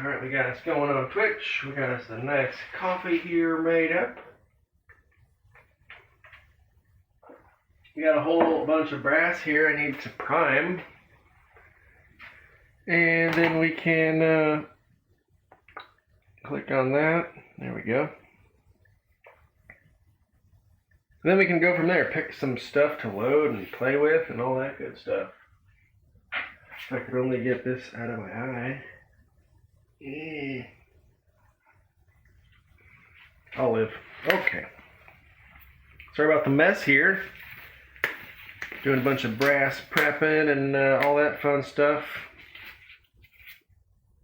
Alright, we got us going on Twitch. We got us a nice coffee here made up. We got a whole bunch of brass here I need to prime. And then we can click on that. There we go. And then we can go from there, pick some stuff to load and play with and all that good stuff. If I could only get this out of my eye. I'll live. Okay. Sorry about the mess here. Doing a bunch of brass prepping and all that fun stuff.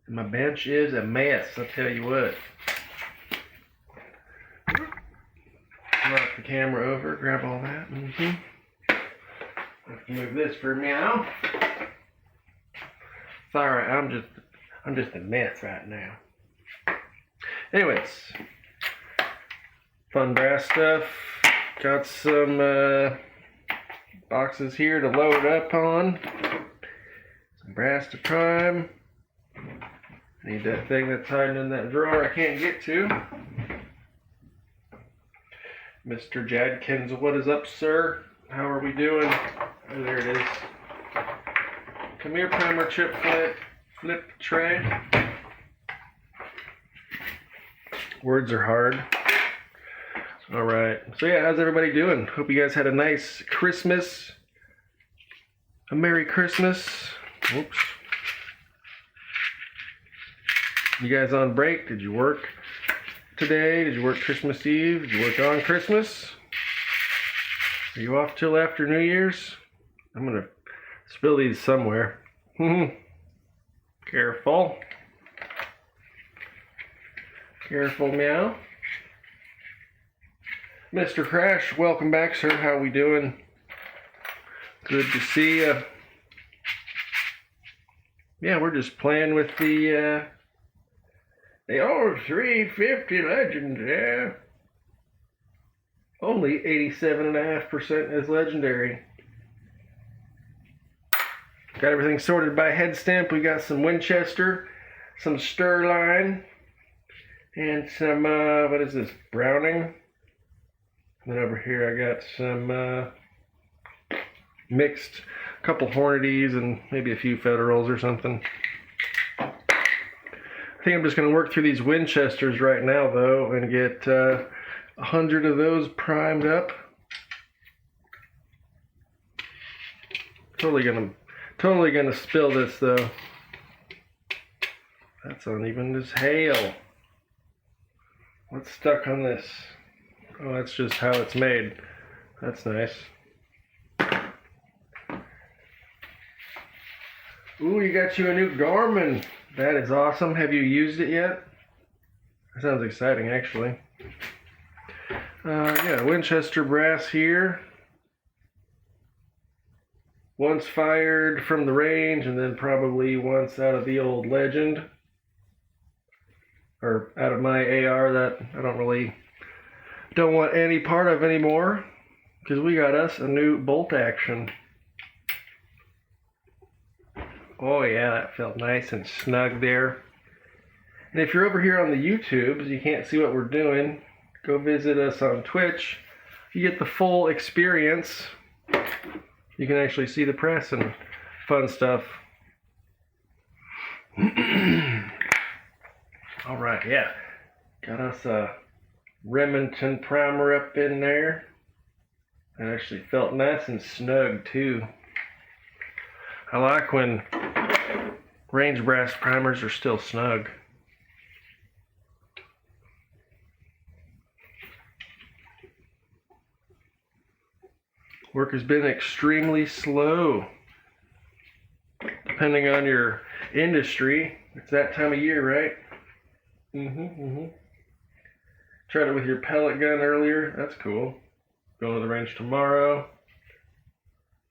And my bench is a mess, I'll tell you what. Knock the camera over, grab all that. Have to move this for now. It's alright, I'm just a mess right now. Anyways, fun brass stuff. Got some boxes here to load up on. Some brass to prime. Need that thing that's hiding in that drawer I can't get to. Mr. Jadkins, what is up, sir? How are we doing? Oh, there it is. Come here, primer chip flip tray. Words are hard. Alright, so yeah, how's everybody doing? Hope you guys had a nice Christmas. A Merry Christmas. Whoops. You guys on break? Did you work today? Did you work Christmas Eve? Did you work on Christmas? Are you off till after New Year's? I'm gonna spill these somewhere. Careful. Careful, meow. Mr. Crash, welcome back, sir. How we doing? Good to see you. Yeah, we're just playing with the old 350 Legends, yeah. Only 87.5% is legendary. Got everything sorted by head stamp. We got some Winchester, some Sterling, and some, what is this, Browning? And then over here I got some mixed, a couple Hornadies and maybe a few Federals or something. I think I'm just going to work through these Winchesters right now, though, and get 100 of those primed up. Totally gonna spill this, though. That's uneven as hail. What's stuck on this? Oh, that's just how it's made. That's nice. Ooh, you got you a new Garmin. That is awesome. Have you used it yet? That sounds exciting, actually. Yeah, Winchester brass here. Once fired from the range, and then probably once out of the old Legend. Or out of my AR that I don't want any part of anymore. Because we got us a new bolt action. Oh yeah, that felt nice and snug there. And if you're over here on the YouTubes, you can't see what we're doing, go visit us on Twitch. You get the full experience. You can actually see the press and fun stuff. Alright, yeah. Got us a Remington primer up in there. It actually felt nice and snug too. I like when range brass primers are still snug. Work has been extremely slow. Depending on your industry, it's that time of year, right? Tried it with your pellet gun earlier. That's cool. Going to the range tomorrow.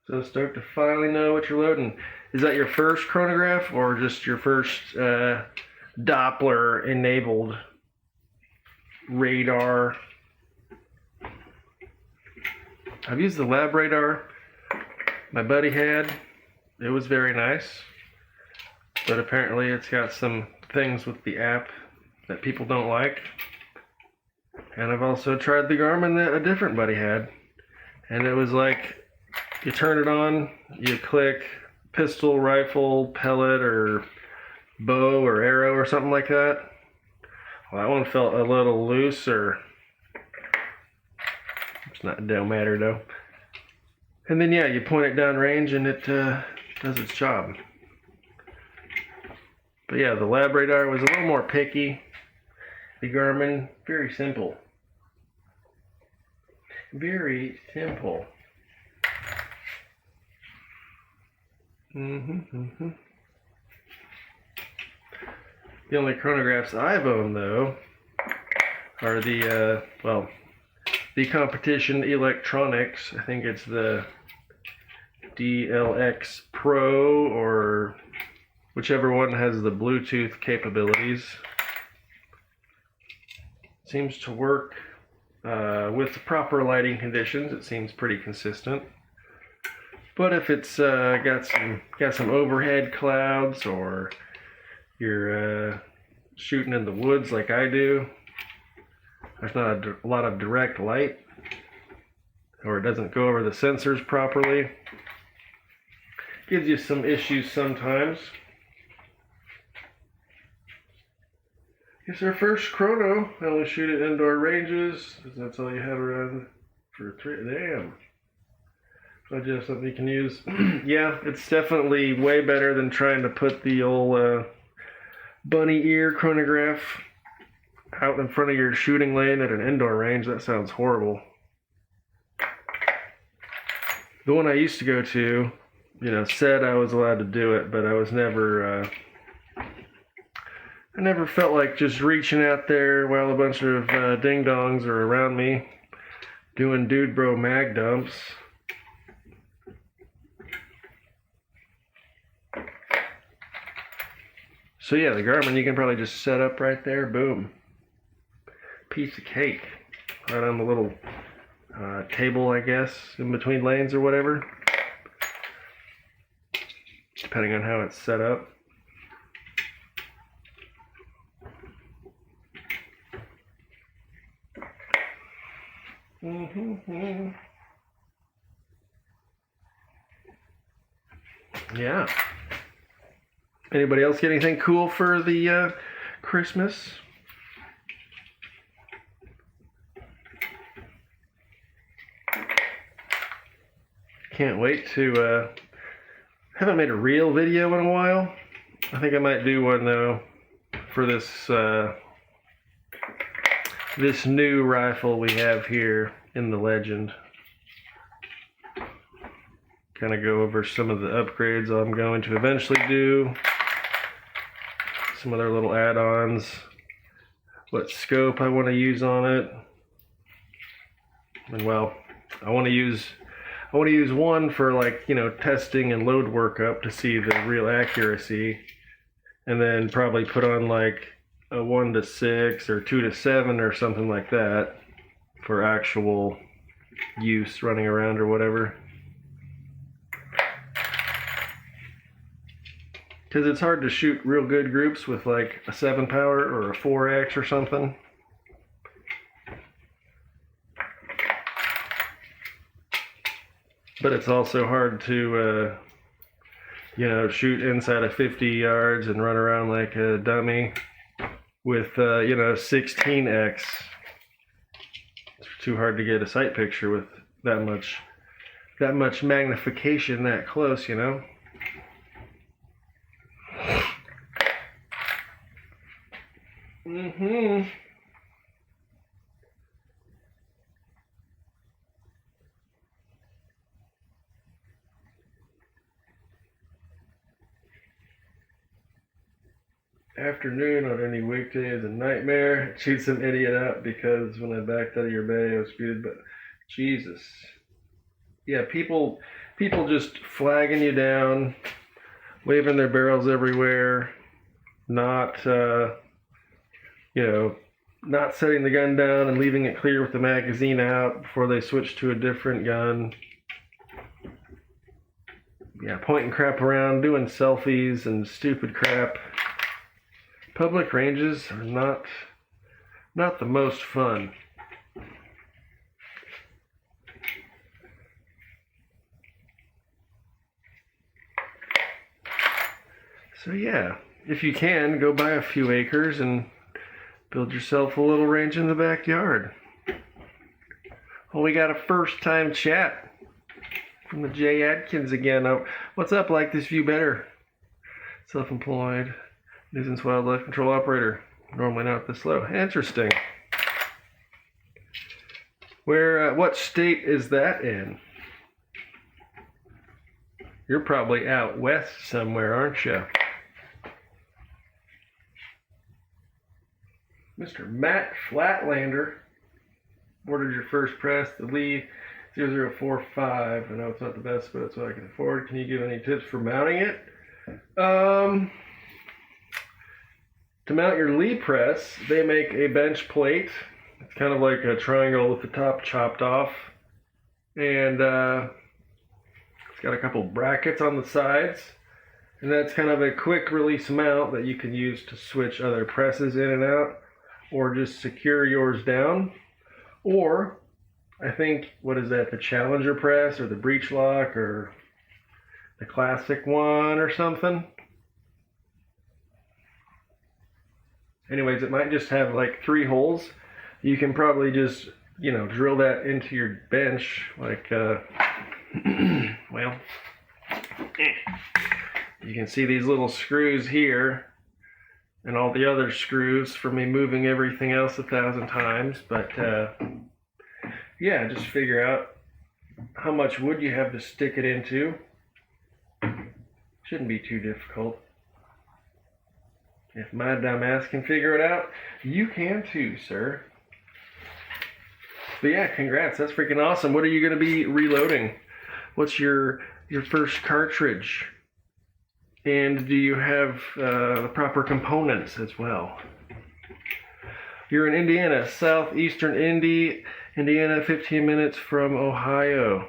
So stoked to finally know what you're loading. Is that your first chronograph or just your first Doppler enabled radar? I've used the lab radar my buddy had. It was very nice, but apparently it's got some things with the app that people don't like. And I've also tried the Garmin that a different buddy had. And it was like, you turn it on, you click pistol, rifle, pellet, or bow, or arrow, or something like that. Well, that one felt a little loose, or it don't matter though. And then yeah, you point it down range and it does its job. But yeah, the LabRadar was a little more picky. The Garmin, very simple. Very simple. The only chronographs I've owned though are the the Competition Electronics. I think it's the DLX Pro, or whichever one has the Bluetooth capabilities. Seems to work with the proper lighting conditions. It seems pretty consistent. But if it's got some overhead clouds, or you're shooting in the woods like I do, there's not a lot of direct light, or it doesn't go over the sensors properly. Gives you some issues sometimes. It's our first chrono. I only shoot at indoor ranges, because that's all you have around for 3. Damn. I just have something you can use. Yeah, it's definitely way better than trying to put the old bunny ear chronograph out in front of your shooting lane at an indoor range. That sounds horrible. The one I used to go to, said I was allowed to do it, but I was never, I never felt like just reaching out there while a bunch of ding-dongs are around me doing dude bro mag dumps. So yeah, the Garmin you can probably just set up right there, boom. Piece of cake. Right on the little table, I guess, in between lanes or whatever. Depending on how it's set up. Yeah. Anybody else get anything cool for the Christmas? Can't wait to, haven't made a real video in a while. I think I might do one though for this, this new rifle we have here in the Legend. Kind of go over some of the upgrades I'm going to eventually do. Some other little add-ons. What scope I want to use on it. And well, I want to use one for testing and load workup to see the real accuracy. And then probably put on like a 1:6 or 2:7 or something like that for actual use running around or whatever. Because it's hard to shoot real good groups with like a 7 power or a 4X or something. But it's also hard to, shoot inside of 50 yards and run around like a dummy with, 16X. It's too hard to get a sight picture with that much magnification that close, Afternoon on any weekday is a nightmare. It shoots an idiot up because when I backed out of your bay, I was greeted, but Jesus. Yeah, people just flagging you down, waving their barrels everywhere, not not setting the gun down and leaving it clear with the magazine out before they switch to a different gun. Yeah, pointing crap around, doing selfies and stupid crap. Public ranges are not the most fun. So yeah, if you can, go buy a few acres and build yourself a little range in the backyard. Well, we got a first time chat from the J. Adkins again. What's up? Like this view better? Self-employed nuisance wildlife control operator. Normally not this low. Interesting. What state is that in? You're probably out west somewhere, aren't you? Mr. Matt Flatlander ordered your first press, the Lee 0045. I know it's not the best, but it's what I can afford. Can you give any tips for mounting it? To mount your Lee press, they make a bench plate. It's kind of like a triangle with the top chopped off. And it's got a couple brackets on the sides. And that's kind of a quick release mount that you can use to switch other presses in and out, or just secure yours down. Or, I think, what is that, the Challenger press or the Breech Lock or the Classic one or something? Anyways, it might just have like 3 holes. You can probably just, drill that into your bench, like, well, you can see these little screws here and all the other screws from me moving everything else 1,000 times. But yeah, just figure out how much wood you have to stick it into. Shouldn't be too difficult. If my dumb ass can figure it out, you can too, sir. But yeah, congrats. That's freaking awesome. What are you going to be reloading? What's your first cartridge? And do you have the proper components as well? You're in Indiana, southeastern Indiana, 15 minutes from Ohio.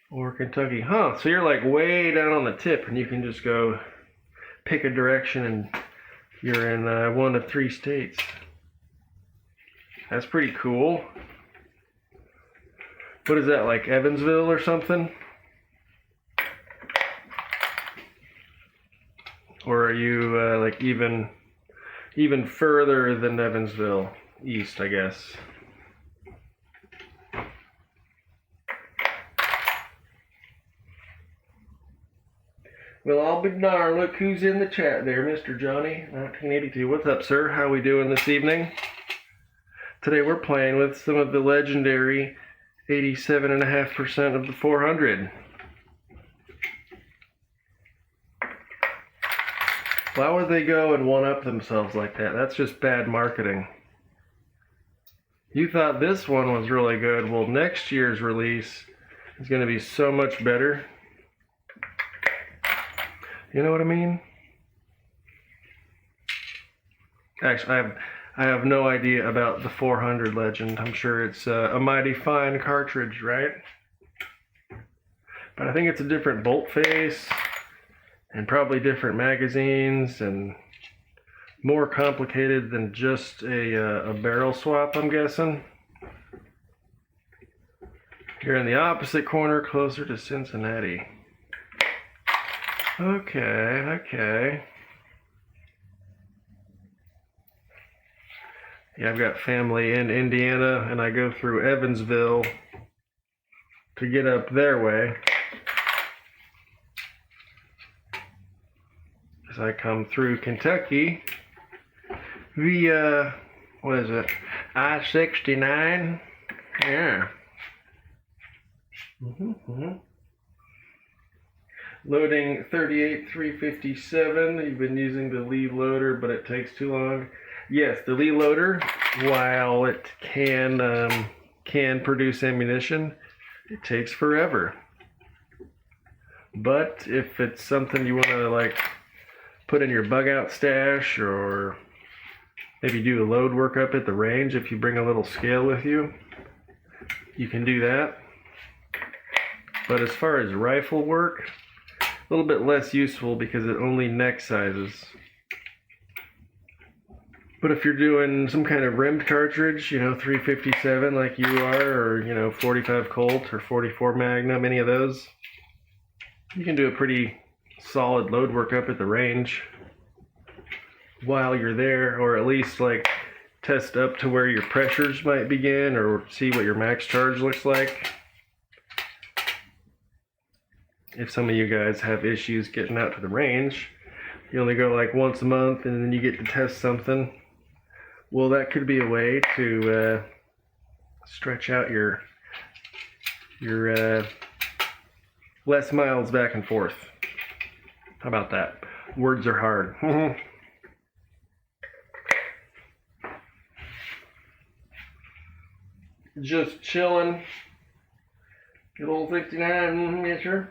Or Kentucky. Huh, so you're like way down on the tip and you can just go pick a direction and you're in one of 3 states. That's pretty cool. What is that, like Evansville or something? Or are you like even further than Evansville? East, I guess. Well, I'll be darned. Look who's in the chat there, Mr. Johnny, 1982. What's up, sir? How we doing this evening? Today we're playing with some of the legendary 87.5% of the 400. Why would they go and one-up themselves like that? That's just bad marketing. You thought this one was really good. Well, next year's release is going to be so much better. You know what I mean? Actually, I have no idea about the 400 Legend. I'm sure it's a mighty fine cartridge, right? But I think it's a different bolt face and probably different magazines and more complicated than just a barrel swap, I'm guessing. You're in the opposite corner, closer to Cincinnati. Okay. Yeah, I've got family in Indiana, and I go through Evansville to get up their way. As I come through Kentucky via, what is it, I-69? Yeah. Loading 38,357. You've been using the Lee loader, but it takes too long. Yes, the Lee loader, while it can produce ammunition, it takes forever. But if it's something you want to like put in your bug out stash, or maybe do the load work up at the range, if you bring a little scale with you, you can do that. But as far as rifle work, a little bit less useful because it only neck sizes. But if you're doing some kind of rimmed cartridge, 357 like you are, or 45 Colt or 44 Magnum, any of those, you can do a pretty solid load work up at the range while you're there, or at least like test up to where your pressures might begin, or see what your max charge looks like. If some of you guys have issues getting out to the range, you only go like once a month and then you get to test something. Well, that could be a way to stretch out your less miles back and forth. How about that? Words are hard. Just chilling. Good old 69, yes sir.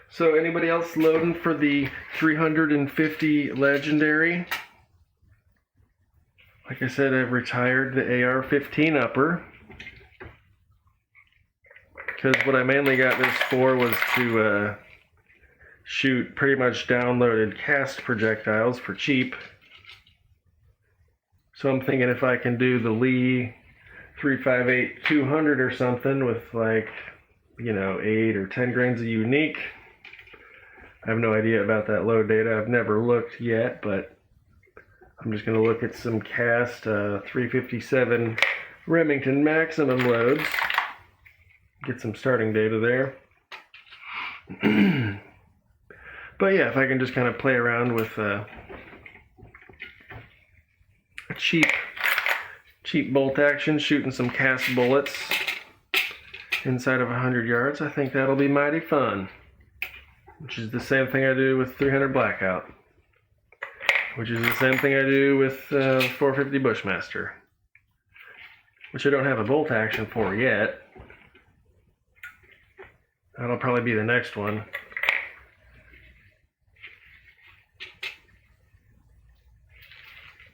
So anybody else loading for the 350 Legendary? Like I said, I've retired the AR-15 upper, because what I mainly got this for was to shoot pretty much downloaded cast projectiles for cheap. So I'm thinking if I can do the Lee 358-200 or something with like, 8 or 10 grains of unique. I have no idea about that load data. I've never looked yet, but I'm just going to look at some cast 357 Remington Maximum loads. Get some starting data there. But yeah, if I can just kind of play around with a cheap bolt action, shooting some cast bullets inside of 100 yards, I think that'll be mighty fun. Which is the same thing I do with 300 Blackout. Which is the same thing I do with 450 Bushmaster. Which I don't have a bolt action for yet. That'll probably be the next one.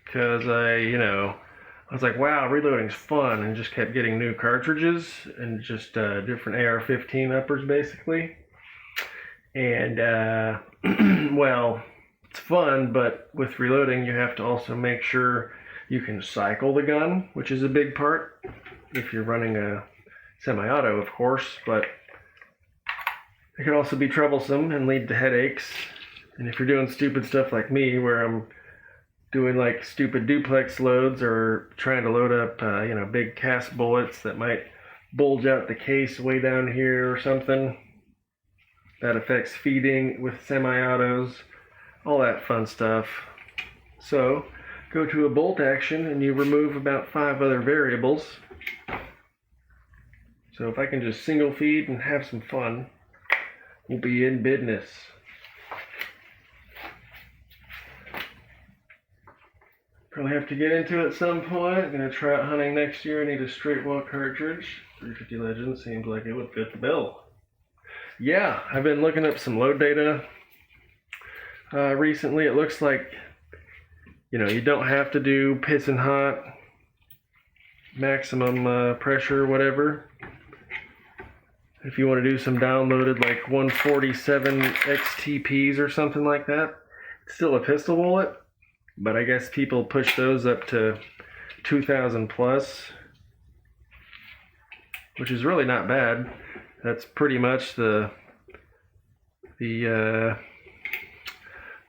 Because I was like, wow, reloading's fun, and just kept getting new cartridges and just different AR-15 uppers basically. And well, it's fun, but with reloading you have to also make sure you can cycle the gun, which is a big part if you're running a semi-auto, of course, but it can also be troublesome and lead to headaches. And if you're doing stupid stuff like me, where I'm doing like stupid duplex loads or trying to load up big cast bullets that might bulge out the case way down here or something, that affects feeding with semi-autos, all that fun stuff. So go to a bolt action and you remove about 5 other variables. So if I can just single feed and have some fun, we'll be in business. Probably have to get into it at some point. Gonna try out hunting next year. I need a straight wall cartridge. 350 Legend seems like it would fit the bill. Yeah, I've been looking up some load data recently. It looks like, you don't have to do pissing hot, maximum pressure, whatever. If you want to do some downloaded like 147 XTPs or something like that, it's still a pistol bullet, but I guess people push those up to 2,000 plus, which is really not bad. That's pretty much the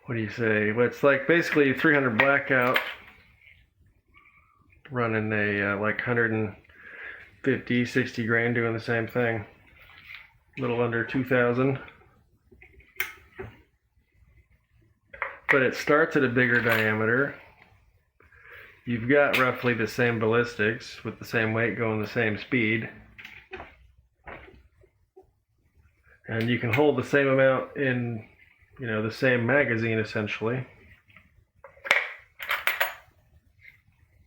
what do you say? Well, it's like basically 300 Blackout running a like 150, 60 grain doing the same thing. A little under 2,000. But it starts at a bigger diameter. You've got roughly the same ballistics with the same weight going the same speed. And you can hold the same amount in, the same magazine essentially.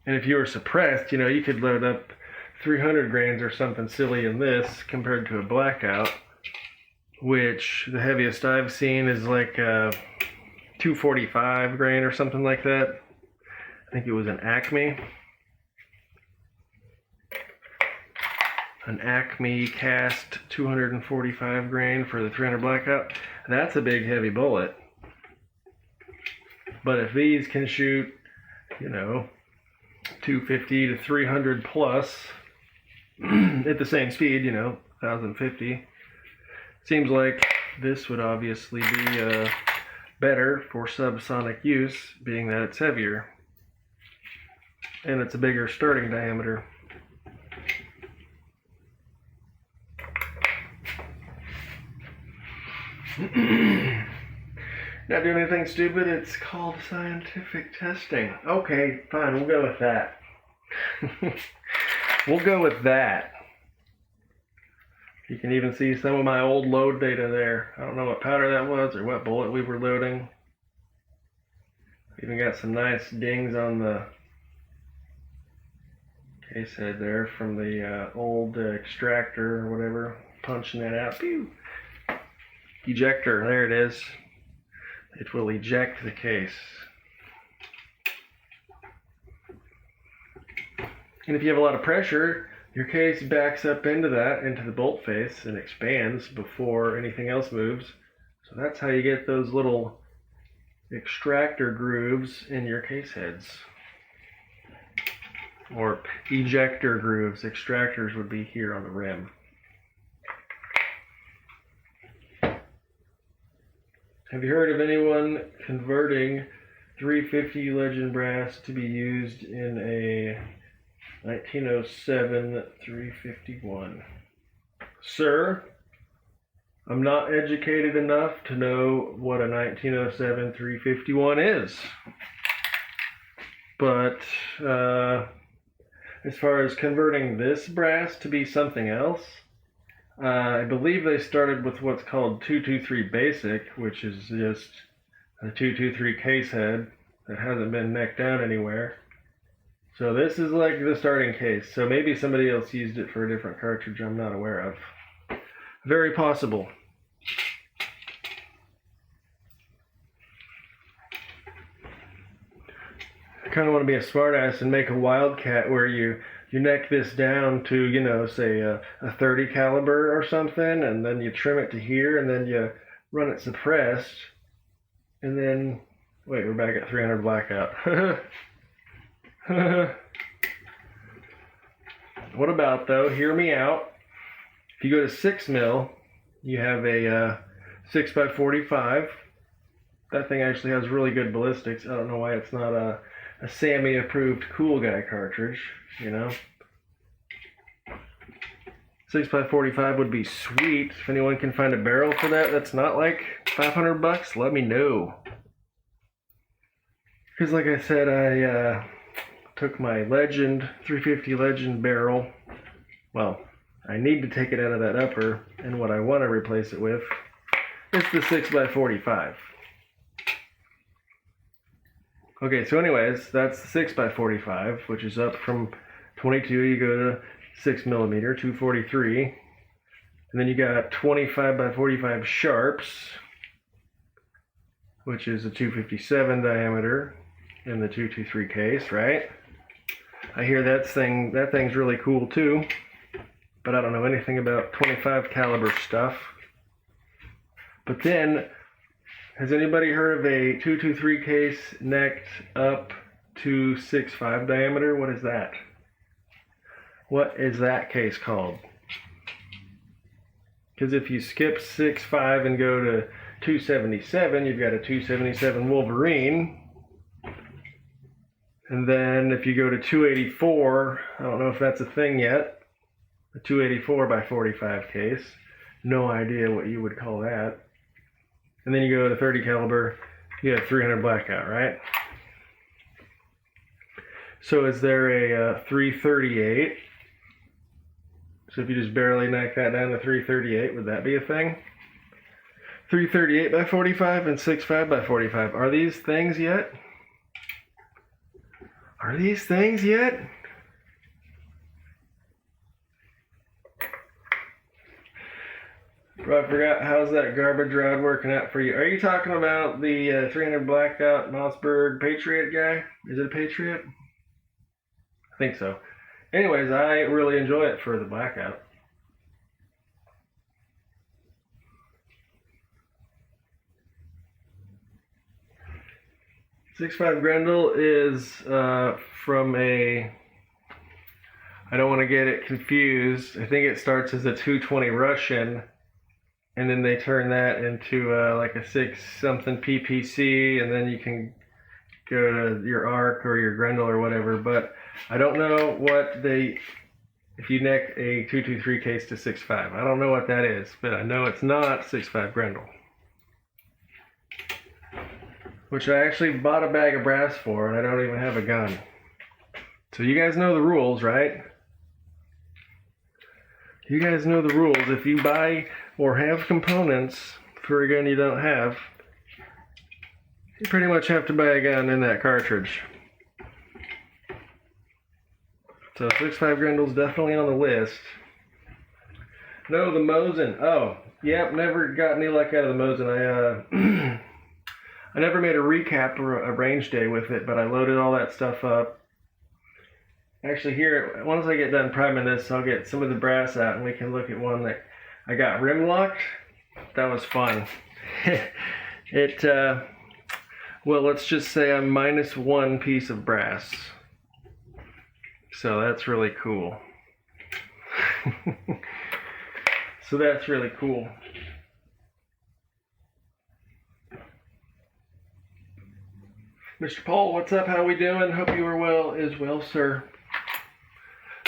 And if you were suppressed, you could load up 300 grains or something silly in this compared to a Blackout, which the heaviest I've seen is like 245 grain or something like that. I think it was an Acme. An Acme cast 245 grain for the 300 Blackout. That's a big heavy bullet. But if these can shoot, 250 to 300 plus at the same speed, 1050, seems like this would obviously be better for subsonic use, being that it's heavier and it's a bigger starting diameter. Not doing anything stupid, it's called scientific testing. Okay, fine, we'll go with that. We'll go with that. You can even see some of my old load data there. I don't know what powder that was or what bullet we were loading. Even got some nice dings on the case head there from the old extractor or whatever, punching that out. Pew! Ejector, there it is. It will eject the case. And if you have a lot of pressure, your case backs up into the bolt face, and expands before anything else moves. So that's how you get those little extractor grooves in your case heads. Or ejector grooves. Extractors would be here on the rim. Have you heard of anyone converting 350 Legend brass to be used in a 1907 351? Sir, I'm not educated enough to know what a 1907 351 is. But as far as converting this brass to be something else, I believe they started with what's called 223 Basic, which is just a 223 case head that hasn't been necked down anywhere. So this is like the starting case. So maybe somebody else used it for a different cartridge I'm not aware of. Very possible. I kind of want to be a smartass and make a Wildcat where you neck this down to, say a 30 caliber or something, and then you trim it to here, and then you run it suppressed, and then, wait, we're back at 300 blackout. What about, though, hear me out, if you go to 6 mil, you have a 6x45. That thing actually has really good ballistics. I don't know why it's not a SAAMI approved cool guy cartridge, 6x45 would be sweet. If anyone can find a barrel for that that's not like $500, let me know. Because like I said, I took my Legend 350 Legend barrel. Well, I need to take it out of that upper, and what I want to replace it with is the 6x45. Okay, so anyways, that's the 6x45, which is up from 22, you go to 6 millimeter, 243. And then you got 25x45 sharps, which is a 257 diameter in the 223 case, right? I hear that thing's really cool too, but I don't know anything about 25 caliber stuff. But then, has anybody heard of a 223 case necked up to 6.5 diameter? What is that? What is that case called? Because if you skip 6.5 and go to 277, you've got a 277 Wolverine. And then if you go to 284, I don't know if that's a thing yet, a 284 by 45 case. No idea what you would call that. And then you go to 30 caliber, you have 300 blackout, right? So is there a 338? So if you just barely neck that down to 338, would that be a thing? 338 by 45 and 6.5 by 45. Are these things yet? Are these things yet? Bro, I forgot, how's that garbage rod working out for you? Are you talking about the 300 blackout Mossberg Patriot guy? Is it a Patriot? I think so. Anyways, I really enjoy it for the blackout. 6.5 Grendel is from a, I don't want to get it confused. I think it starts as a 220 Russian, and then they turn that into like a 6 something PPC, and then you can go to your ARC or your Grendel or whatever. But I don't know what they, if you neck a 223 case to 6.5. I don't know what that is, but I know it's not 6.5 Grendel. Which I actually bought a bag of brass for, and I don't even have a gun. So you guys know the rules, right? You guys know the rules. If you buy or have components for a gun you don't have, you pretty much have to buy a gun in that cartridge. So 6.5 Grendel's definitely on the list. No, the Mosin. Oh, yep, never got any luck out of the Mosin. I never made a recap or a range day with it, but I loaded all that stuff up. Actually, here, once I get done priming this, I'll get some of the brass out and we can look at one that I got rim locked. That was fun. Well, let's just say I'm minus 1 piece of brass. So that's really cool. So that's really cool. Mr. Paul, what's up? How we doing? Hope you are well as well, sir.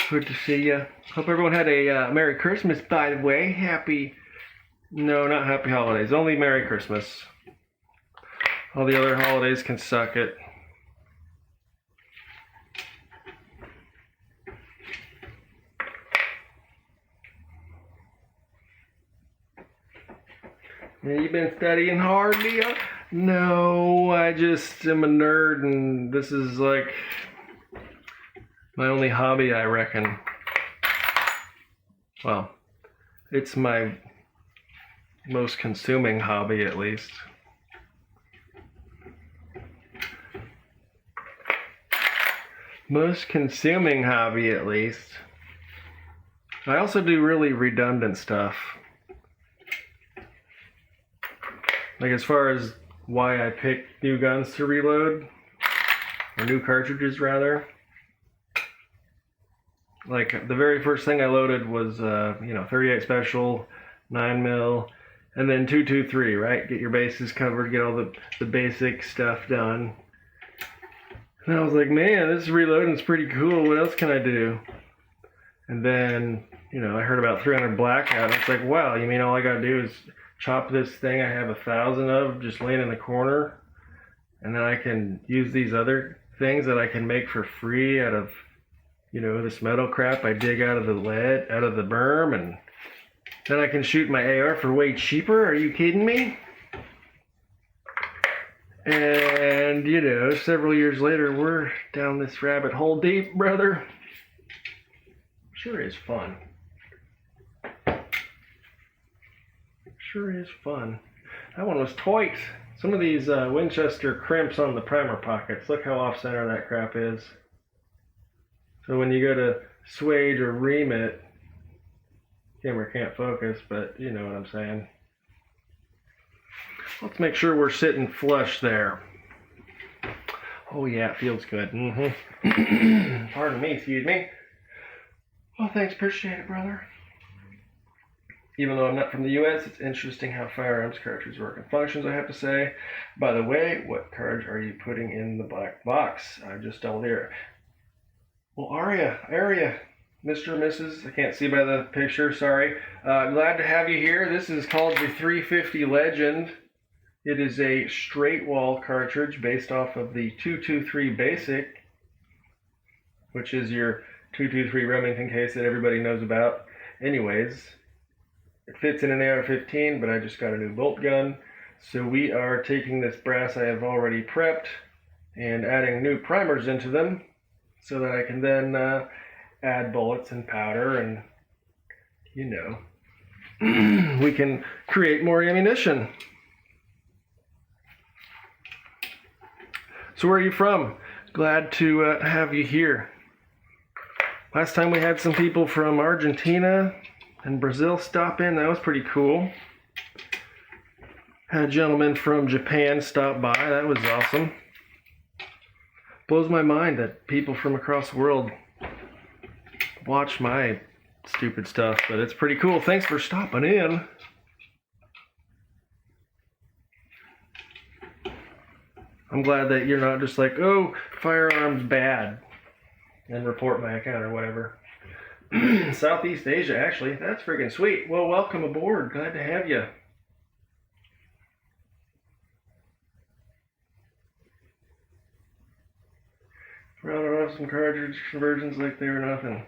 Good to see you. Hope everyone had a Merry Christmas, by the way. No, not Happy Holidays. Only Merry Christmas. All the other holidays can suck it. Yeah, you been studying hard, Leo? No, I just am a nerd, and this is like my only hobby, I reckon. Well, it's my most consuming hobby, at least. Most consuming hobby, at least. I also do really redundant stuff. Like as far as why I pick new guns to reload, or new cartridges rather. Like the very first thing I loaded was 38 Special, 9mm, and then 223, right? Get your bases covered, get all the basic stuff done. And I was like, man, this reloading's pretty cool. What else can I do? And then, I heard about 300 Blackout, and it's like, wow, you mean all I gotta do is chop this thing I have 1,000 of just laying in the corner, and then I can use these other things that I can make for free out of, this metal crap I dig out of the lead, out of the berm, and then I can shoot my AR for way cheaper. Are you kidding me? And, several years later, we're down this rabbit hole deep, brother. Sure is fun. Sure is fun. That one was tight. Some of these Winchester crimps on the primer pockets. Look how off center that crap is. So when you go to swage or ream it, camera can't focus, but you know what I'm saying. Let's make sure we're sitting flush there. Oh yeah, it feels good. Pardon me, excuse me. Well, thanks, appreciate it, brother. Even though I'm not from the U.S., it's interesting how firearms cartridges work and functions, I have to say. By the way, what cartridge are you putting in the black box? I just doubled here. Well, Aria, Mr. and Mrs., I can't see by the picture, sorry. Glad to have you here. This is called the 350 Legend. It is a straight wall cartridge based off of the 223 Basic, which is your 223 Remington case that everybody knows about. Anyways, it fits in an AR-15, but I just got a new bolt gun. So we are taking this brass I have already prepped and adding new primers into them so that I can then add bullets and powder and, we can create more ammunition. So where are you from? Glad to have you here. Last time we had some people from Argentina and Brazil stop in. That was pretty cool. Had a gentleman from Japan stop by. That was awesome. Blows my mind that people from across the world watch my stupid stuff, but it's pretty cool. Thanks for stopping in. I'm glad that you're not just like, oh, firearms bad, and report my account or whatever. Southeast Asia, actually. That's freaking sweet. Well, welcome aboard. Glad to have you. Rather off some cartridge conversions like they were nothing.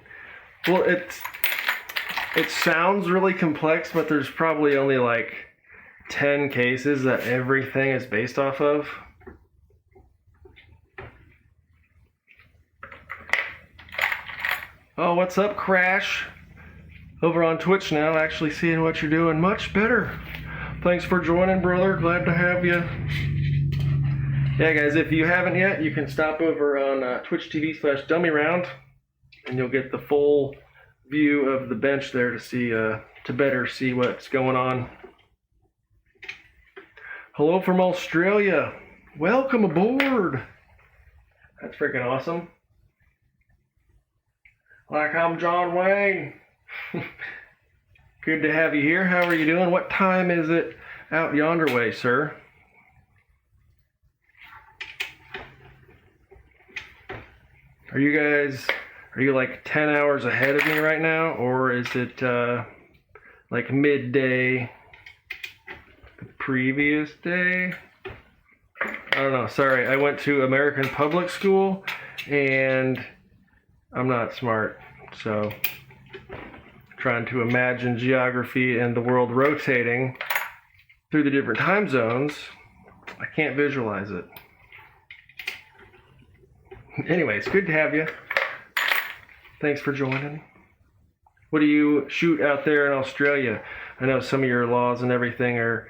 Well, it sounds really complex, but there's probably only like 10 cases that everything is based off of. Oh, what's up, Crash? Over on Twitch now, actually seeing what you're doing. Much better. Thanks for joining, brother. Glad to have you. Yeah, guys, if you haven't yet, you can stop over on Twitch TV/DummyRound, and you'll get the full view of the bench there to see, to better see what's going on. Hello from Australia. Welcome aboard. That's freaking awesome. Like I'm John Wayne. Good to have you here. How are you doing? What time is it out yonder way, sir? Are you like 10 hours ahead of me right now? Or is it like midday the previous day? I don't know. Sorry, I went to American public school and I'm not smart, so trying to imagine geography and the world rotating through the different time zones, I can't visualize it. Anyways, good to have you. Thanks for joining. What do you shoot out there in Australia? I know some of your laws and everything are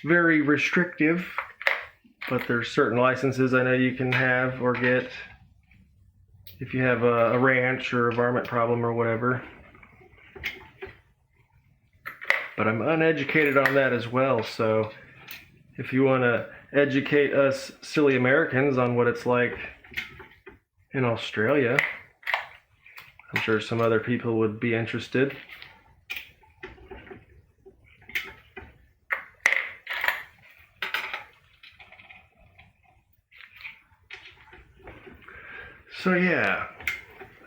very restrictive, but there's certain licenses I know you can have or get if you have a ranch or a varmint problem or whatever. But I'm uneducated on that as well, so if you want to educate us silly Americans on what it's like in Australia, I'm sure some other people would be interested. So yeah,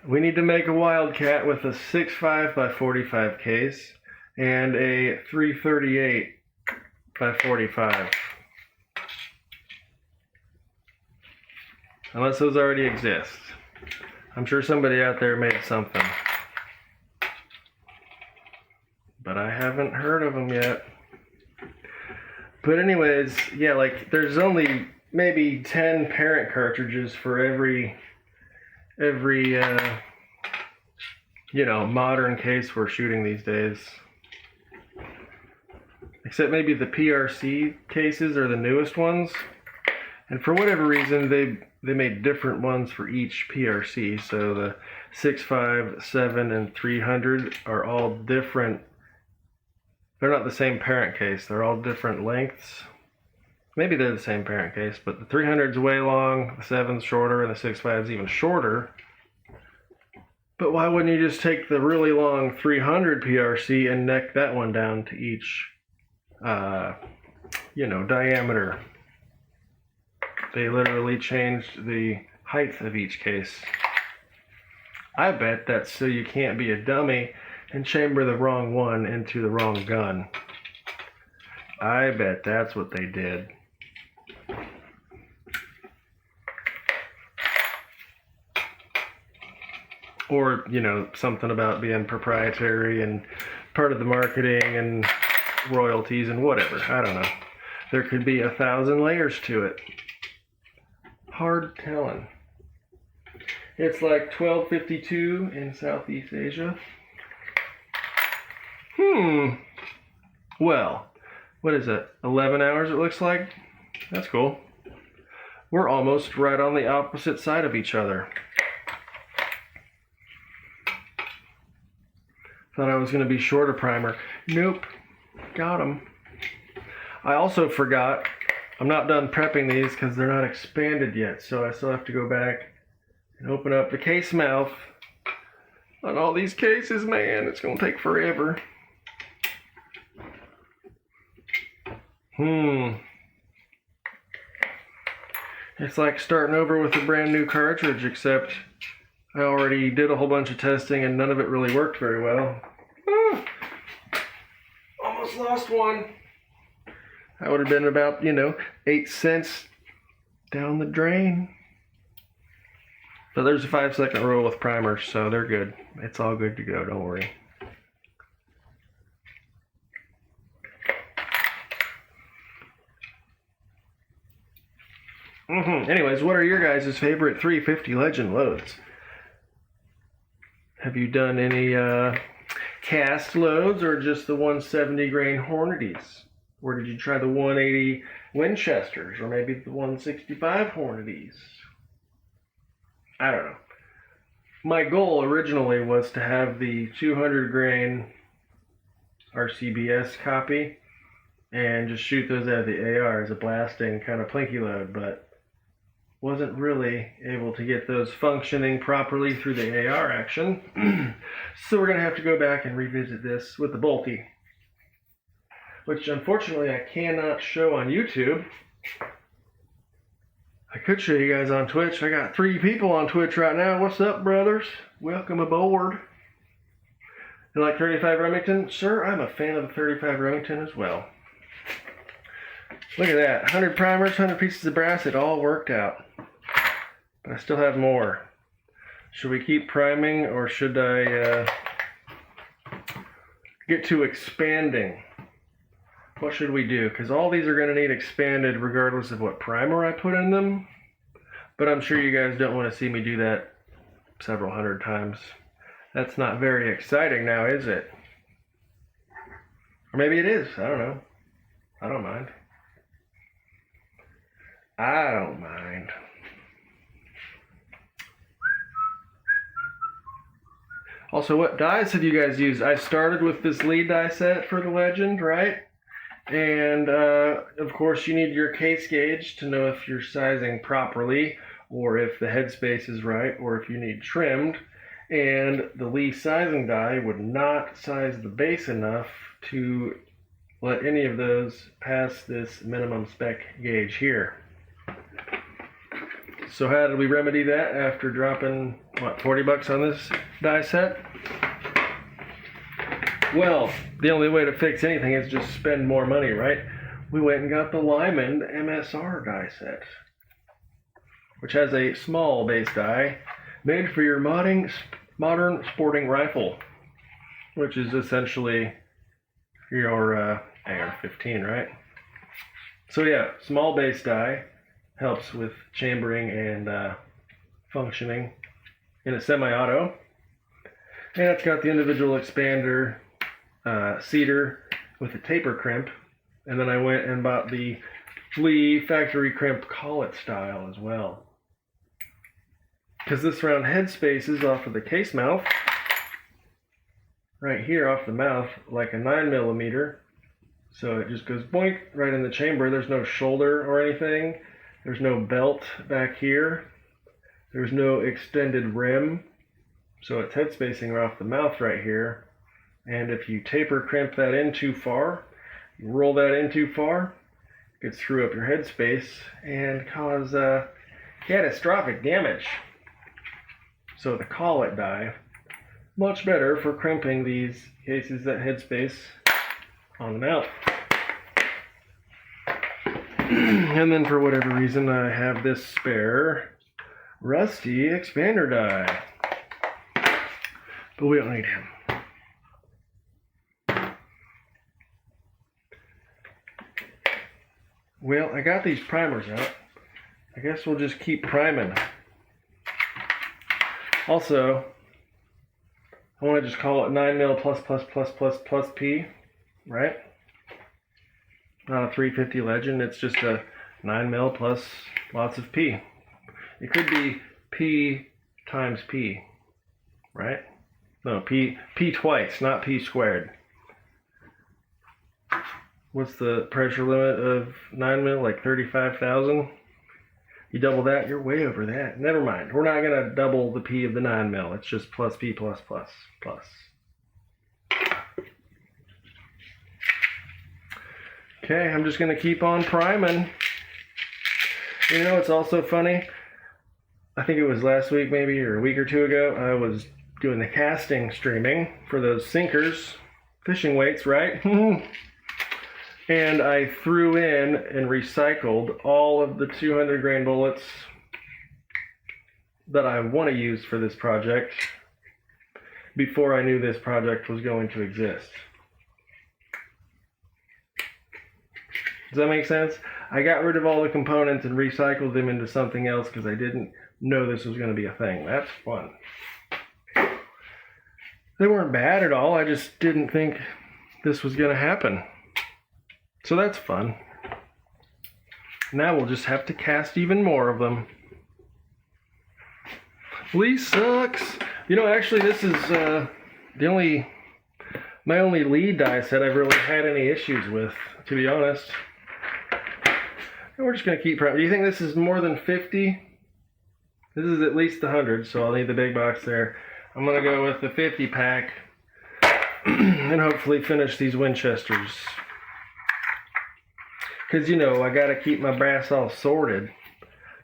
we need to make a Wildcat with a 6.5 by 45 case and a 338 by 45. Unless those already exist. I'm sure somebody out there made something, but I haven't heard of them yet. But anyways, yeah, like there's only maybe 10 parent cartridges for every modern case we're shooting these days. Except maybe the PRC cases are the newest ones. And for whatever reason, they made different ones for each PRC. So the 6.5, 7, and 300 are all different. They're not the same parent case. They're all different lengths. Maybe they're the same parent case, but the 300's way long, the 7's shorter, and the 6.5's even shorter. But why wouldn't you just take the really long 300 PRC and neck that one down to each, diameter? They literally changed the height of each case. I bet that's so you can't be a dummy and chamber the wrong one into the wrong gun. I bet that's what they did. Or, something about being proprietary and part of the marketing and royalties and whatever. I don't know. There could be 1,000 layers to it. Hard telling. It's like 12:52 in Southeast Asia. Well, what is it? 11 hours it looks like? That's cool. We're almost right on the opposite side of each other. Thought I was going to be shorter primer. Nope. Got him. I also forgot I'm not done prepping these because they're not expanded yet, so I still have to go back and open up the case mouth on all these cases. Man, it's gonna take forever. It's like starting over with a brand new cartridge, except I already did a whole bunch of testing and none of it really worked very well. Almost lost one. That would have been about, 8 cents down the drain. But there's a 5-second rule with primers, so they're good. It's all good to go, don't worry. Anyways, what are your guys' favorite 350 Legend loads? Have you done any cast loads or just the 170 grain Hornadies? Or did you try the 180 Winchesters or maybe the 165 Hornadies? I don't know. My goal originally was to have the 200 grain RCBS copy and just shoot those out of the AR as a blasting kind of plinky load, but wasn't really able to get those functioning properly through the AR action. So we're going to have to go back and revisit this with the Bolty, which unfortunately I cannot show on YouTube. I could show you guys on Twitch. I got 3 people on Twitch right now. What's up, brothers? Welcome aboard. You like 35 Remington? Sir, I'm a fan of the 35 Remington as well. Look at that. 100 primers, 100 pieces of brass. It all worked out. But I still have more. Should we keep priming or should I get to expanding? What should we do? Because all these are going to need expanded regardless of what primer I put in them. But I'm sure you guys don't want to see me do that several hundred times. That's not very exciting now, is it? Or maybe it is. I don't know. I don't mind. I don't mind. Also, what dies have you guys used? I started with this lead die set for the Legend, right? And of course you need your case gauge to know if you're sizing properly or if the headspace is right or if you need trimmed. And the Lee sizing die would not size the base enough to let any of those pass this minimum spec gauge here. So how did we remedy that after dropping, what, 40 bucks on this die set? Well, the only way to fix anything is just spend more money, right? We went and got the Lyman MSR die set, which has a small base die made for your modern sporting rifle, which is essentially your AR-15, right? So yeah, small base die helps with chambering and functioning in a semi-auto. And it's got the individual expander cedar with a taper crimp. And then I went and bought the Lee factory crimp collet style as well. Because this round head space is off of the case mouth, right here off the mouth, like a 9mm. So it just goes boink right in the chamber. There's no shoulder or anything. There's no belt back here. There's no extended rim. So it's head spacing off the mouth right here. And if you taper crimp that in too far, you roll that in too far, it could screw up your head space and cause catastrophic damage. So the collet die, much better for crimping these cases that head space on the mouth. And then for whatever reason I have this spare rusty expander die. But we don't need him. Well, I got these primers out. I guess we'll just keep priming. Also, I want to just call it 9mm plus P, right? Not a 350 Legend, it's just a 9mm plus lots of P. It could be P times P, right? No, P twice, not P squared. what's the pressure limit of 9 mil? Like 35,000. You double that, you're way over that. Never mind. We're not gonna double the P of the 9 mil. It's just plus P plus plus plus. Okay, I'm just gonna keep on priming. You know, it's also funny. I think it was last week maybe, or a week or two ago, I was doing the casting streaming for those sinkers, fishing weights, right? And I threw in and recycled all of the 200 grain bullets that I want to use for this project before I knew this project was going to exist. Does that make sense? I got rid of all the components and recycled them into something else because I didn't know this was going to be a thing. That's fun. They weren't bad at all. I just didn't think this was going to happen. So that's fun. Now we'll just have to cast even more of them. Lee sucks. You know, actually, this is my only lead die set I've really had any issues with, to be honest. And we're just going to keep priming. Do you think this is more than 50? This is at least 100, so I'll need the big box there. I'm going to go with the 50 pack and hopefully finish these Winchesters. Because, you know, I got to keep my brass all sorted,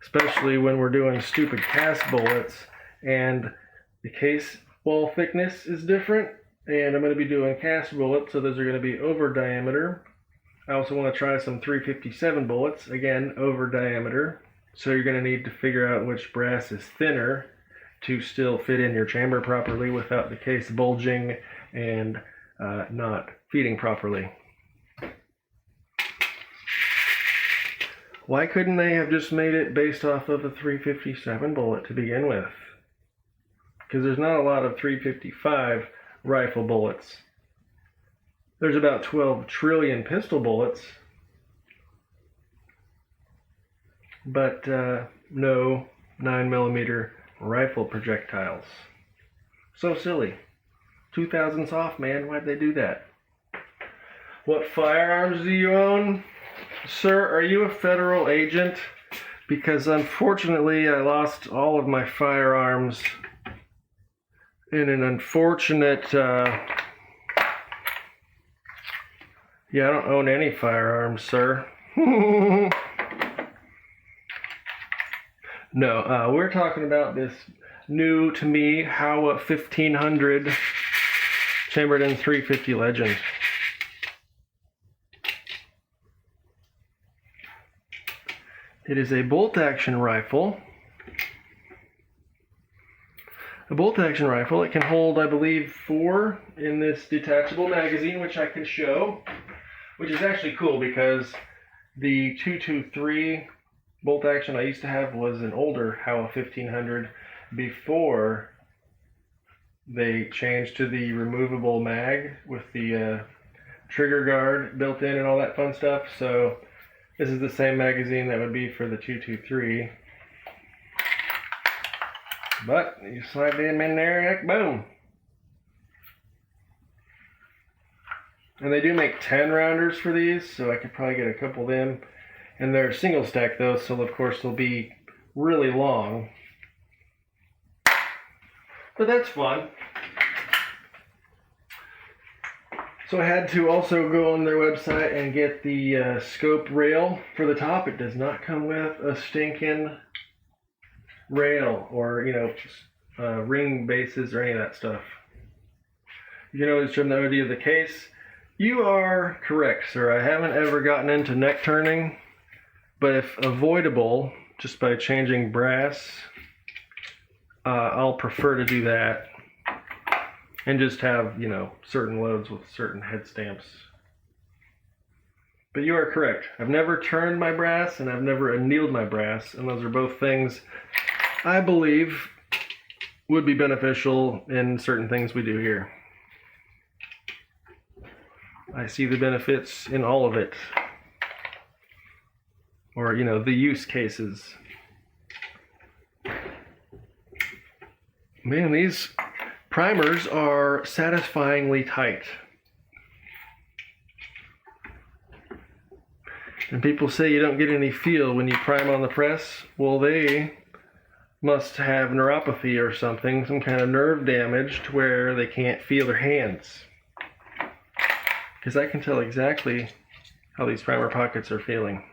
especially when we're doing stupid cast bullets, and the case wall thickness is different, and I'm going to be doing cast bullets, so those are going to be over diameter. I also want to try some 357 bullets, again, over diameter, so you're going to need to figure out which brass is thinner to still fit in your chamber properly without the case bulging and not feeding properly. Why couldn't they have just made it based off of a 357 bullet to begin with? Because there's not a lot of 355 rifle bullets. There's about 12 trillion pistol bullets, but no 9mm rifle projectiles. So silly. 2000s off, man. Why'd they do that? What firearms do you own? Sir, are you a federal agent? Because unfortunately I lost all of my firearms in an unfortunate... Yeah, I don't own any firearms, sir. No, we're talking about this new, to me, Howa 1500 chambered in 350 Legend. It is a bolt-action rifle. A bolt-action rifle. It can hold, I believe, 4 in this detachable magazine, which I can show. Which is actually cool because the 223 bolt action I used to have was an older Howa 1500 before they changed to the removable mag with the trigger guard built in and all that fun stuff. So this is the same magazine that would be for the 223. But you slide them in there, like boom. And they do make 10 rounders for these, so I could probably get a couple of them. And they're single stack though, so of course they'll be really long. But that's fun. So I had to also go on their website and get the scope rail for the top. It does not come with a stinking rail or, you know, ring bases or any of that stuff. You can always trim the OD of the case. You are correct, sir. I haven't ever gotten into neck turning, but if avoidable, just by changing brass, I'll prefer to do that and just have, you know, certain loads with certain head stamps. But you are correct. I've never turned my brass and I've never annealed my brass, and those are both things I believe would be beneficial in certain things we do here. I see the benefits in all of it. Or, you know, the use cases. Man, these primers are satisfyingly tight. And people say you don't get any feel when you prime on the press. Well, they must have neuropathy or something, some kind of nerve damage to where they can't feel their hands. Because I can tell exactly how these primer pockets are feeling.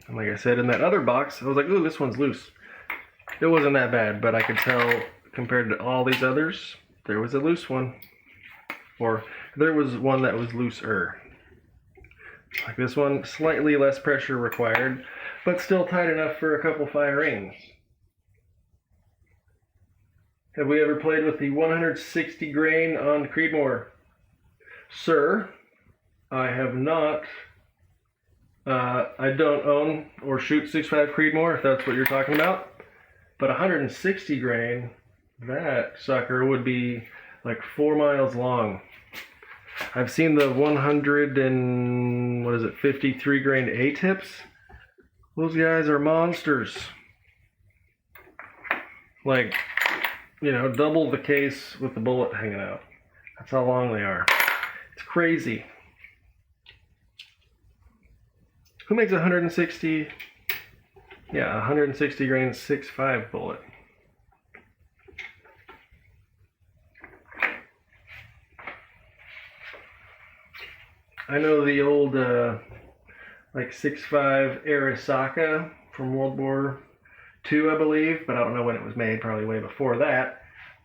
And like I said, in that other box, I was like, ooh, this one's loose. It wasn't that bad, but I could tell compared to all these others, there was a loose one. Or there was one that was looser. Like this one, slightly less pressure required, but still tight enough for a couple fire rings. Have we ever played with the 160 grain on Creedmoor? Sir, I have not. I don't own or shoot 6.5 Creedmoor, if that's what you're talking about. But 160 grain, that sucker would be like 4 miles long. I've seen the 53 grain A-tips. Those guys are monsters. Like, you know, double the case with the bullet hanging out. That's how long they are. It's crazy. Who makes 160? Yeah, 160 grain 6.5 bullet. I know the old like 6.5 Arisaka from World War II, I believe, but I don't know when it was made, probably way before that.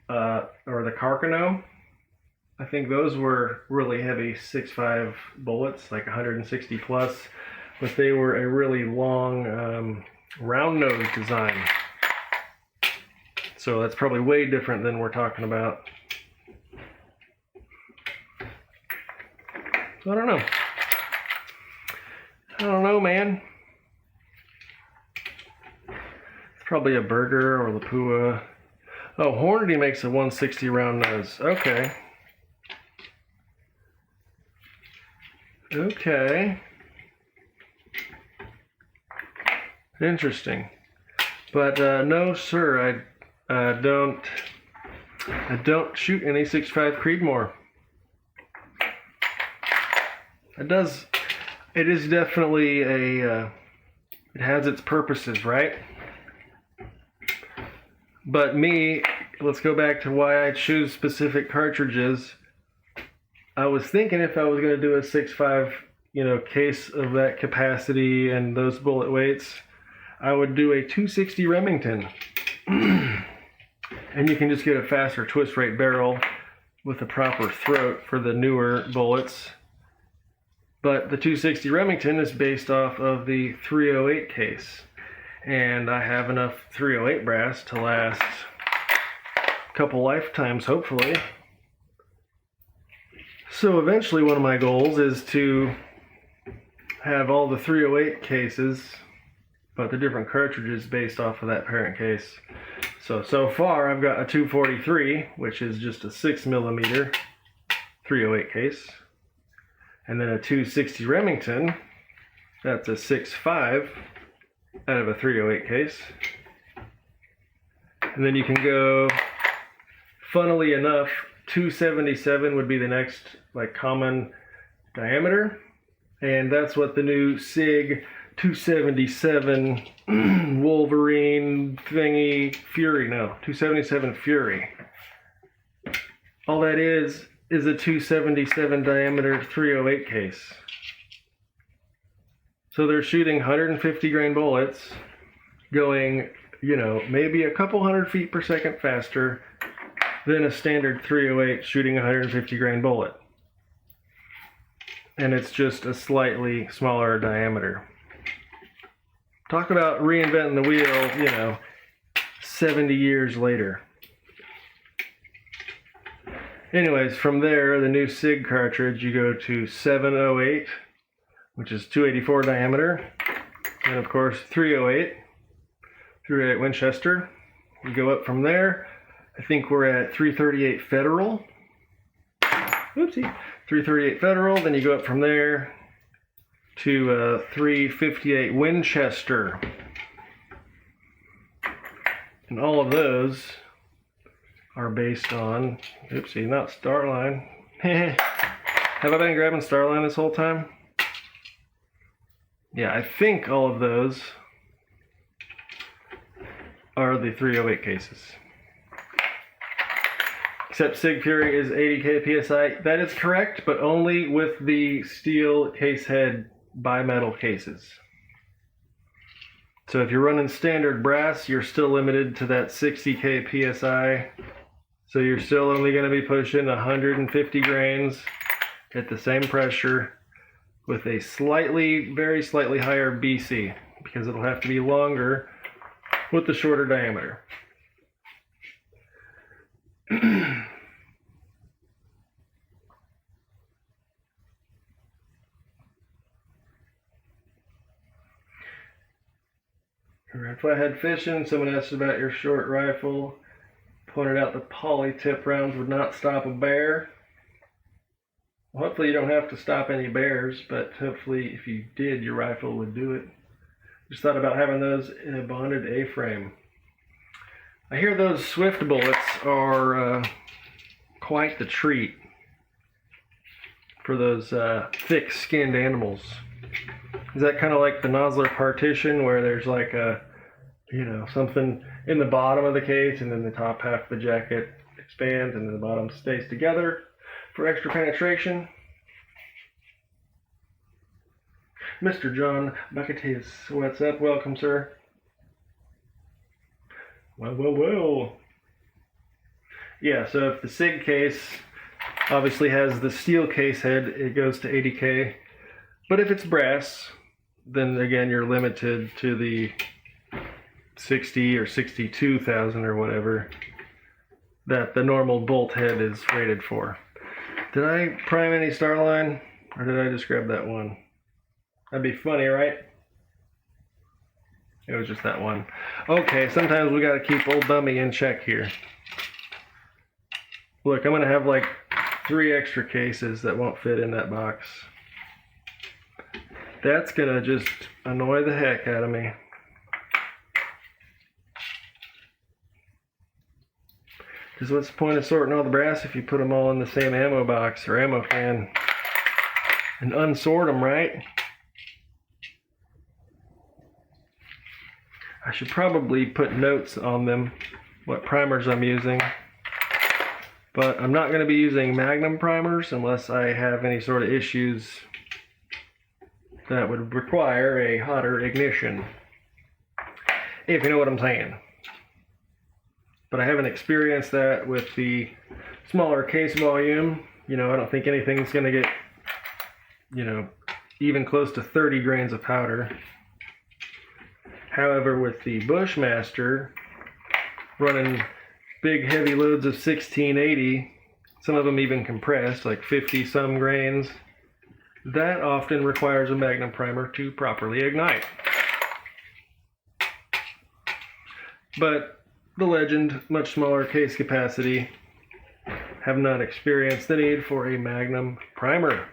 Or the Carcano. I think those were really heavy 6.5 bullets, like 160 plus, but they were a really long round nose design. So that's probably way different than we're talking about. So I don't know. I don't know, man. It's probably a Berger or Lapua. Oh, Hornady makes a 160 round nose. Okay. Okay. Interesting. But no, sir, I don't shoot any 6.5 Creedmoor. It is definitely it has its purposes, right? But me, let's go back to why I choose specific cartridges. I was thinking if I was going to do a 6.5, case of that capacity and those bullet weights, I would do a 260 Remington. And you can just get a faster twist rate barrel with a proper throat for the newer bullets. But the 260 Remington is based off of the 308 case. And I have enough 308 brass to last a couple lifetimes, hopefully. So eventually one of my goals is to have all the 308 cases, but the different cartridges based off of that parent case. So far I've got a 243, which is just a 6mm 308 case. And then a 260 Remington, that's a 6.5 out of a 308 case. And then you can go, funnily enough, 277 would be the next common diameter. And that's what the new SIG 277 Wolverine thingy Fury, 277 Fury. All that is a 277 diameter 308 case. So they're shooting 150 grain bullets, going, maybe a couple hundred feet per second faster than a standard 308 shooting 150 grain bullet. And it's just a slightly smaller diameter. Talk about reinventing the wheel, 70 years later. Anyways, from there, the new SIG cartridge, you go to 708, which is 284 diameter. And of course, 308 Winchester. You go up from there. I think we're at 338 Federal. Oopsie. 338 Federal. Then you go up from there to 358 Winchester. And all of those are based on, not Starline. Have I been grabbing Starline this whole time? Yeah, I think all of those are the 308 cases. Except Sig Fury is 80k PSI. That is correct, but only with the steel case head bimetal cases. So if you're running standard brass, you're still limited to that 60k PSI. So you're still only going to be pushing 150 grains at the same pressure with a very slightly higher BC, because it'll have to be longer with the shorter diameter. Red Flathead Fishing, someone asked about your short rifle. Pointed out the poly tip rounds would not stop a bear. Well, hopefully you don't have to stop any bears, but hopefully if you did, your rifle would do it. Just thought about having those in a bonded A-frame. I hear those Swift bullets are quite the treat for those thick-skinned animals. Is that kind of like the Nosler partition, where there's like a, something in the bottom of the case, and then the top half of the jacket expands, and then the bottom stays together for extra penetration? Mr. John Bucketis, what's up? Welcome, sir. Well. Yeah, so if the SIG case obviously has the steel case head, it goes to 80k. But if it's brass, then again you're limited to the 60 or 62,000 or whatever that the normal bolt head is rated for. Did I prime any Starline, or did I just grab that one? That'd be funny, right? It was just that one. Okay, sometimes we gotta keep old dummy in check here. Look, I'm gonna have like 3 extra cases that won't fit in that box. That's gonna just annoy the heck out of me. Because what's the point of sorting all the brass if you put them all in the same ammo box or ammo can and unsort them, right? I should probably put notes on them, what primers I'm using. But I'm not going to be using Magnum primers unless I have any sort of issues that would require a hotter ignition, if you know what I'm saying. But I haven't experienced that with the smaller case volume. I don't think anything's going to get, even close to 30 grains of powder. However, with the Bushmaster, running big heavy loads of 1680, some of them even compressed, like 50 some grains, that often requires a Magnum primer to properly ignite. But the Legend, much smaller case capacity, have not experienced the need for a Magnum primer.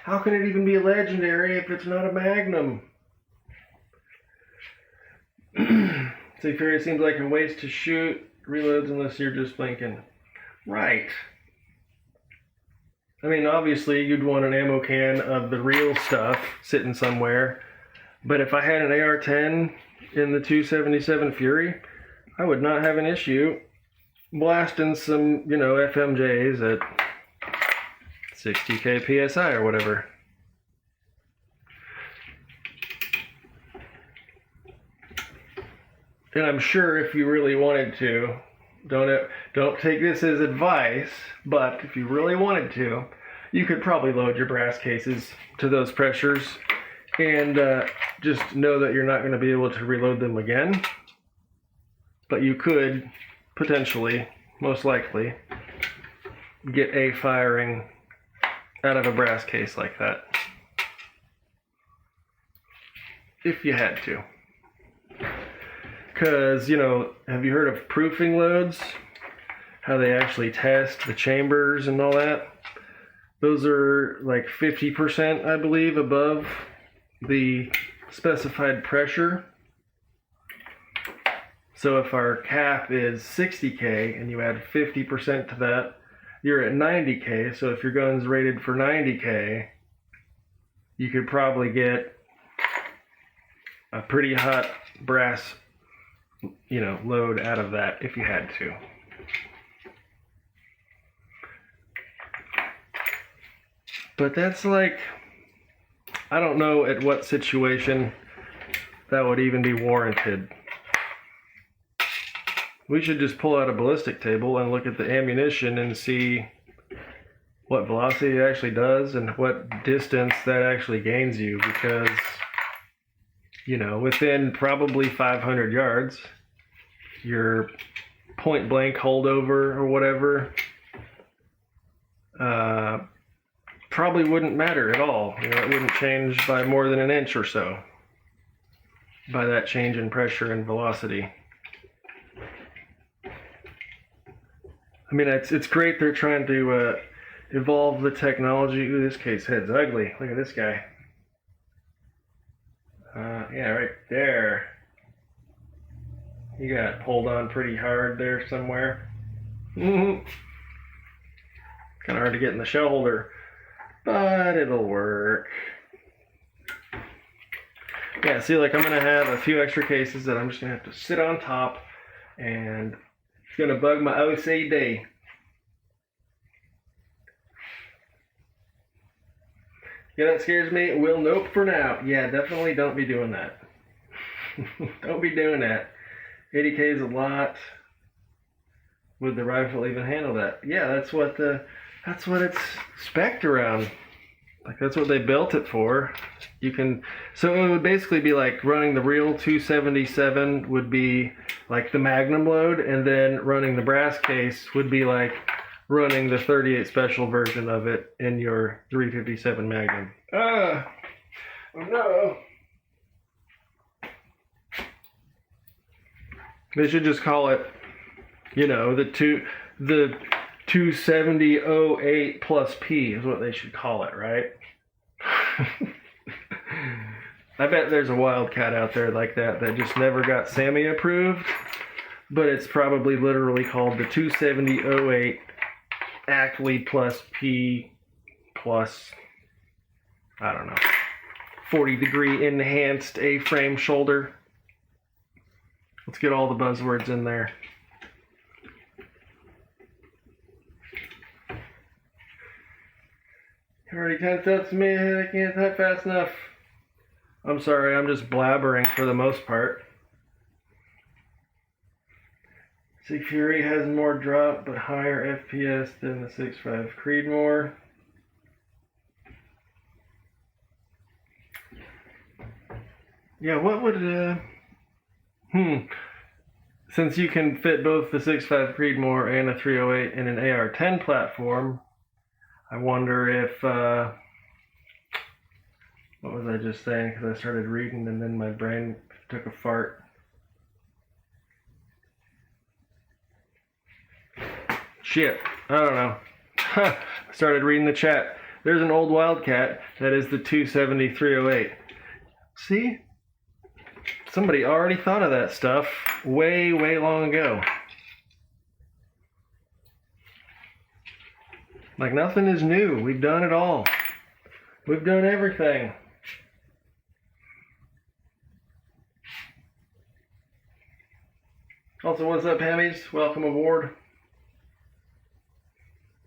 How can it even be a legendary if it's not a Magnum? Sig Fury seems like a waste to shoot reloads unless you're just blinking. Right. I mean, obviously you'd want an ammo can of the real stuff sitting somewhere, but if I had an AR-10 in the 277 Fury, I would not have an issue blasting some, FMJs at 60k PSI or whatever. And I'm sure if you really wanted to, don't take this as advice, but if you really wanted to, you could probably load your brass cases to those pressures and just know that you're not going to be able to reload them again. But you could potentially, most likely, get a firing out of a brass case like that, if you had to. Because, have you heard of proofing loads? How they actually test the chambers and all that? Those are like 50%, I believe, above the specified pressure. So if our cap is 60K and you add 50% to that, you're at 90K. So if your gun's rated for 90K, you could probably get a pretty hot brass, load out of that if you had to. But that's like, I don't know at what situation that would even be warranted. We should just pull out a ballistic table and look at the ammunition and see what velocity it actually does and what distance that actually gains you, because, within probably 500 yards, your point blank holdover or whatever probably wouldn't matter at all. It wouldn't change by more than an inch or so by that change in pressure and velocity. I mean, it's great they're trying to evolve the technology. Ooh, this case head's ugly. Look at this guy. Yeah, right there. You got pulled on pretty hard there somewhere. Kind of hard to get in the shell holder, but it'll work. Yeah, see, like I'm going to have a few extra cases that I'm just going to have to sit on top, and it's going to bug my OCD. Yeah, that scares me. Well, nope for now. Yeah, definitely don't be doing that. Don't be doing that. 80K is a lot. Would the rifle even handle that? Yeah, that's what it's spec'd around. Like, that's what they built it for. So it would basically be like running the real 277 would be like the Magnum load, and then running the brass case would be like running the 38 special version of it in your 357 Magnum. Oh no. They should just call it, the 270-08 plus P is what they should call it, right? I bet there's a wildcat out there like that just never got SAMI approved, but it's probably literally called the 270-08 Ackley plus P plus, I don't know, 40-degree enhanced A-frame shoulder. Let's get all the buzzwords in there. You already tensed up to me. I can't type fast enough. I'm sorry, I'm just blabbering for the most part. Sig Fury has more drop but higher FPS than the 6.5 Creedmoor. Yeah, what would since you can fit both the 6.5 Creedmoor and a 308 in an AR-10 platform, I wonder if what was I just saying? Because I started reading and then my brain took a fart. Shit, I don't know. I started reading the chat. There's an old Wildcat that is the 270-308. See? Somebody already thought of that stuff way, way long ago. Like, nothing is new. We've done it all. We've done everything. Also, what's up, Hemis? Welcome aboard.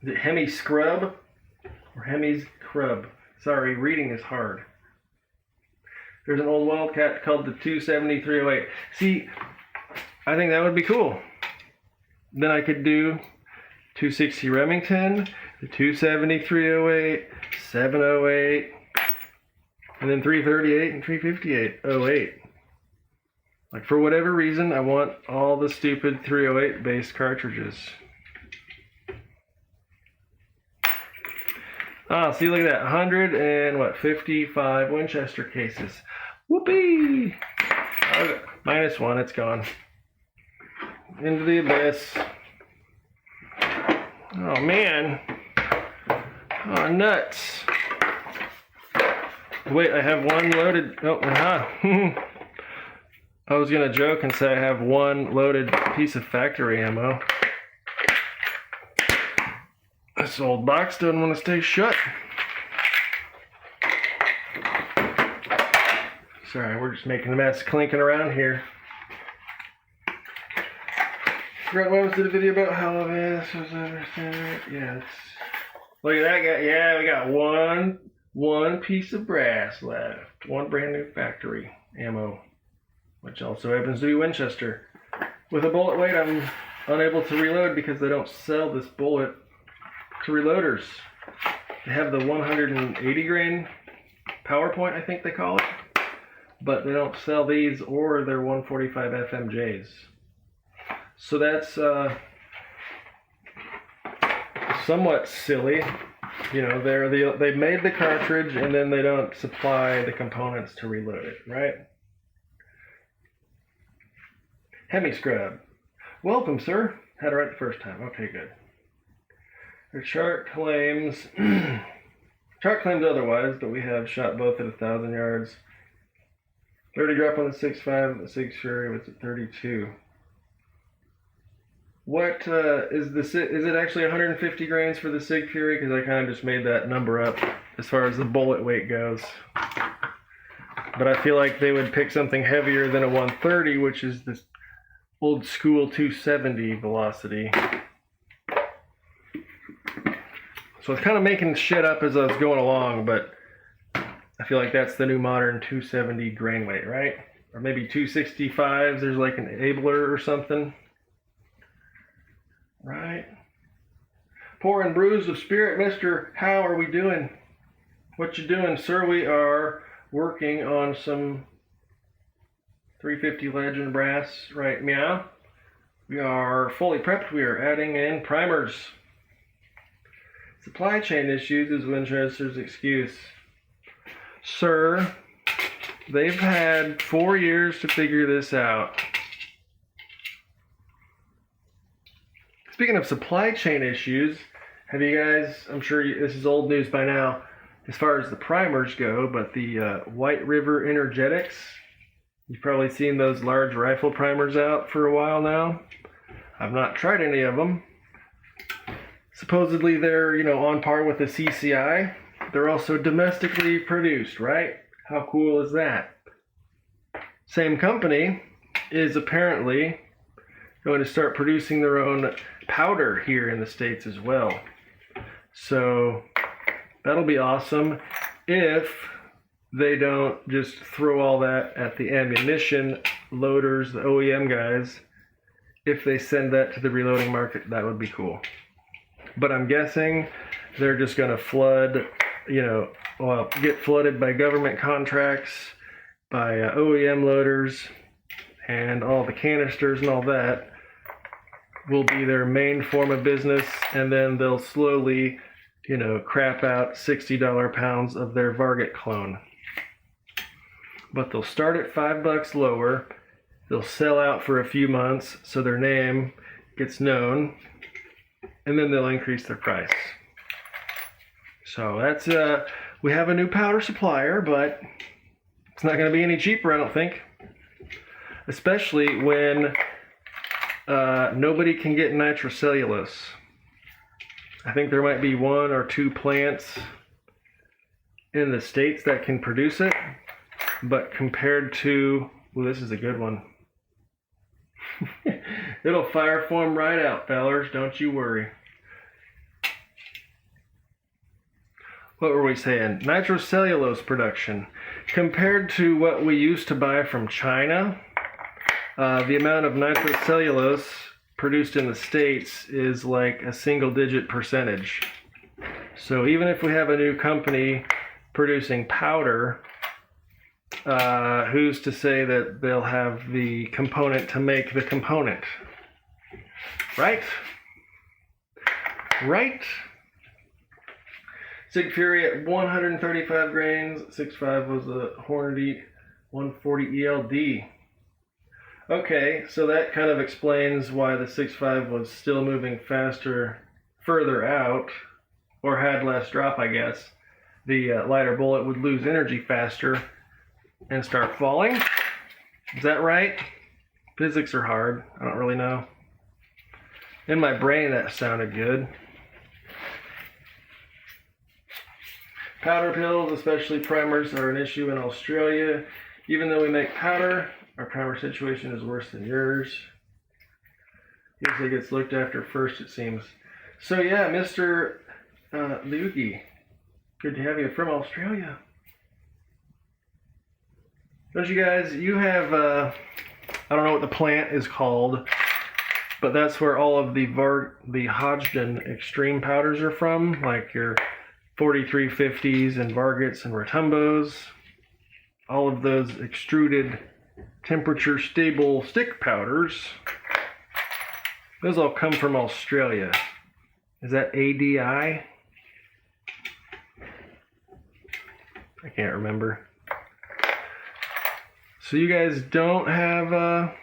Is it Hemi Scrub or Hemi's Crub? Sorry, reading is hard. There's an old Wildcat called the 270-308. See, I think that would be cool. Then I could do 260 Remington, the 270-308, 708, and then 338 and 358-08. Like, for whatever reason, I want all the stupid 308 based cartridges. Ah, see, look at that. 155 Winchester cases. Whoopee! Okay. -1, it's gone. Into the abyss. Oh, man. Oh, nuts. Wait, I have one loaded. Oh, I was going to joke and say I have one loaded piece of factory ammo. This old box doesn't want to stay shut. Sorry, we're just making a mess clinking around here. Forgot what was the video about how this was understand. Yeah, look at that guy. Yeah, we got one piece of brass left. One brand new factory ammo, which also happens to be Winchester. With a bullet weight, I'm unable to reload because they don't sell this bullet to reloaders. They have the 180 grain PowerPoint, I think they call it, but they don't sell these or their 145 FMJs. So that's somewhat silly. You know, they made the cartridge and then they don't supply the components to reload it, right? Hemi Scrub. Welcome, sir. Had it right the first time. Okay, good. The chart claims otherwise, but we have shot both at 1,000 yards. 30 drop on the 6.5, the Sig Fury was at 32. What is it actually 150 grains for the Sig Fury? Because I kind of just made that number up as far as the bullet weight goes. But I feel like they would pick something heavier than a 130, which is this old school 270 velocity. So I was kind of making shit up as I was going along, but I feel like that's the new modern 270 grain weight, right? Or maybe 265s, there's like an Abler or something. Right. Poor and bruised of spirit, Mr. How are we doing? What you doing, sir? We are working on some 350 Legend brass, right? Meow. We are fully prepped. We are adding in primers. Supply chain issues is Winchester's excuse. Sir, they've had 4 years to figure this out. Speaking of supply chain issues, have you guys, I'm sure this is old news by now, as far as the primers go, but the White River Energetics, you've probably seen those large rifle primers out for a while now. I've not tried any of them. Supposedly they're, on par with the CCI. They're also domestically produced, right? How cool is that? Same company is apparently going to start producing their own powder here in the States as well. So that'll be awesome if they don't just throw all that at the ammunition loaders, the OEM guys. If they send that to the reloading market, that would be cool. But I'm guessing they're just going to flood, get flooded by government contracts, by OEM loaders, and all the canisters and all that will be their main form of business, and then they'll slowly, crap out $60 pounds of their Varget clone. But they'll start at $5 lower. They'll sell out for a few months so their name gets known, and then they'll increase their price. So that's we have a new powder supplier, but it's not going to be any cheaper, I don't think. Especially when nobody can get nitrocellulose. I think there might be 1 or 2 plants in the States that can produce it, but compared to, well, this is a good one. It'll fire foam right out, fellers, don't you worry. What were we saying? Nitrocellulose production. Compared to what we used to buy from China, the amount of nitrocellulose produced in the States is like a single-digit percentage. So even if we have a new company producing powder, who's to say that they'll have the component to make the component? Right? Right? Sig Fury at 135 grains. 6.5 was a Hornady 140 ELD. Okay, so that kind of explains why the 6.5 was still moving further out, or had less drop, I guess. The lighter bullet would lose energy faster and start falling. Is that right? Physics are hard. I don't really know. In my brain, that sounded good. Powder pills, especially primers, are an issue in Australia. Even though we make powder, our primer situation is worse than yours. Usually gets looked after first, it seems. So yeah, Mr. Liuki, good to have you from Australia. Don't you guys, you have, I don't know what the plant is called, but that's where all of the Hodgdon extreme powders are from, like your 4350s and Vargets and Rotumbos. All of those extruded temperature stable stick powders, those all come from Australia. Is that ADI? I can't remember. So you guys don't have,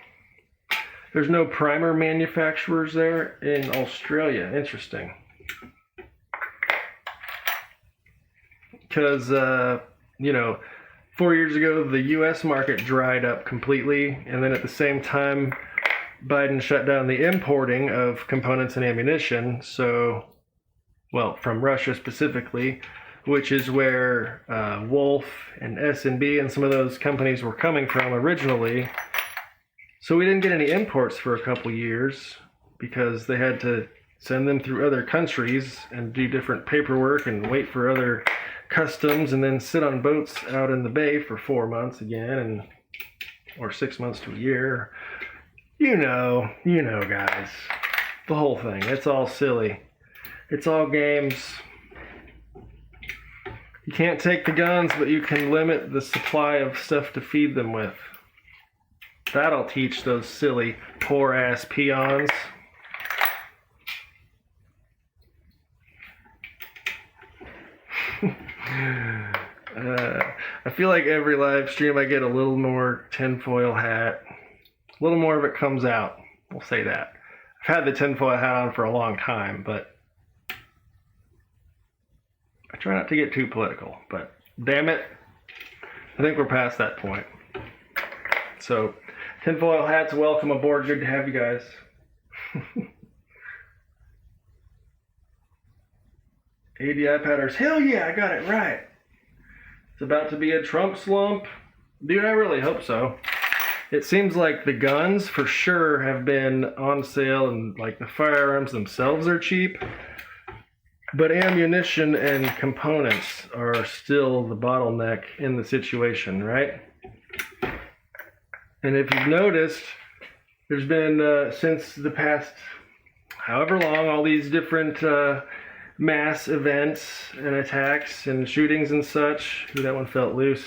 there's no primer manufacturers there in Australia. Interesting. Because, 4 years ago, the U.S. market dried up completely, and then at the same time, Biden shut down the importing of components and ammunition, from Russia specifically, which is where Wolf and S&B and some of those companies were coming from originally. So we didn't get any imports for a couple years because they had to send them through other countries and do different paperwork and wait for other customs and then sit on boats out in the bay for 4 months again, or 6 months to a year. You know, guys, the whole thing. It's all silly. It's all games. You can't take the guns, but you can limit the supply of stuff to feed them with. That'll teach those silly, poor-ass peons. I feel like every live stream I get a little more tinfoil hat. A little more of it comes out. We'll say that. I've had the tinfoil hat on for a long time, but I try not to get too political. But damn it, I think we're past that point. So, tinfoil hats, welcome aboard. Good to have you guys. ADI powders. Hell yeah, I got it right. It's about to be a Trump slump. Dude, I really hope so. It seems like the guns for sure have been on sale and like the firearms themselves are cheap. But ammunition and components are still the bottleneck in the situation, right? And if you've noticed, there's been, since the past however long, all these different mass events and attacks and shootings and such. Ooh, that one felt loose.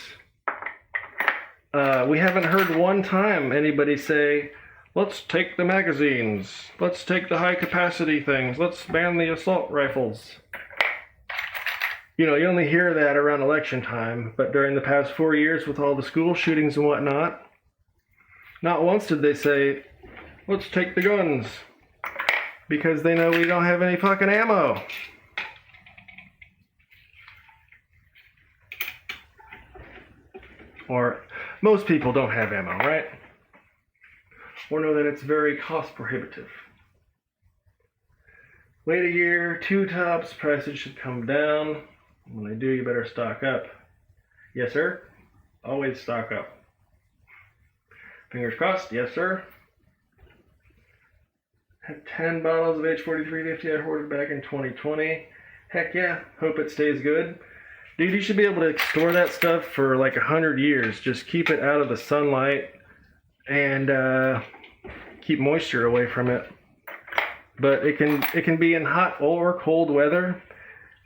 We haven't heard one time anybody say, let's take the magazines, let's take the high capacity things, let's ban the assault rifles. You only hear that around election time, but during the past 4 years with all the school shootings and whatnot, not once did they say, let's take the guns, because they know we don't have any fucking ammo. Or most people don't have ammo, right? Or know that it's very cost prohibitive. Wait a year, 2 tops, prices should come down. When they do, you better stock up. Yes, sir. Always stock up. Fingers crossed. Yes, sir. Had 10 bottles of H4350 I hoarded back in 2020. Heck yeah. Hope it stays good. Dude, you should be able to store that stuff for like 100 years. Just keep it out of the sunlight and keep moisture away from it. But it can be in hot or cold weather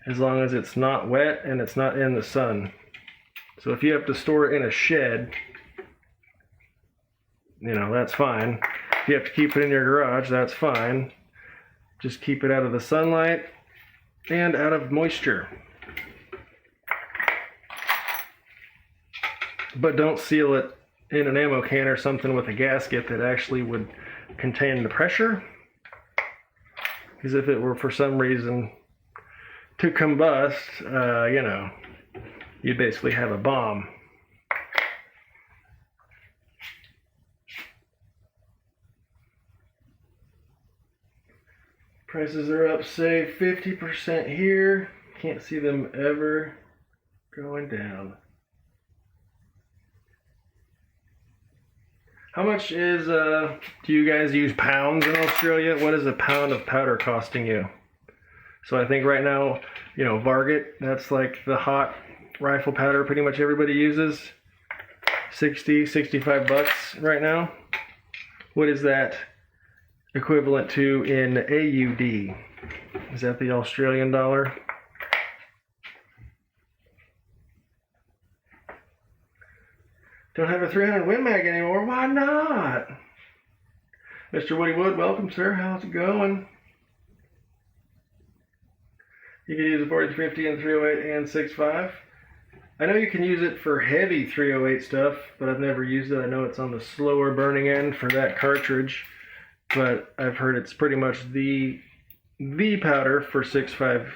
as long as it's not wet and it's not in the sun. So if you have to store it in a shed, that's fine. If you have to keep it in your garage, that's fine. Just keep it out of the sunlight and out of moisture. But don't seal it in an ammo can or something with a gasket that actually would contain the pressure. Because if it were for some reason to combust, you'd basically have a bomb. Prices are up, say 50% here. Can't see them ever going down. How much is, do you guys use pounds in Australia? What is a pound of powder costing you? So I think right now, you know, Varget, that's like the hot rifle powder pretty much everybody uses. 60, 65 bucks right now. What is that equivalent to in AUD? Is that the Australian dollar? Don't have a 300 Win Mag anymore. Why not? Mr. Woody Wood, welcome, sir. How's it going? You can use a 40-50 and 308 and 6.5. I know you can use it for heavy 308 stuff, but I've never used it. I know it's on the slower burning end for that cartridge, but I've heard it's pretty much the powder for 6.5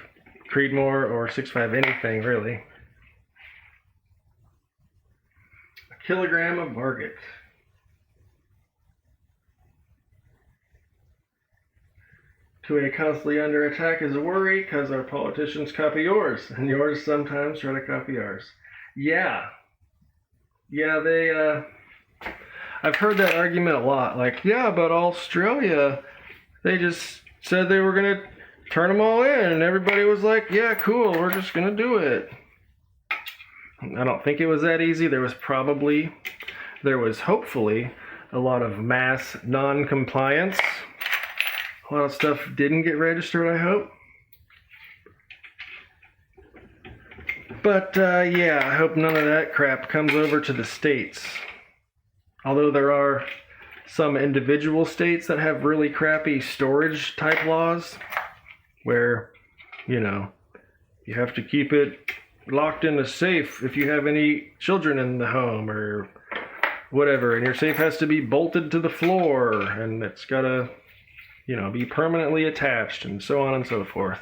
Creedmoor or 6.5 anything, really. A kilogram of Varget. To a constantly under attack is a worry because our politicians copy yours, and yours sometimes try to copy ours. Yeah, they, I've heard that argument a lot. Like, yeah, but Australia, they just said they were going to turn them all in, and everybody was like, yeah, cool, we're just going to do it. I don't think it was that easy. There was hopefully a lot of mass non-compliance. A lot of stuff didn't get registered, I hope. But yeah, I hope none of that crap comes over to the states. Although there are some individual states that have really crappy storage type laws where, you know, you have to keep it locked in a safe if you have any children in the home or whatever, and your safe has to be bolted to the floor and it's gotta, you know, be permanently attached and so on and so forth.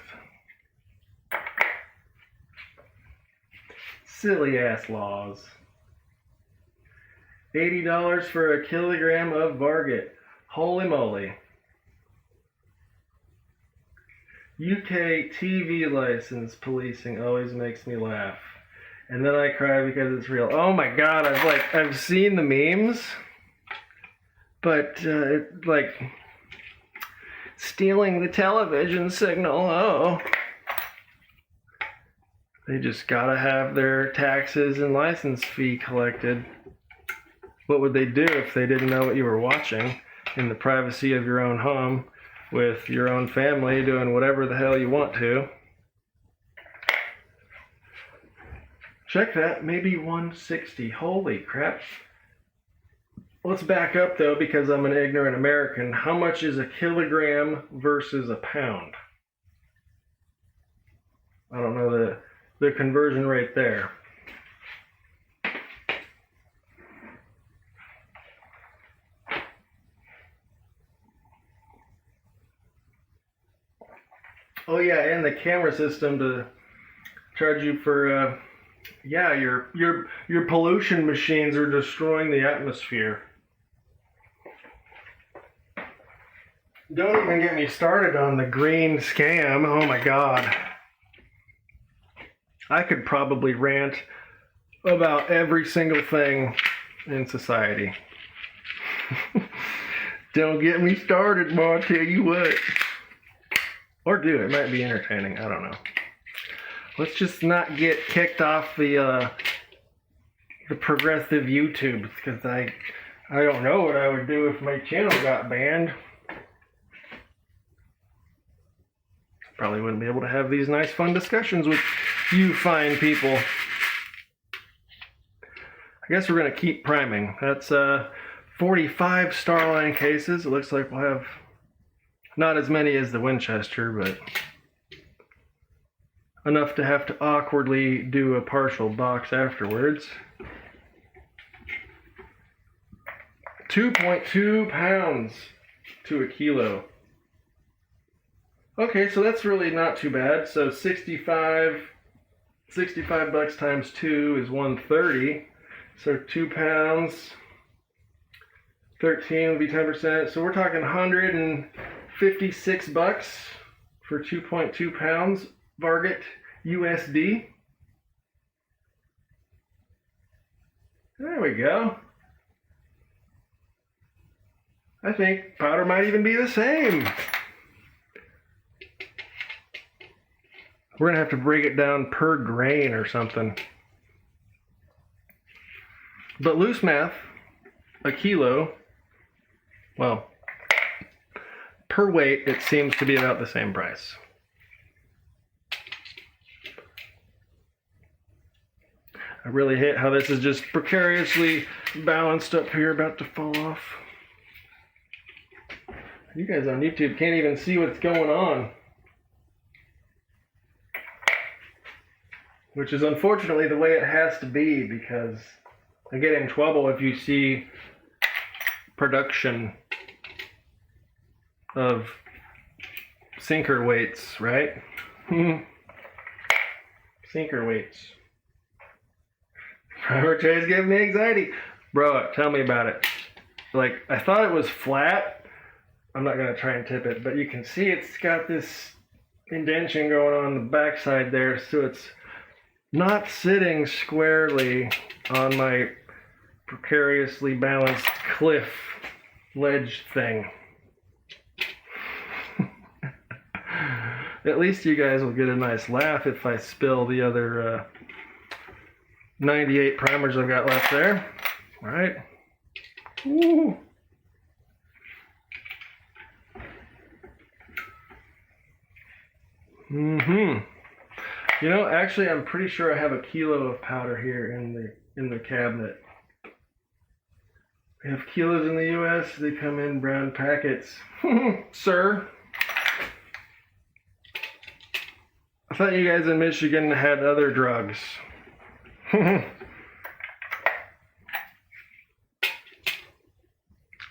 Silly ass laws. $80 for a kilogram of Varget. Holy moly. UK TV license policing always makes me laugh. And then I cry because it's real. Oh my god, I've seen the memes. But like stealing the television signal. Oh. They just gotta have their taxes and license fee collected. What would they do if they didn't know what you were watching in the privacy of your own home with your own family doing whatever the hell you want to? Check that, maybe 160. Holy crap. Let's back up though, because I'm an ignorant American. How much is a kilogram versus a pound? I don't know the conversion rate there. Oh yeah, and the camera system to charge you for yeah, your pollution machines are destroying the atmosphere. Don't even get me started on the green scam. Oh my god. I could probably rant about every single thing in society. Don't get me started, boy, I'll tell you what. Or do it might be entertaining, I don't know. Let's just not get kicked off the progressive YouTube, because I don't know what I would do if my channel got banned. Probably wouldn't be able to have these nice fun discussions with you fine people. I guess we're going to keep priming. That's 45 Starline cases. It looks like we'll have not as many as the Winchester, but enough to have to awkwardly do a partial box afterwards. 2.2 pounds to a kilo. Okay, so that's really not too bad. So 65 bucks times 2 is 130. So 2 pounds, 13 would be 10%. So we're talking 156 bucks for 2.2 pounds Varget USD. we go. I think powder might even be the same. We're going to have to break it down per grain or something. But loose math, a kilo, well, per weight, it seems to be about the same price. I really hate how this is just precariously balanced up here, about to fall off. You guys on YouTube can't even see what's going on. Which is unfortunately the way it has to be, because I get in trouble if you see production of sinker weights, right? Sinker weights. Robert Trey's giving me anxiety. Bro, tell me about it. Like, I thought it was flat. I'm not going to try and tip it, but you can see it's got this indentation going on the backside there, so it's not sitting squarely on my precariously balanced cliff ledge thing. At least you guys will get a nice laugh if I spill the other 98 primers I've got left there. All right. Woo. You know, actually, I'm pretty sure I have a kilo of powder here in the cabinet. We have kilos in the U.S. They come in brown packets. Sir, I thought you guys in Michigan had other drugs.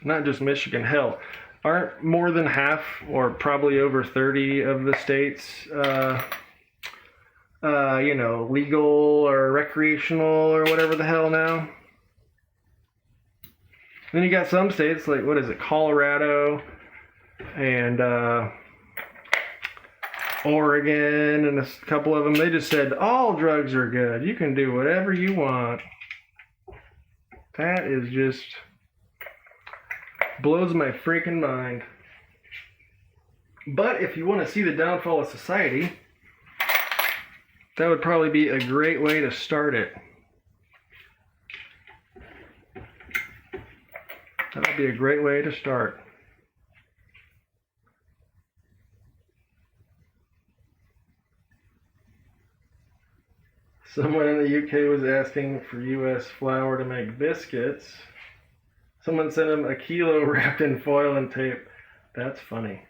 Not just Michigan, hell. Aren't more than half, or probably over 30 of the states, you know, legal or recreational or whatever the hell now? Then you got some states like, what is it, Colorado and Oregon and a couple of them, they just said all drugs are good. You can do whatever you want. That is just blows my freaking mind. But if you want to see the downfall of society, that would probably be a great way to start it. That would be a great way to start. Someone in the UK was asking for US flour to make biscuits. Someone sent him a kilo wrapped in foil and tape. That's funny.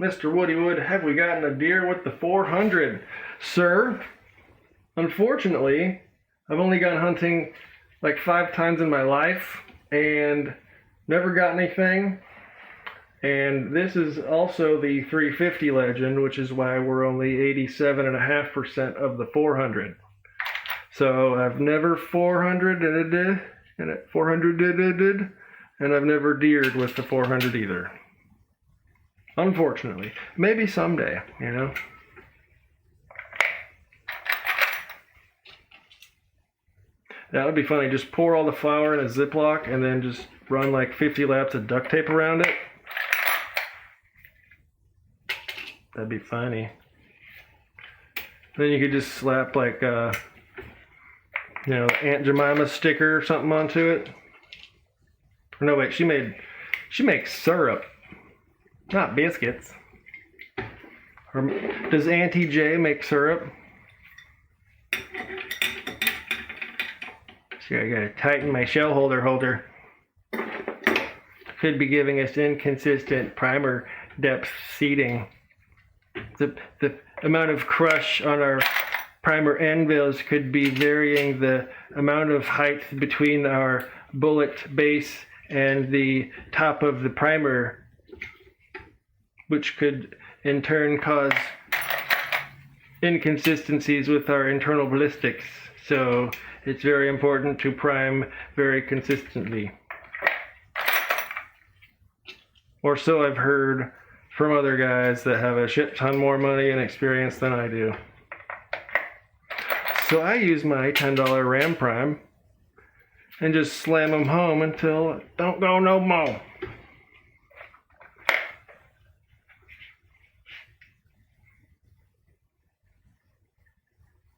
Mr. Woodywood, have we gotten a deer with the 400? Sir, unfortunately, I've only gone hunting like 5 times in my life and never got anything. And this is also the 350 legend, which is why we're only 87.5% of the 400. So I've never 400 and I've never deered with the 400 either. Unfortunately. Maybe someday, you know. That would be funny. Just pour all the flour in a Ziploc and then just run like 50 laps of duct tape around it. That'd be funny. Then you could just slap like you know, Aunt Jemima sticker or something onto it. No, wait, she makes syrup, not biscuits. Or does Auntie J make syrup? See, I gotta tighten my shell holder. Could be giving us inconsistent primer depth seating. The amount of crush on our primer anvils could be varying the amount of height between our bullet base and the top of the primer, which could in turn cause inconsistencies with our internal ballistics. So it's very important to prime very consistently. Or so I've heard from other guys that have a shit ton more money and experience than I do. So I use my $10 RAM Prime and just slam them home until it don't go no more.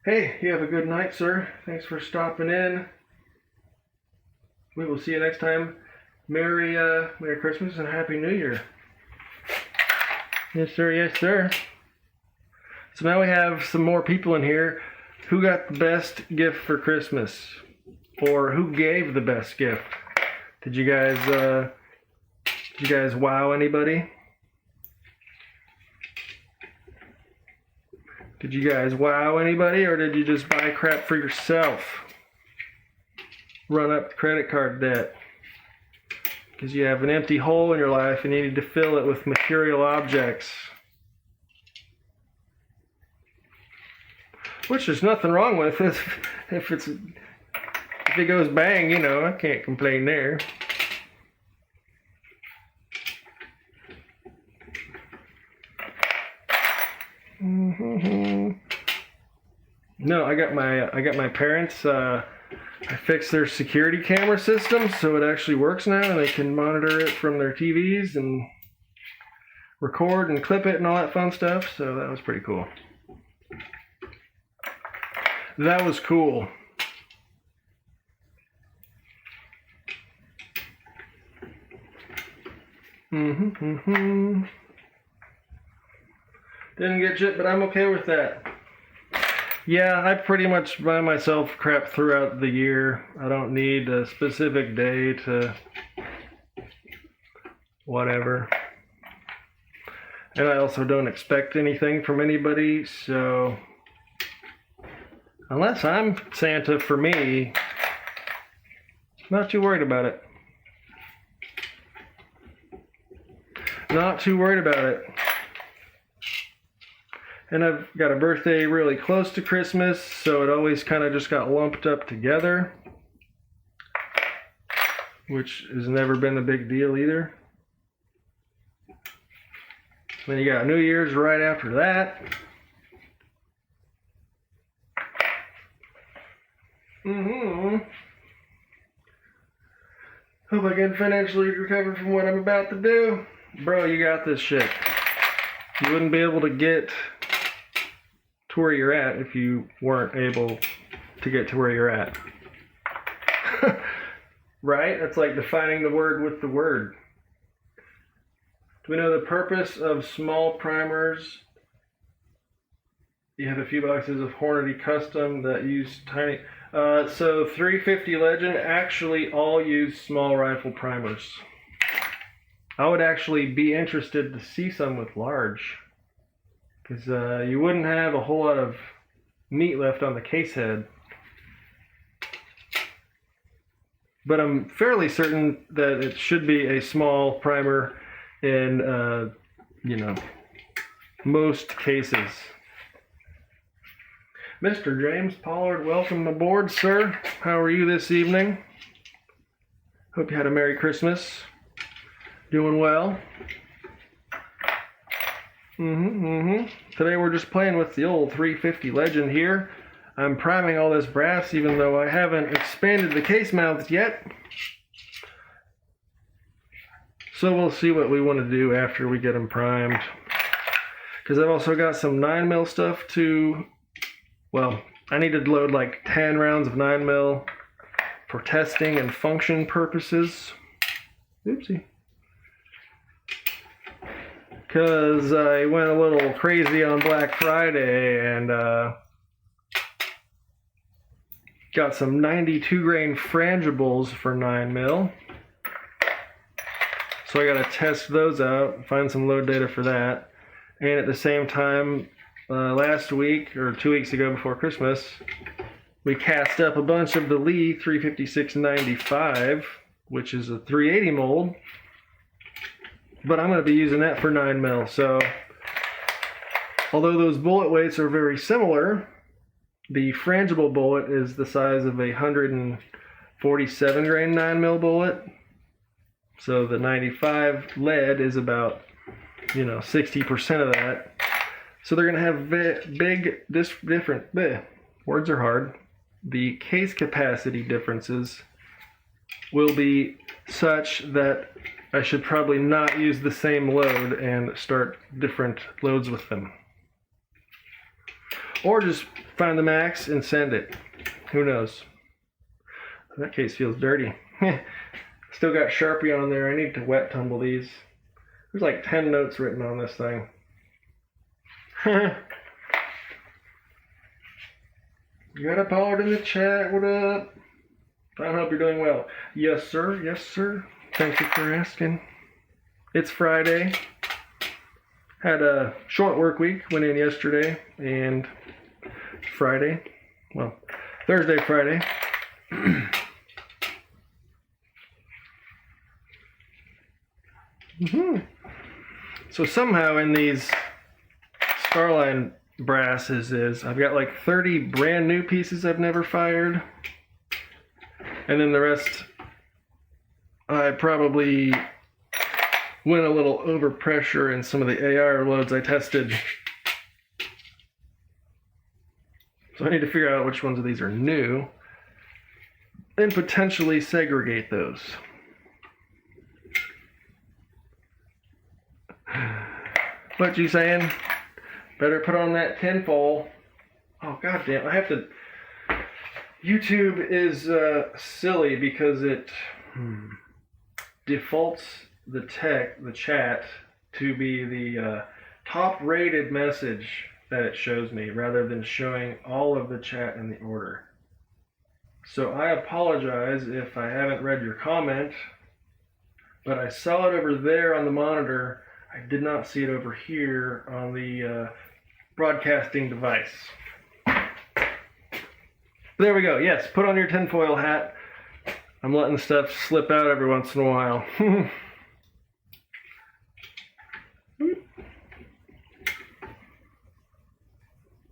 Hey, you have a good night, sir. Thanks for stopping in. We will see you next time. Merry Christmas and Happy New Year. Yes, sir. Yes, sir. So now we have some more people in here. Who got the best gift for Christmas? Or who gave the best gift? Did you guys wow anybody? Did you guys wow anybody, or did you just buy crap for yourself? Run up credit card debt because you have an empty hole in your life and you need to fill it with material objects. Which there's nothing wrong with if it goes bang, you know, I can't complain there. No, I got my parents. I fixed their security camera system so it actually works now, and they can monitor it from their TVs and record and clip it and all that fun stuff. So that was pretty cool. That was cool. Didn't get shit, but I'm okay with that. Yeah, I pretty much buy myself crap throughout the year. I don't need a specific day to whatever. And I also don't expect anything from anybody, so unless I'm Santa for me, not too worried about it. Not too worried about it. And I've got a birthday really close to Christmas, so it always kind of just got lumped up together, which has never been a big deal either. Then you got New Year's right after that. Hope I can financially recover from what I'm about to do. Bro, you got this shit. You wouldn't be able to get to where you're at if you weren't able to get to where you're at. Right? That's like defining the word with the word. Do we know the purpose of small primers? You have a few boxes of Hornady Custom that use tiny... So 350 Legend actually all use small rifle primers. I would actually be interested to see some with large, because you wouldn't have a whole lot of meat left on the case head. But I'm fairly certain that it should be a small primer in, most cases. Mr. James Pollard, welcome aboard, sir. How are you this evening? Hope you had a Merry Christmas. Doing well. Today we're just playing with the old 350 Legend here. I'm priming all this brass even though I haven't expanded the case mounts yet. So we'll see what we want to do after we get them primed. Because I've also got some 9mm stuff to... Well, I need to load like 10 rounds of 9mm for testing and function purposes. Oopsie. Because I went a little crazy on Black Friday and got some 92 grain frangibles for 9mm. So I got to test those out, find some load data for that. And at the same time, last week or 2 weeks ago before Christmas, we cast up a bunch of the Lee 356-95, which is a 380 mold. But I'm going to be using that for 9mm. So, although those bullet weights are very similar, the frangible bullet is the size of a 147 grain 9mm bullet. So the 95 lead is about, 60% of that. So they're going to have words are hard, the case capacity differences will be such that I should probably not use the same load and start different loads with them. Or just find the max and send it. Who knows? That case feels dirty. Still got Sharpie on there. I need to wet tumble these. There's like 10 notes written on this thing. You got a Pollard in the chat. What up? I hope you're doing well. Yes, sir. Yes, sir. Thank you for asking. It's Friday. Had a short work week. Went in yesterday and Friday. Well, Thursday, Friday. So somehow in these Starline brasses I've got like 30 brand new pieces I've never fired, and then the rest I probably went a little over pressure in some of the AR loads I tested. So I need to figure out which ones of these are new and potentially segregate those. What you saying? Better put on that tinfoil. Oh goddamn! I have to. YouTube is silly because it defaults the chat to be the top-rated message that it shows me, rather than showing all of the chat in the order. So I apologize if I haven't read your comment, but I saw it over there on the monitor. I did not see it over here on the broadcasting device. There we go. Yes, put on your tinfoil hat. I'm letting stuff slip out every once in a while.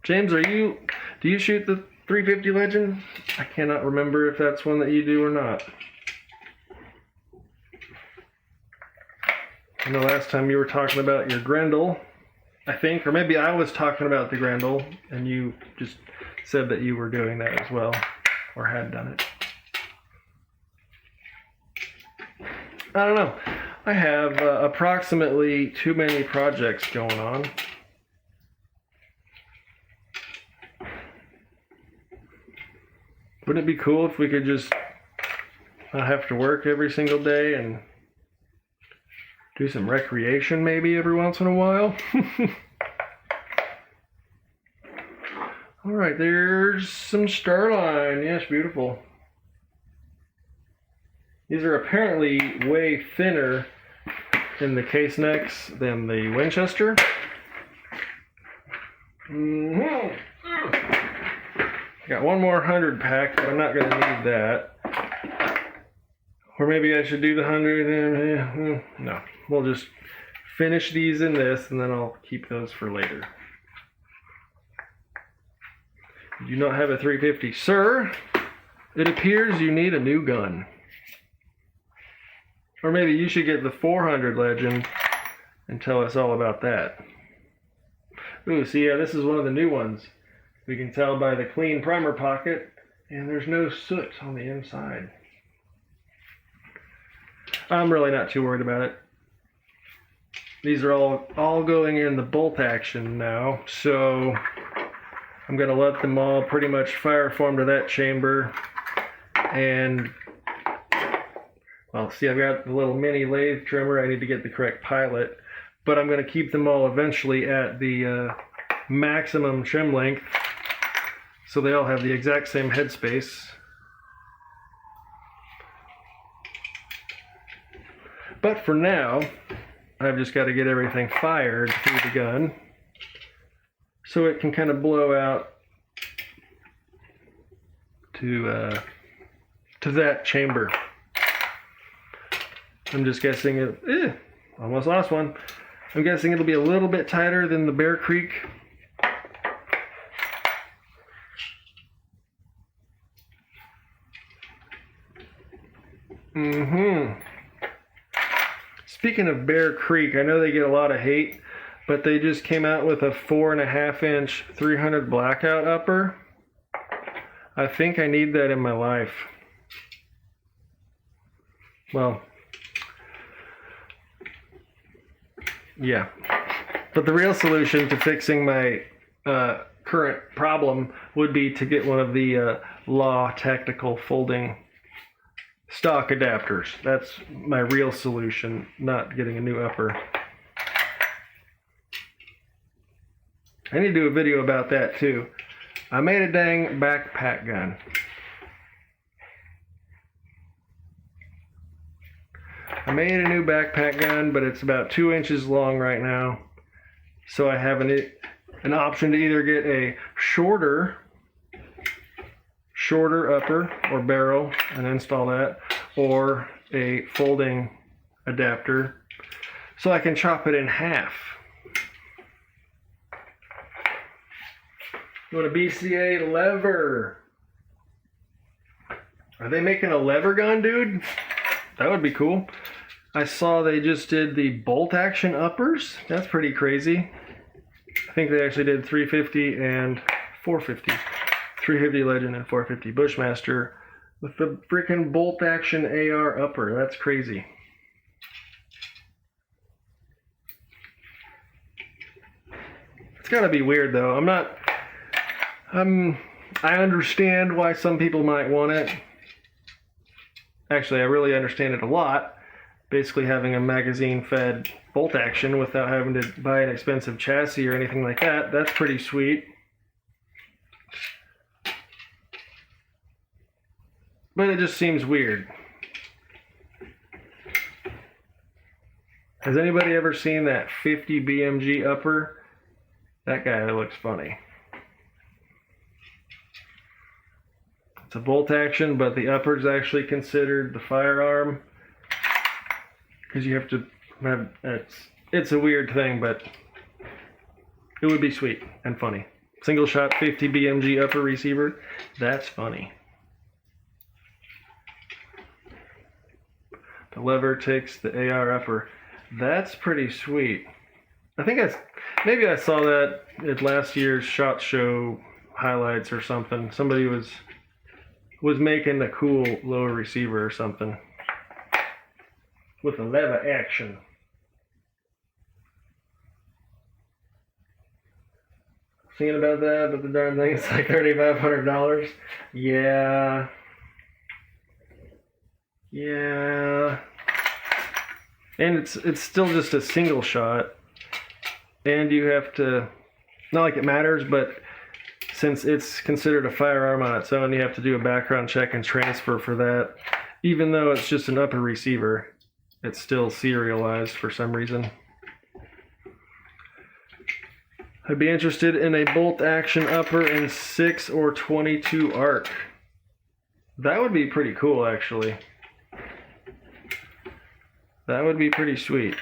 James, do you shoot the 350 Legend? I cannot remember if that's one that you do or not. I know last time you were talking about your Grendel, I think, or maybe I was talking about the Grendel and you just said that you were doing that as well, or had done it. I don't know. I have approximately too many projects going on. Wouldn't it be cool if we could just not have to work every single day and do some recreation maybe every once in a while? All right, there's some Starline. Yes, beautiful. These are apparently way thinner in the case necks than the Winchester. Got one more 100 pack, but I'm not going to need that. Or maybe I should do the 100. No, we'll just finish these in this, and then I'll keep those for later. You do not have a 350. Sir, it appears you need a new gun. Or maybe you should get the 400 Legend and tell us all about that. Ooh, see, yeah, this is one of the new ones. We can tell by the clean primer pocket, and there's no soot on the inside. I'm really not too worried about it. These are all going in the bolt action now, so I'm going to let them all pretty much fire form to that chamber. And, well, see, I've got the little mini lathe trimmer. I need to get the correct pilot, but I'm going to keep them all eventually at the maximum trim length, so they all have the exact same headspace. But for now, I've just got to get everything fired through the gun so it can kind of blow out to that chamber. I'm just guessing it, almost lost one. I'm guessing it'll be a little bit tighter than the Bear Creek. Speaking of Bear Creek, I know they get a lot of hate, but they just came out with a 4.5-inch 300 blackout upper. I think I need that in my life. Well, yeah. But the real solution to fixing my current problem would be to get one of the Law Tactical folding stock adapters. That's my real solution, not getting a new upper. I need to do a video about that too. I made a dang backpack gun. I made a new backpack gun, but it's about 2 inches long right now. So I have an option to either get a shorter upper or barrel and install that, or a folding adapter so I can chop it in half. You want a BCA lever? Are they making a lever gun, dude? That would be cool. I saw they just did the bolt action uppers. That's pretty crazy. I think they actually did 350 and 450. 350 Legend and 450 Bushmaster with the freaking bolt action AR upper. That's crazy. It's gotta be weird though. I understand why some people might want it. Actually, I really understand it a lot. Basically having a magazine fed bolt action without having to buy an expensive chassis or anything like that. That's pretty sweet. But it just seems weird. Has anybody ever seen that 50 BMG upper? That guy looks funny. It's a bolt action, but the upper is actually considered the firearm. Because you have to have, it's a weird thing, but it would be sweet and funny. Single shot 50 BMG upper receiver, that's funny. The lever takes the AR upper. That's pretty sweet. I think maybe I saw that at last year's SHOT Show highlights or something. Somebody was making a cool lower receiver or something with a lever action. Thinking about that, but the darn thing is like $3,500. Yeah. And it's still just a single shot. And you have to, not like it matters, but since it's considered a firearm on its own, you have to do a background check and transfer for that. Even though it's just an upper receiver, it's still serialized for some reason. I'd be interested in a bolt action upper in 6 or 22 arc. That would be pretty cool, actually. That would be pretty sweet.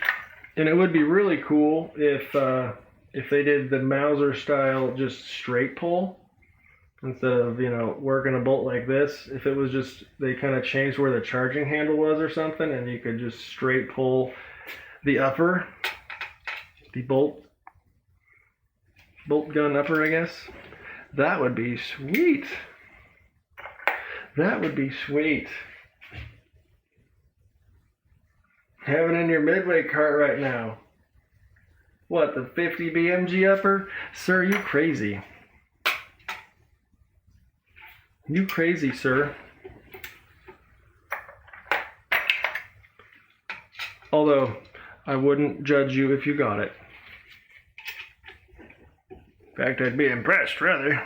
And it would be really cool if they did the Mauser style just straight pull instead of, working a bolt like this. If it was just, they kind of changed where the charging handle was or something, and you could just straight pull the upper, the bolt gun upper, I guess. That would be sweet. That would be sweet. Have it in your Midway cart right now. What, the 50 BMG upper? Sir, you crazy. You crazy, sir. Although, I wouldn't judge you if you got it. In fact, I'd be impressed, rather.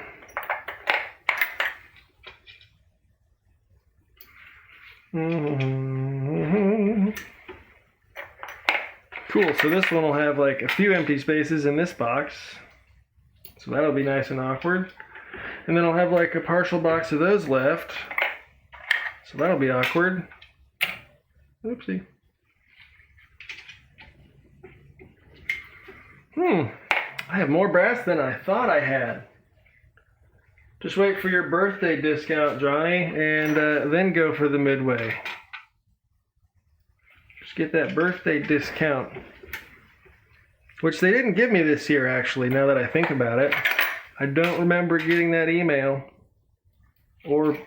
Cool, so this one will have like a few empty spaces in this box. So that'll be nice and awkward. And then I'll have like a partial box of those left. So that'll be awkward. Oopsie. I have more brass than I thought I had. Just wait for your birthday discount, Johnny, and then go for the Midway. Just get that birthday discount. Which they didn't give me this year, actually, now that I think about it. I don't remember getting that email. or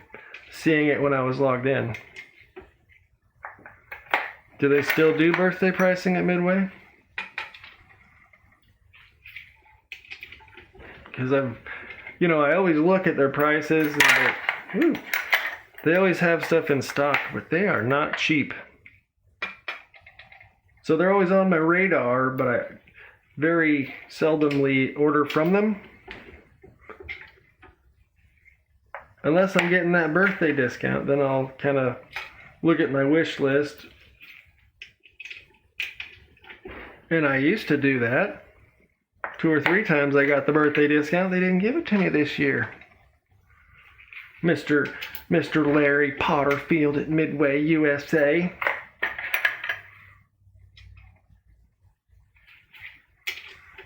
seeing it when I was logged in. Do they still do birthday pricing at Midway? Because I always look at their prices and they always have stuff in stock, but they are not cheap. So they're always on my radar, but I very seldomly order from them. Unless I'm getting that birthday discount, then I'll kind of look at my wish list. And I used to do that. 2 or 3 times I got the birthday discount. They didn't give it to me this year. Mr. Larry Potterfield at Midway USA.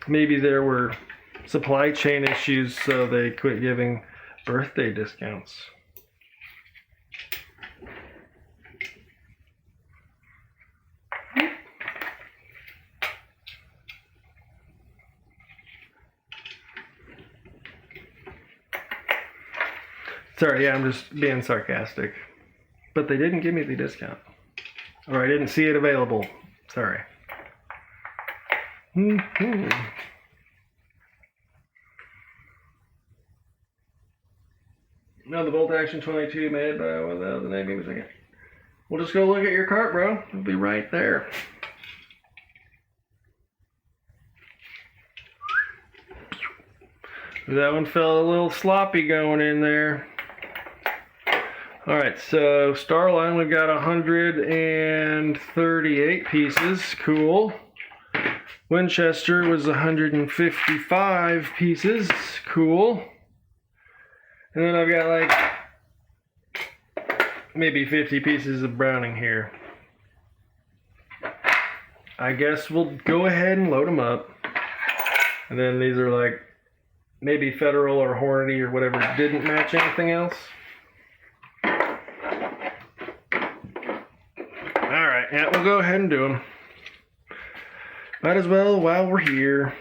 Maybe there were supply chain issues, so they quit giving birthday discounts. Sorry, yeah, I'm just being sarcastic. But they didn't give me the discount. Or I didn't see it available. Sorry. No, the Bolt Action 22 made by 1,000 a second. We'll just go look at your cart, bro. It'll be right there. That one felt a little sloppy going in there. Alright, so Starline, we've got 138 pieces. Cool. Winchester was 155 pieces. Cool. And then I've got like maybe 50 pieces of Browning here. I guess we'll go ahead and load them up. And then these are like maybe Federal or Hornady or whatever didn't match anything else. Alright, yeah, we'll go ahead and do them. Might as well while we're here.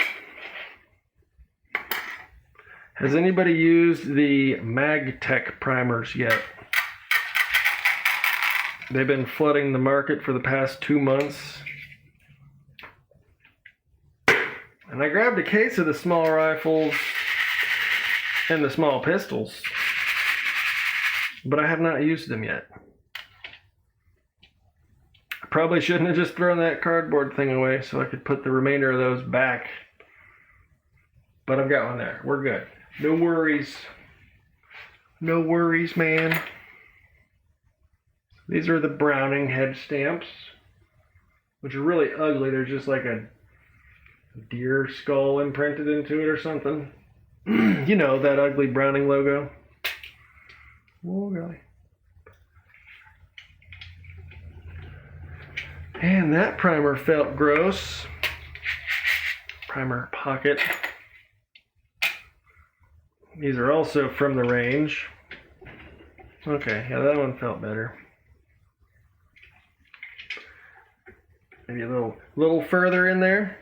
Has anybody used the MagTech primers yet? They've been flooding the market for the past 2 months. And I grabbed a case of the small rifles and the small pistols, but I have not used them yet. I probably shouldn't have just thrown that cardboard thing away so I could put the remainder of those back. But I've got one there. We're good. No worries. No worries, man. These are the Browning head stamps, which are really ugly. They're just like a deer skull imprinted into it or something. You know, that ugly Browning logo. Oh, really? And that primer felt gross. Primer pocket. These are also from the range. Okay, yeah, that one felt better. Maybe a little further in there.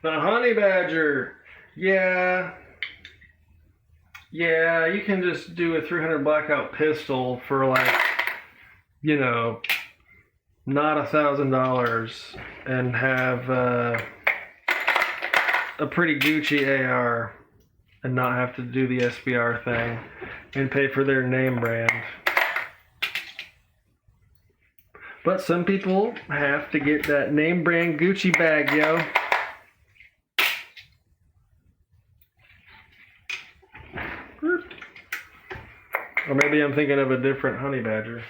The Honey Badger. Yeah, you can just do a 300 blackout pistol for like, you know, not $1,000 and have a pretty Gucci AR and not have to do the SBR thing and pay for their name brand. But some people have to get that name brand Gucci bag, yo. Or maybe I'm thinking of a different Honey Badger.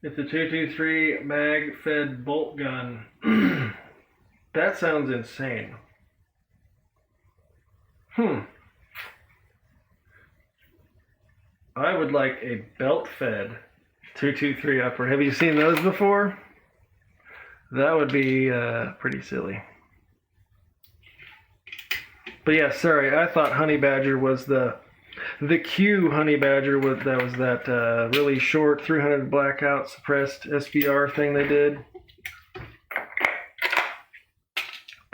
It's a 223 mag-fed bolt gun. That sounds insane. I would like a belt-fed 223 upper. Have you seen those before? That would be pretty silly. But yeah, sorry, I thought Honey Badger was the Q Honey Badger that was that really short 300 blackout suppressed SBR thing they did.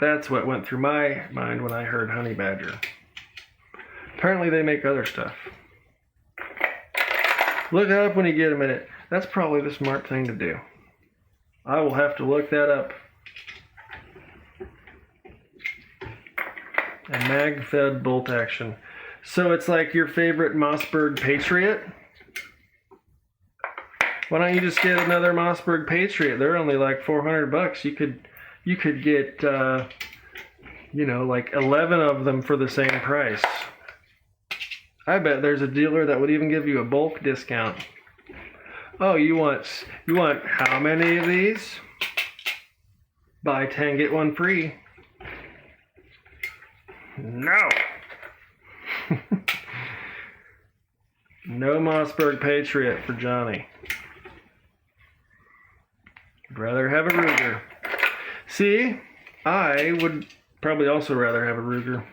That's what went through my mind when I heard Honey Badger. Apparently they make other stuff. Look it up when you get a minute. That's probably the smart thing to do. I will have to look that up. A mag-fed bolt action. So it's like your favorite Mossberg Patriot? Why don't you just get another Mossberg Patriot? They're only like $400. You could get, like 11 of them for the same price. I bet there's a dealer that would even give you a bulk discount. Oh, you want how many of these? Buy 10, get one free. No. No Mossberg Patriot for Johnny. I'd rather have a Ruger. See, I would probably also rather have a Ruger.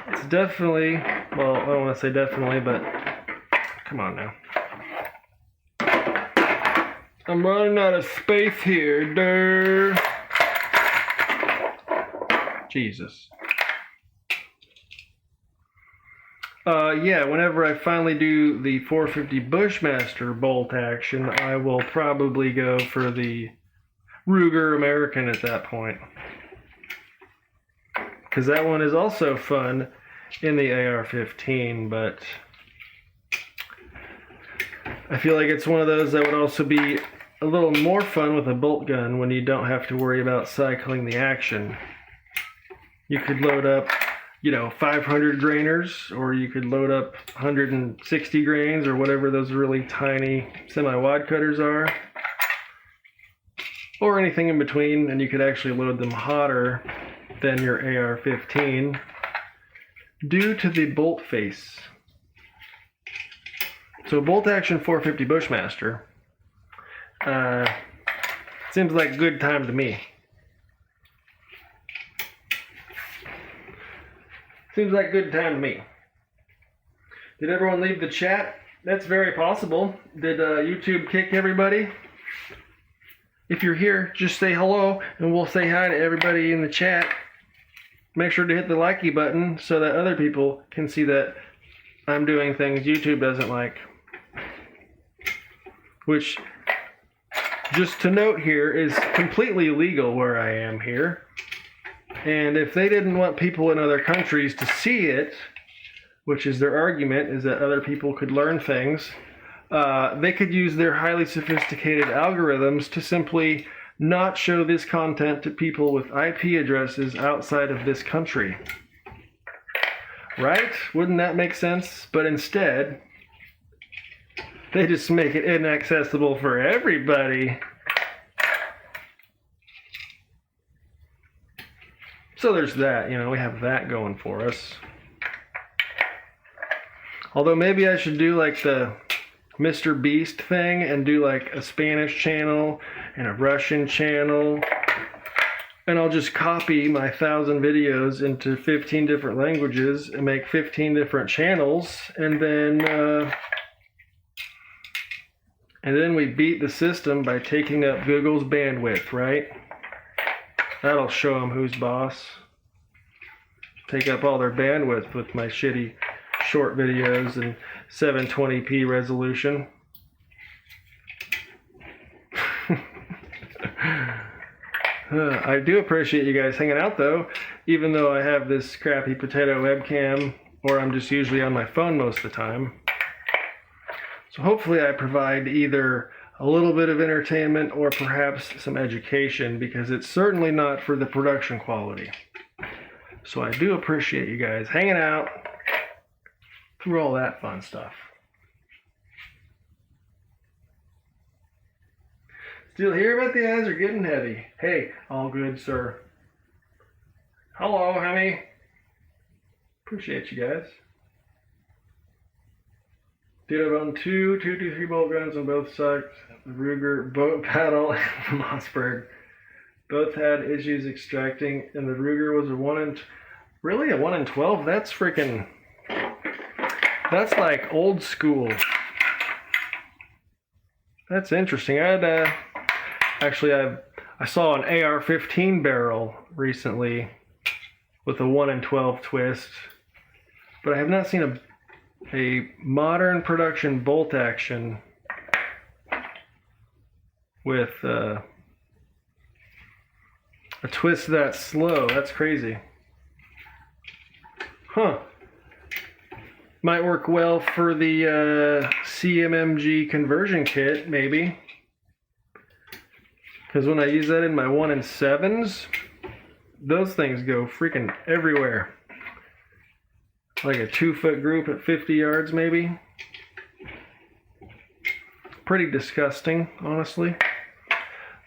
It's definitely, well, I don't want to say definitely, but come on now. I'm running out of space here, duh. Jesus. Yeah, whenever I finally do the 450 Bushmaster bolt action, I will probably go for the Ruger American at that point. Because that one is also fun in the AR-15, but I feel like it's one of those that would also be a little more fun with a bolt gun when you don't have to worry about cycling the action. You could load up, 500 grainers, or you could load up 160 grains, or whatever those really tiny semi-wad cutters are, or anything in between, and you could actually load them hotter than your AR-15 due to the bolt face. So bolt action 450 Bushmaster seems like a good time to me. Seems like a good time to me. Did everyone leave the chat? That's very possible. Did YouTube kick everybody? If you're here, just say hello and we'll say hi to everybody in the chat. Make sure to hit the likey button so that other people can see that I'm doing things YouTube doesn't like. Which, just to note here, is completely legal where I am here. And if they didn't want people in other countries to see it, which is their argument, is that other people could learn things, they could use their highly sophisticated algorithms to simply not show this content to people with IP addresses outside of this country. Right? Wouldn't that make sense? But instead, they just make it inaccessible for everybody. So there's that, we have that going for us. Although maybe I should do like the Mr. Beast thing and do like a Spanish channel and a Russian channel. And I'll just copy my 1,000 videos into 15 different languages and make 15 different channels. And then we beat the system by taking up Google's bandwidth, right? That'll show them who's boss. Take up all their bandwidth with my shitty short videos and 720p resolution. I do appreciate you guys hanging out though, even though I have this crappy potato webcam, or I'm just usually on my phone most of the time. So hopefully I provide either a little bit of entertainment or perhaps some education, because it's certainly not for the production quality. So I do appreciate you guys hanging out through all that fun stuff. Still here, but the eyes are getting heavy. Hey, all good, sir. Hello, honey. Appreciate you guys. Dude, I've owned two 223 bolt guns on both sides. The Ruger boat paddle and the Mossberg. Both had issues extracting, and the Ruger was a 1 in... Really? A 1 in 12? That's freaking... That's like old school. That's interesting. I saw an AR-15 barrel recently with a 1 in 12 twist, but I have not seen a modern production bolt action with a twist that slow. That's crazy. Huh. Might work well for the CMMG conversion kit, maybe. Because when I use that in my 1 in 7s, those things go freaking everywhere. Like a 2-foot group at 50 yards, maybe. Pretty disgusting, honestly.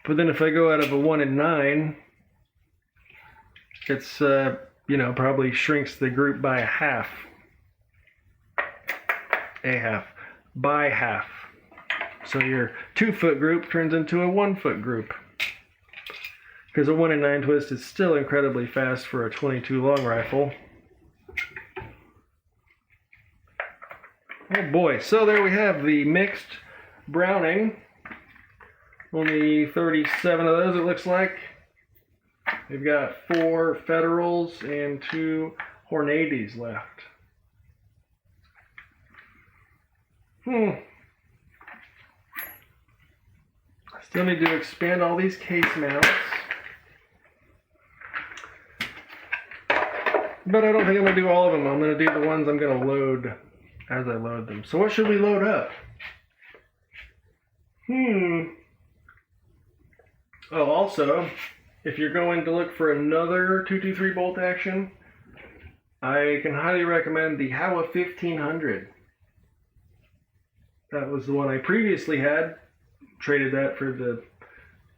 But then if I go out of a 1 in 9, it's, probably shrinks the group by a half. By half. So your 2-foot group turns into a 1-foot group. Because a 1 in 9 twist is still incredibly fast for a 22 long rifle. Oh boy, so there we have the mixed Browning. Only 37 of those, it looks like. We've got 4 Federals and 2 Hornadys left. Still need to expand all these case mounts. But I don't think I'm going to do all of them. I'm going to do the ones I'm going to load as I load them. So what should we load up? Oh, also, if you're going to look for another 223 bolt action, I can highly recommend the Howa 1500. That was the one I previously had. Traded that for the,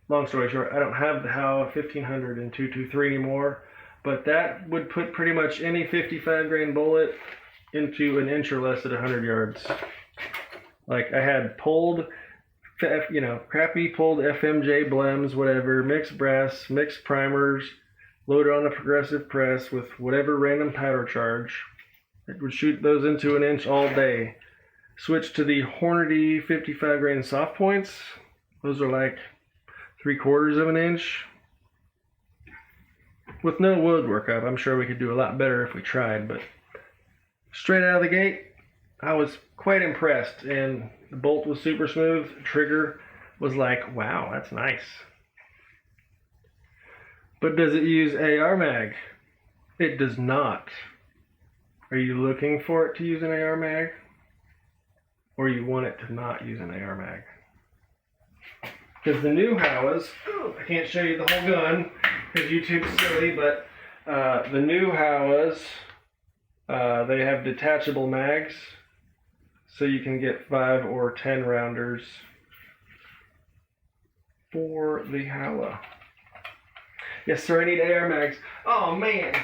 long story short, I don't have the Howa 1500 in 223 anymore, but that would put pretty much any 55 grain bullet into an inch or less at 100 yards. Like I had pulled, crappy pulled FMJ blems, whatever, mixed brass, mixed primers, loaded on a progressive press with whatever random powder charge. It would shoot those into an inch all day. Switch to the Hornady 55 grain soft points. Those are like 3/4 of an inch. With no woodwork up, I'm sure we could do a lot better if we tried, but straight out of the gate, I was quite impressed, and the bolt was super smooth. The trigger was like, wow, that's nice. But does it use AR mag? It does not. Are you looking for it to use an AR mag? Or you want it to not use an AR mag? Because the new Howas, I can't show you the whole gun because YouTube's silly, but the new Howas, they have detachable mags, so you can get 5 or 10 rounders for the Howa. Yes, sir, I need AR mags. Oh, man.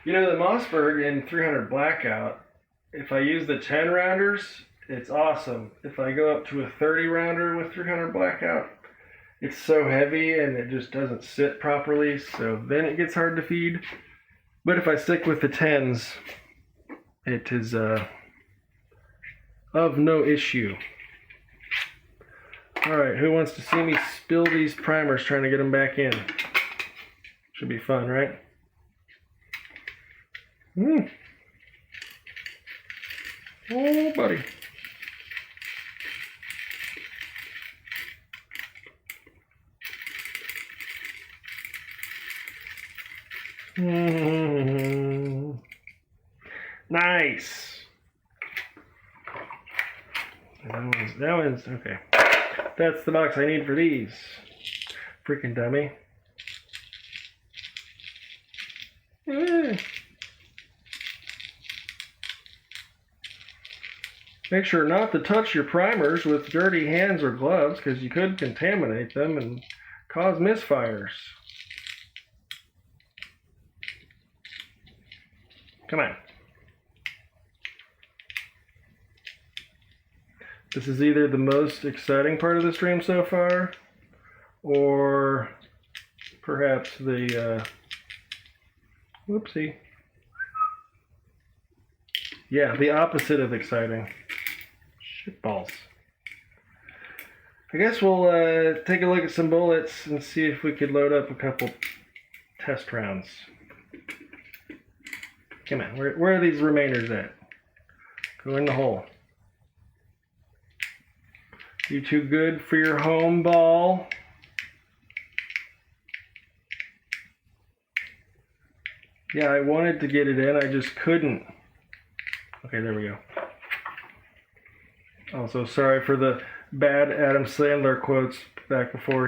You know, the Mossberg in 300 Blackout, if I use the 10 rounders, it's awesome. If I go up to a 30 rounder with 300 Blackout, it's so heavy and it just doesn't sit properly, so then it gets hard to feed. But if I stick with the 10s, it is of no issue. Alright, who wants to see me spill these primers trying to get them back in? Should be fun, right? Oh, buddy. Nice. That one's okay. That's the box I need for these. Freaking dummy. Make sure not to touch your primers with dirty hands or gloves because you could contaminate them and cause misfires. Come on. This is either the most exciting part of the stream so far, or perhaps the, whoopsie. Yeah, the opposite of exciting. Shitballs. I guess we'll take a look at some bullets and see if we could load up a couple test rounds. Come on, where are these remainers at? Go in the hole. You too good for your home ball? Yeah, I wanted to get it in, I just couldn't. Okay, there we go. Also, sorry for the bad Adam Sandler quotes back when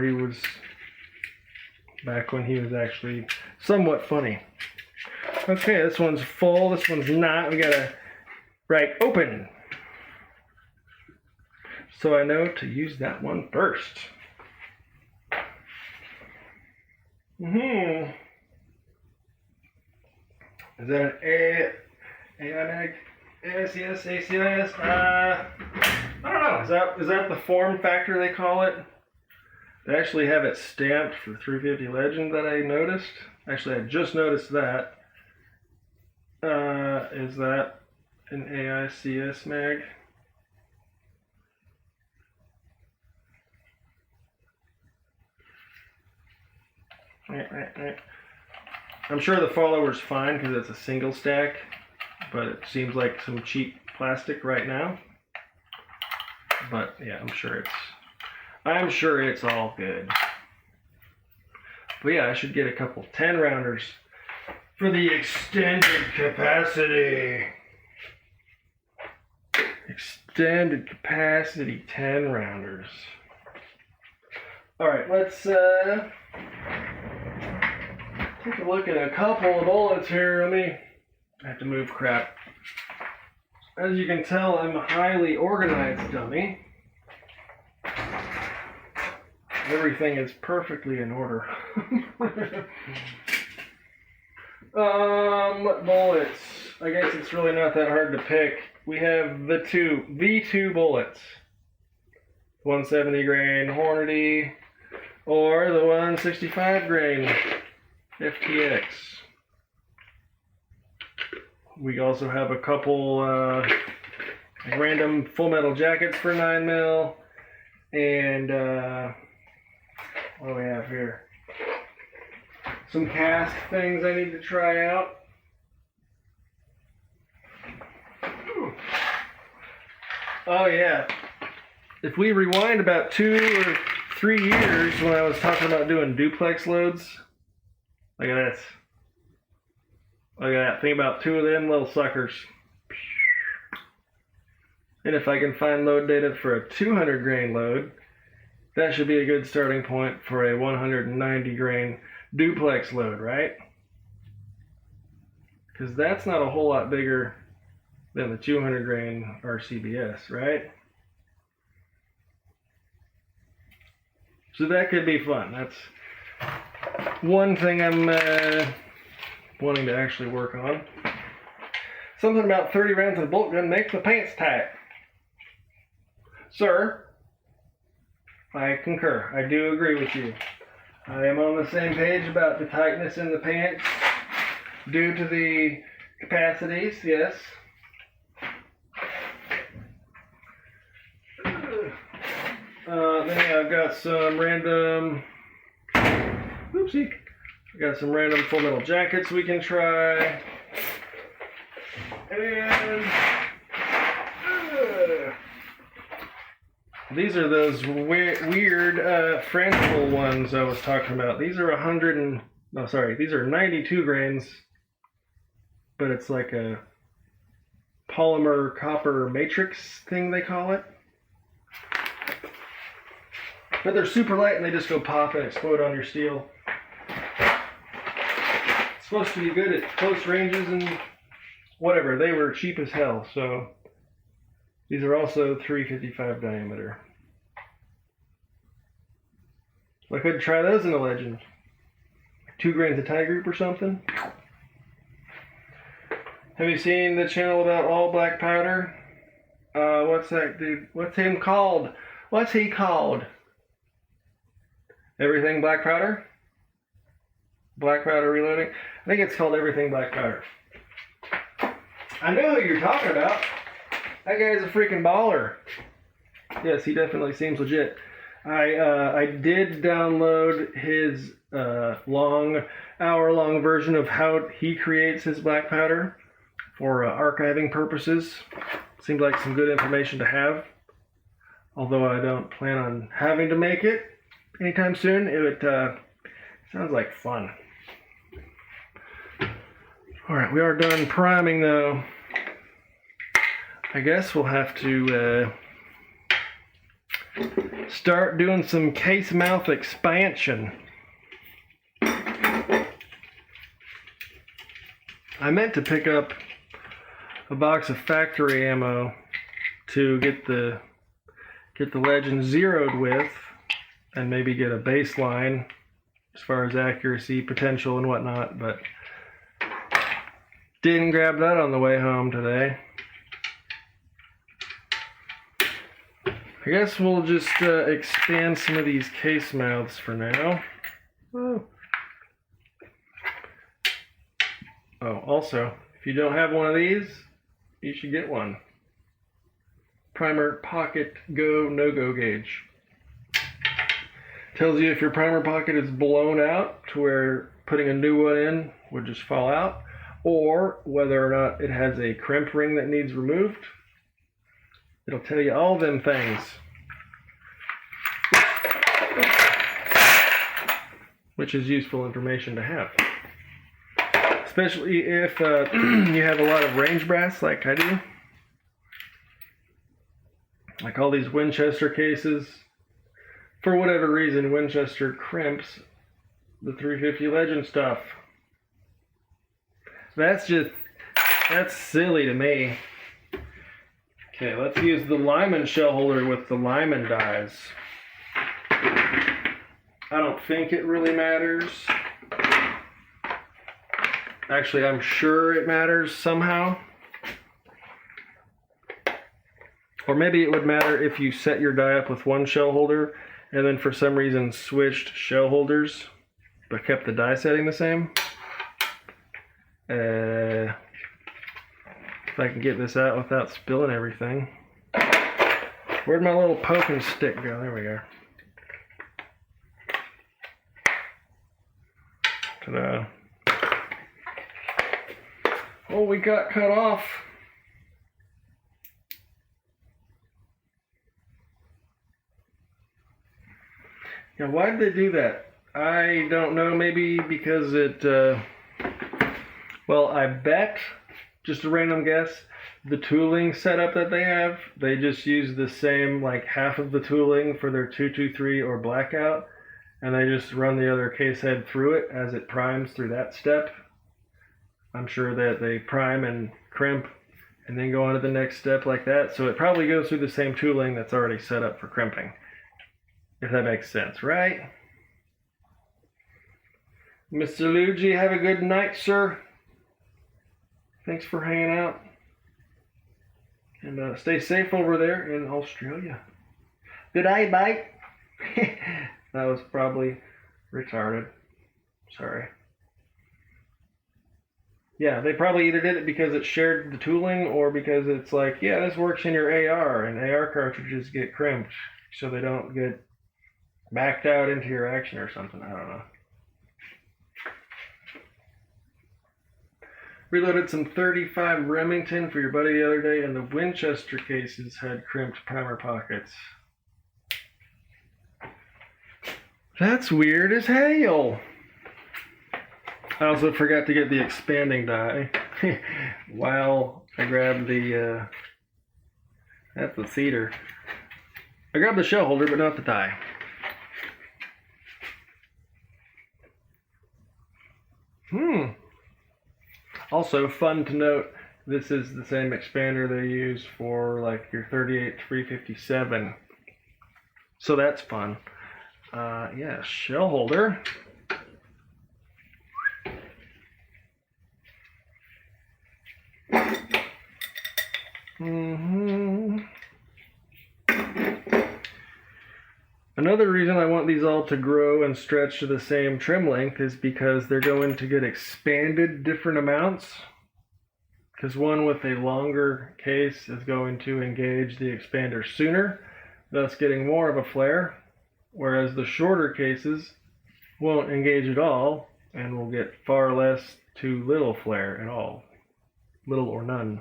he was actually somewhat funny. Okay, this one's full, this one's not. We gotta right open. So I know to use that one first. Is that an AI mag? ACS, ACIS? I don't know. Is that the form factor they call it? They actually have it stamped for 350 Legend that I noticed. Actually, I just noticed that. Is that an AICS mag? I'm sure the follower's fine because it's a single stack, but it seems like some cheap plastic right now. But yeah, I'm sure it's all good. But yeah, I should get a couple 10 rounders for the extended capacity. Extended capacity 10 rounders. All right, let's take a look at a couple of bullets here. I have to move crap. As you can tell, I'm a highly organized dummy. Everything is perfectly in order. What bullets? I guess it's really not that hard to pick. We have the V2 bullets. 170 grain Hornady or the 165 grain FTX. We also have a couple random Full Metal Jackets for 9mm, and what do we have here? Some cast things I need to try out. Oh yeah, if we rewind about 2 or 3 years when I was talking about doing duplex loads, look at this. Look at that. Think about 2 of them little suckers. And if I can find load data for a 200 grain load, that should be a good starting point for a 190 grain duplex load, right? Because that's not a whole lot bigger than the 200 grain RCBS, right? So that could be fun. That's one thing I'm wanting to actually work on. Something about 30 rounds of the bolt gun makes the pants tight. Sir, I concur. I do agree with you. I am on the same page about the tightness in the pants due to the capacities, yes. Then I've got some random, oopsie, I got some random Full Metal Jackets we can try. And these are those weird frangible ones I was talking about. These are these are 92 grains, but it's like a polymer copper matrix thing they call it. But they're super light and they just go pop and explode on your steel. It's supposed to be good at close ranges and whatever. They were cheap as hell, so these are also 355 diameter. So I could try those in a Legend. 2 grains of tie group or something. Have you seen the channel about all black powder? What's that dude? What's him called? What's he called? Everything Black Powder? Black Powder Reloading? I think it's called Everything Black Powder. I know who you're talking about. That guy's a freaking baller. Yes, he definitely seems legit. I did download his hour-long version of how he creates his black powder for archiving purposes. Seemed like some good information to have. Although I don't plan on having to make it anytime soon, it sounds like fun. Alright, we are done priming though. I guess we'll have to start doing some case mouth expansion. I meant to pick up a box of factory ammo to get the legend zeroed with, and maybe get a baseline as far as accuracy, potential, and whatnot, but didn't grab that on the way home today. I guess we'll just expand some of these case mouths for now. Oh, also, if you don't have one of these, you should get one. Primer pocket go no-go gauge. Tells you if your primer pocket is blown out to where putting a new one in would just fall out, or whether or not it has a crimp ring that needs removed. It'll tell you all them things. Which is useful information to have. Especially if you have a lot of range brass like I do. Like all these Winchester cases. For whatever reason, Winchester crimps the 350 Legend stuff. That's silly to me. Okay, let's use the Lyman shell holder with the Lyman dies. I don't think it really matters. Actually, I'm sure it matters somehow. Or maybe it would matter if you set your die up with one shell holder and then for some reason switched shell holders but kept the die setting the same. If I can get this out without spilling everything. Where'd my little poking stick go? There we go. Ta-da. Oh, we got cut off. Yeah, why did they do that? I don't know. Maybe because it, well, I bet, just a random guess, the tooling setup that they have, they just use the same, like half of the tooling for their 223 or blackout, and they just run the other case head through it as it primes through that step. I'm sure that they prime and crimp and then go on to the next step like that. So it probably goes through the same tooling that's already set up for crimping. If that makes sense, right? Mr. Luigi, have a good night, sir. Thanks for hanging out. And stay safe over there in Australia. Good night, mate. That was probably retarded. Sorry. Yeah, they probably either did it because it shared the tooling or because it's like, yeah, this works in your AR, and AR cartridges get crimped so they don't get backed out into your action or something. I don't know. Reloaded some 35 Remington for your buddy the other day, and the Winchester cases had crimped primer pockets. That's weird as hell. I also forgot to get the expanding die while I grabbed the, that's the cedar. I grabbed the shell holder, but not the die. Also, fun to note, this is the same expander they use for like your 38-357. So that's fun. Yeah, shell holder. Another reason I want these all to grow and stretch to the same trim length is because they're going to get expanded different amounts. Because one with a longer case is going to engage the expander sooner, thus getting more of a flare. whereas the shorter cases won't engage at all and will get far less to little flare at all, little or none.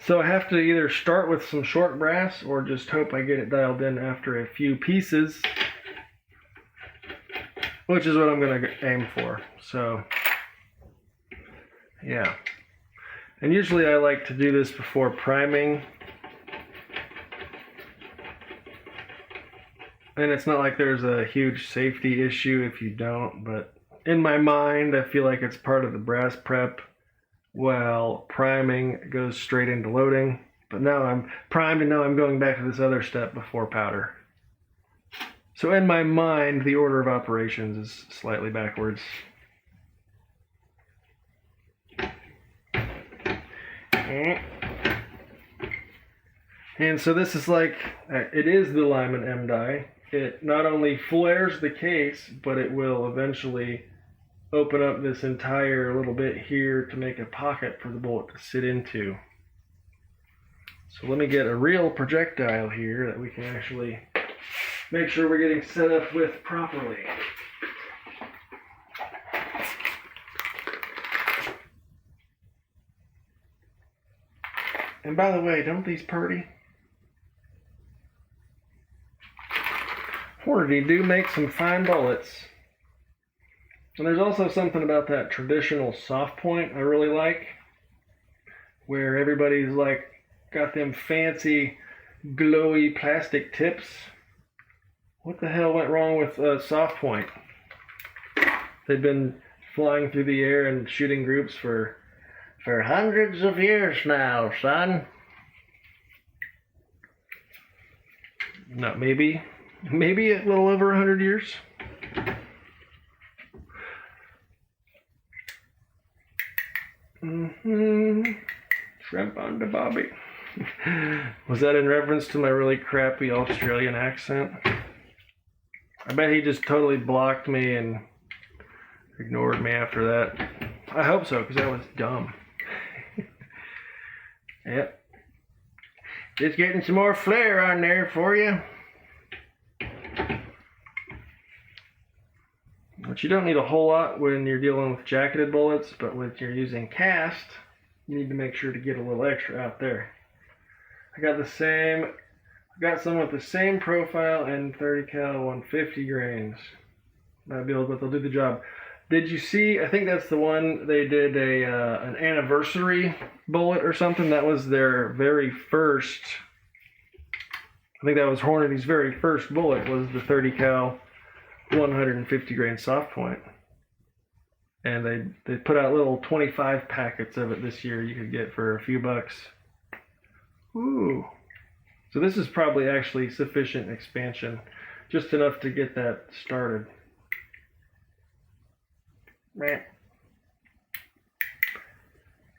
So I have to either start with some short brass or just hope I get it dialed in after a few pieces, which is what I'm going to aim for. So yeah, and usually I like to do this before priming, and it's not like there's a huge safety issue if you don't, but in my mind I feel like it's part of the brass prep. Well, priming goes straight into loading, but now I'm primed and now I'm going back to this other step before powder. So in my mind, the order of operations is slightly backwards. And so this is like, it is the Lyman M die. It not only flares the case, but it will eventually open up this entire little bit here to make a pocket for the bullet to sit into. So let me get a real projectile here that we can actually make sure we're getting set up with properly. And by the way, don't these purdy? Hornady do make some fine bullets. And there's also something about that traditional soft point I really like, where everybody's like got them fancy glowy plastic tips. What the hell went wrong with soft point? They've been flying through the air and shooting groups for hundreds of years now, son. No, maybe a little over 100 years. Shrimp on the bobby. Was that in reference to my really crappy Australian accent? I bet he just totally blocked me and ignored me after that. I hope so, because that was dumb. Yep. Just getting some more flare on there for you. But you don't need a whole lot when you're dealing with jacketed bullets, but when you're using cast, you need to make sure to get a little extra out there. I got some with the same profile and 30 cal 150 grains. Might be able to, they'll do the job. Did you see, I think that's the one they did an anniversary bullet or something. That was their very first, I think that was Hornady's very first bullet, was the 30 cal 150 grain soft point. And they put out little 25 packets of it this year you could get for a few bucks. Ooh. So this is probably actually sufficient expansion, just enough to get that started.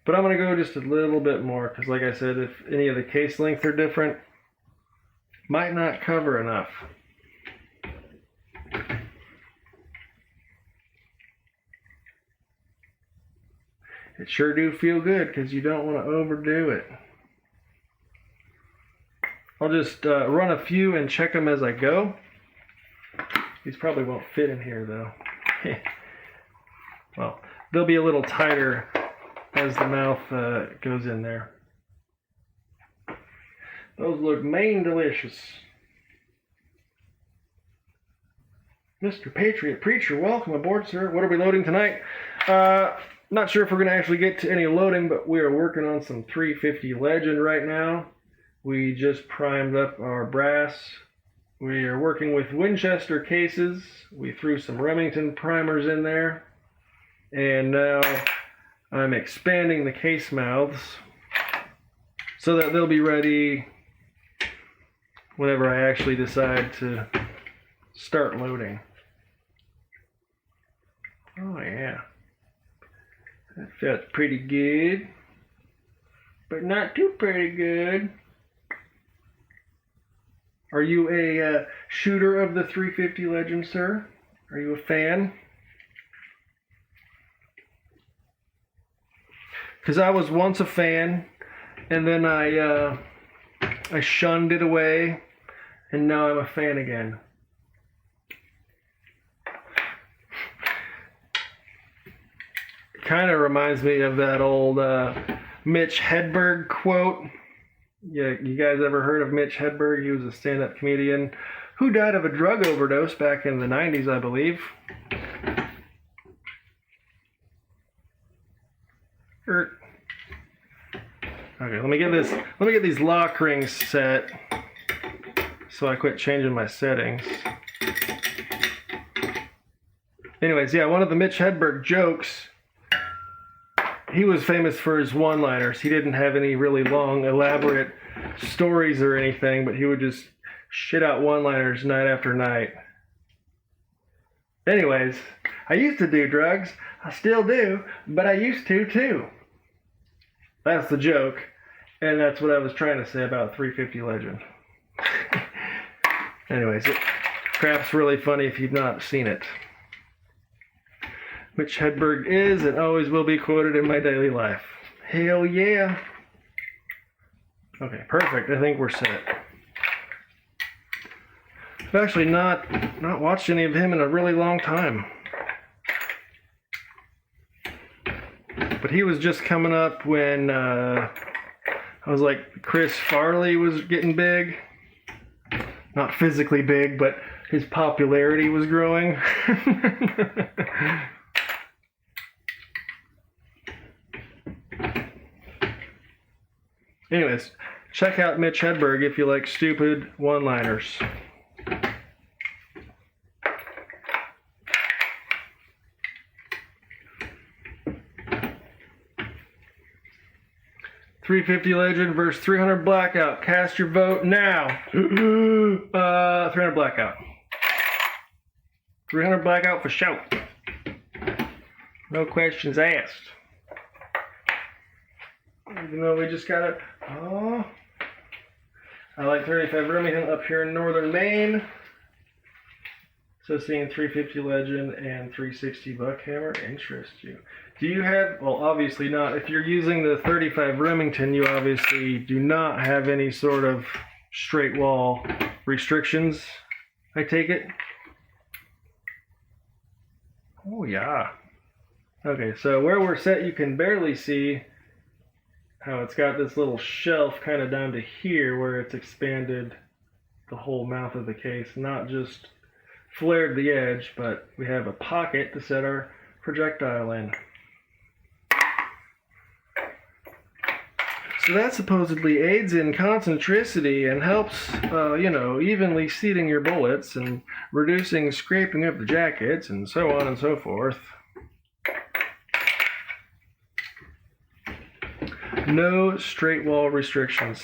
But I'm going to go just a little bit more, because like I said, if any of the case lengths are different, might not cover enough. It sure do feel good, because you don't want to overdo it. I'll just run a few and check them as I go. These probably won't fit in here though. Well, they'll be a little tighter as the mouth goes in there. Those look main delicious. Mr. Patriot Preacher, welcome aboard, sir. What are we loading tonight? Not sure if we're going to actually get to any loading, but we are working on some 350 Legend right now. We just primed up our brass. We are working with Winchester cases. We threw some Remington primers in there. And now I'm expanding the case mouths so that they'll be ready whenever I actually decide to start loading. Oh yeah. That felt pretty good, but not too pretty good. Are you a shooter of the 350 Legend, sir? Are you a fan? Because I was once a fan, and then I shunned it away, and now I'm a fan again. Kind of reminds me of that old Mitch Hedberg quote. Yeah, you guys ever heard of Mitch Hedberg? He was a stand-up comedian who died of a drug overdose back in the 90s, I believe. Okay, let me get these lock rings set so I quit changing my settings. Anyways, yeah, one of the Mitch Hedberg jokes, he was famous for his one-liners. He didn't have any really long, elaborate stories or anything, but he would just shit out one-liners night after night. Anyways, I used to do drugs. I still do, but I used to too. That's the joke, and that's what I was trying to say about 350 Legend. Anyways, crap's really funny if you've not seen it. Mitch Hedberg is and always will be quoted in my daily life. Hell yeah. Okay, perfect. I think we're set. I've actually not watched any of him in a really long time. But he was just coming up when I was like, Chris Farley was getting big. Not physically big, but his popularity was growing. Anyways, check out Mitch Hedberg if you like stupid one-liners. $350 Legend versus 300 Blackout. Cast your vote now. 300 Blackout. 300 Blackout for show. No questions asked. Even though we just got it. Oh. I like 35 Remington up here in northern Maine. So seeing 350 Legend and 360 Buckhammer interests you. Do you have, well obviously not, if you're using the 35 Remington, you obviously do not have any sort of straight wall restrictions, I take it? Oh yeah. Okay, so where we're set, you can barely see how it's got this little shelf kind of down to here where it's expanded the whole mouth of the case, not just flared the edge, but we have a pocket to set our projectile in. So that supposedly aids in concentricity and helps, evenly seating your bullets and reducing scraping of the jackets and so on and so forth. No straight wall restrictions.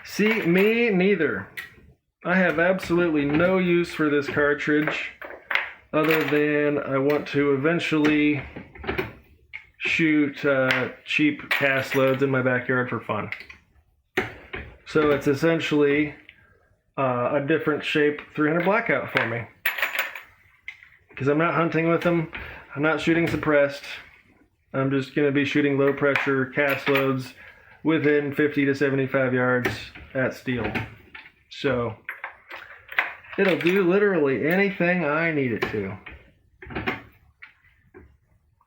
See, me neither. I have absolutely no use for this cartridge other than I want to eventually shoot cheap cast loads in my backyard for fun. So it's essentially a different shape 300 Blackout for me. Because I'm not hunting with them, I'm not shooting suppressed, I'm just going to be shooting low pressure cast loads within 50 to 75 yards at steel. So it'll do literally anything I need it to.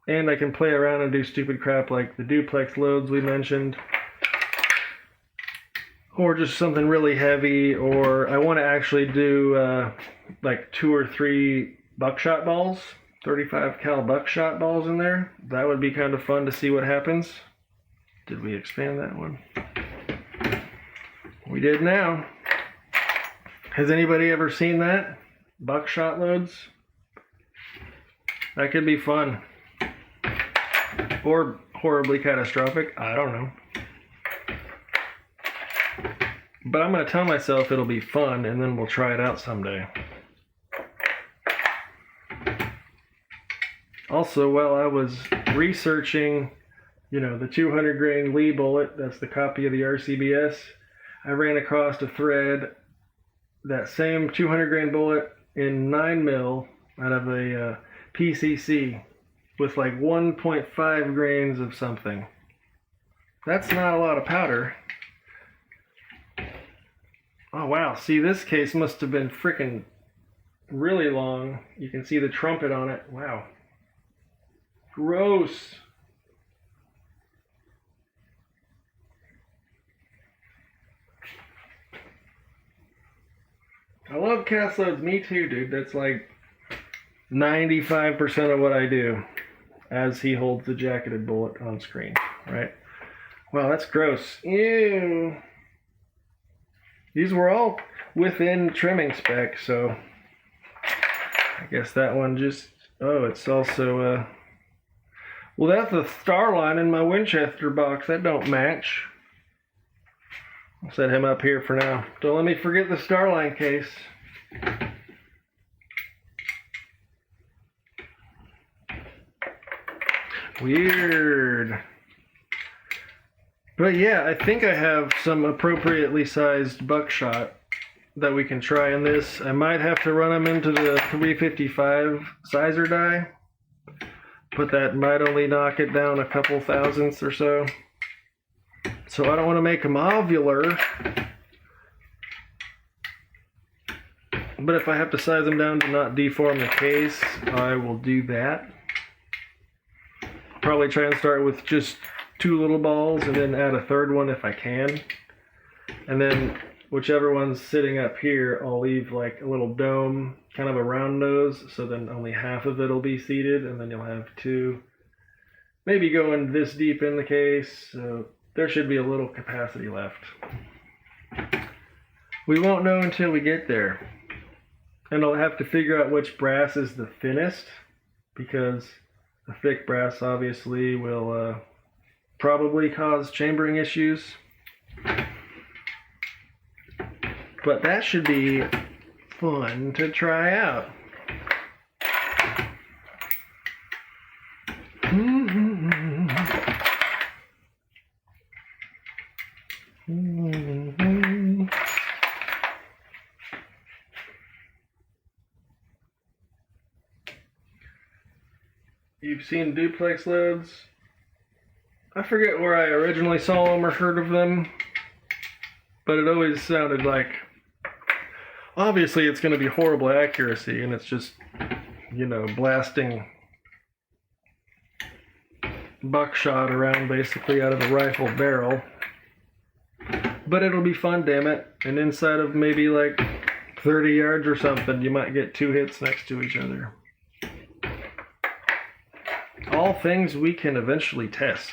And I can play around and do stupid crap like the duplex loads we mentioned. Or just something really heavy, or I want to actually do like 2 or 3 buckshot balls, 35 cal buckshot balls in there. That would be kind of fun to see what happens. Did we expand that one? We did now. Has anybody ever seen that? Buckshot loads? That could be fun. Or horribly catastrophic. I don't know. But I'm going to tell myself it'll be fun, and then we'll try it out someday. Also, while I was researching, the 200 grain Lee bullet, that's the copy of the RCBS, I ran across a thread, that same 200 grain bullet in 9mm out of a PCC with like 1.5 grains of something. That's not a lot of powder. Oh wow, see, this case must have been freaking really long. You can see the trumpet on it. Wow. Gross. I love cast loads. Me too, dude. That's like 95% of what I do as he holds the jacketed bullet on screen, right? Wow, that's gross. Ew. These were all within trimming spec, so I guess that one just... Oh, it's also... Well, that's the Starline in my Winchester box. That don't match. I'll set him up here for now. Don't let me forget the Starline case. Weird. But yeah, I think I have some appropriately sized buckshot that we can try in this. I might have to run them into the 355 sizer die, but that might only knock it down a couple thousandths or so. So I don't want to make them ovular, but if I have to size them down to not deform the case, I will do that. Probably try and start with just 2 little balls and then add a third one if I can. And then whichever one's sitting up here, I'll leave like a little dome, kind of a round nose, so then only half of it will be seated, and then you'll have 2 maybe going this deep in the case, so there should be a little capacity left. We won't know until we get there. And I'll have to figure out which brass is the thinnest, because the thick brass obviously will probably cause chambering issues. But that should be fun to try out. You've seen duplex loads. I forget where I originally saw them or heard of them, but it always sounded like, obviously it's going to be horrible accuracy, and it's just, you know, blasting buckshot around basically out of a rifle barrel. But it'll be fun, damn it. And inside of maybe like 30 yards or something, you might get 2 hits next to each other. All things we can eventually test.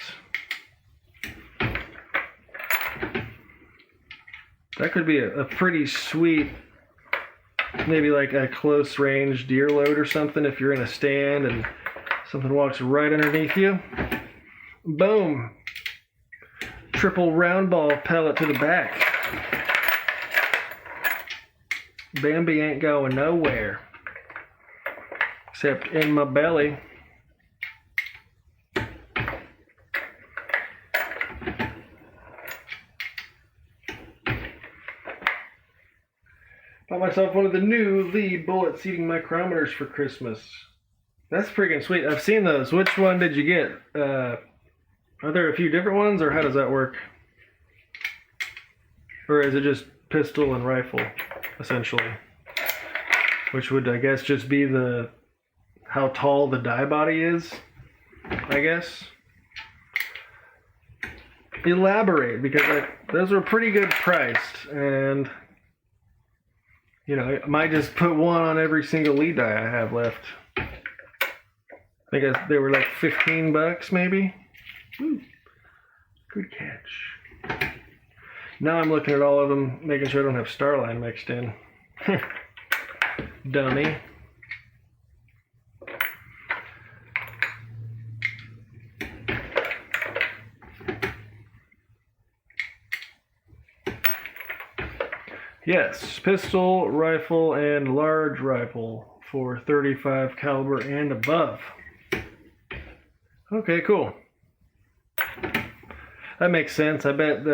That could be a pretty sweet, maybe like a close range deer load or something if you're in a stand and something walks right underneath you. Boom. Triple round ball pellet to the back. Bambi ain't going nowhere. Except in my belly. Bought myself one of the new Lee bullet seating micrometers for Christmas. That's freaking sweet. I've seen those. Which one did you get? Are there a few different ones, or how does that work? Or is it just pistol and rifle, essentially? Which would, I guess, just be the how tall the die body is, I guess. Elaborate, because those were pretty good priced, and you know, I might just put one on every single Lee die I have left. I think they were like $15 maybe. Ooh, good catch. Now I'm looking at all of them, making sure I don't have Starline mixed in. Dummy. Yes, pistol, rifle, and large rifle for 35 caliber and above. Okay, cool. That makes sense. I bet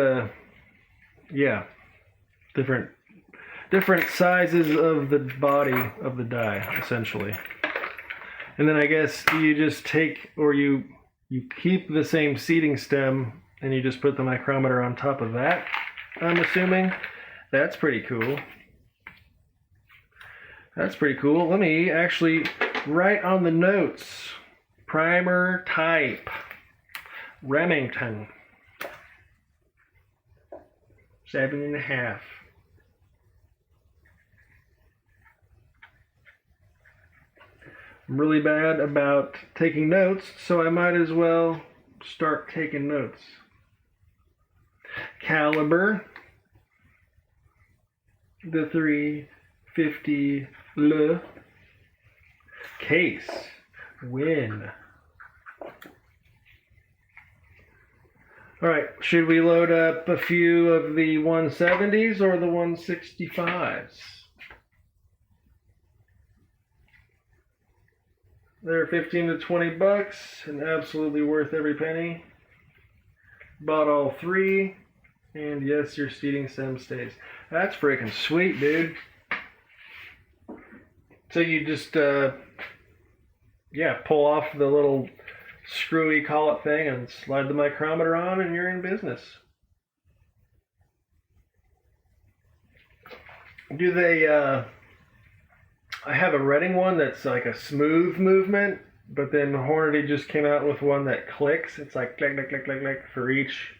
different sizes of the body of the die, essentially. And then I guess you just take, or you keep the same seating stem and you just put the micrometer on top of that, I'm assuming. That's pretty cool. That's pretty cool. Let me actually write on the notes. Primer type. Remington. 7.5. I'm really bad about taking notes, so I might as well start taking notes. Caliber. The 350 Le. Case. Win. Alright, should we load up a few of the 170s or the 165s? They're 15 to 20 bucks and absolutely worth every penny. Bought all three, and yes, your seating stem stays. That's freaking sweet, dude. So you just, pull off the little screwy collet thing and slide the micrometer on, and you're in business. Do they, I have a Redding one that's like a smooth movement, but then Hornady just came out with one that clicks. It's like click, click, click, click, click for each,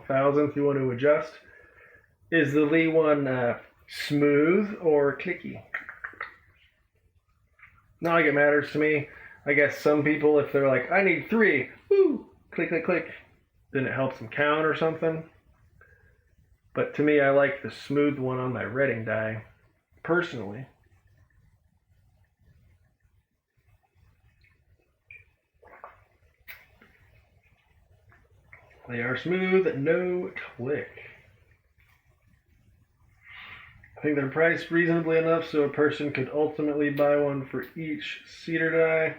thousandth you want to adjust. Is the Lee one smooth or clicky? Not like it matters to me. I guess some people, if they're like, I need 3, woo, click, click, click, then it helps them count or something. But to me, I like the smooth one on my Redding die, personally. They are smooth, no click. I think they're priced reasonably enough so a person could ultimately buy one for each cedar die,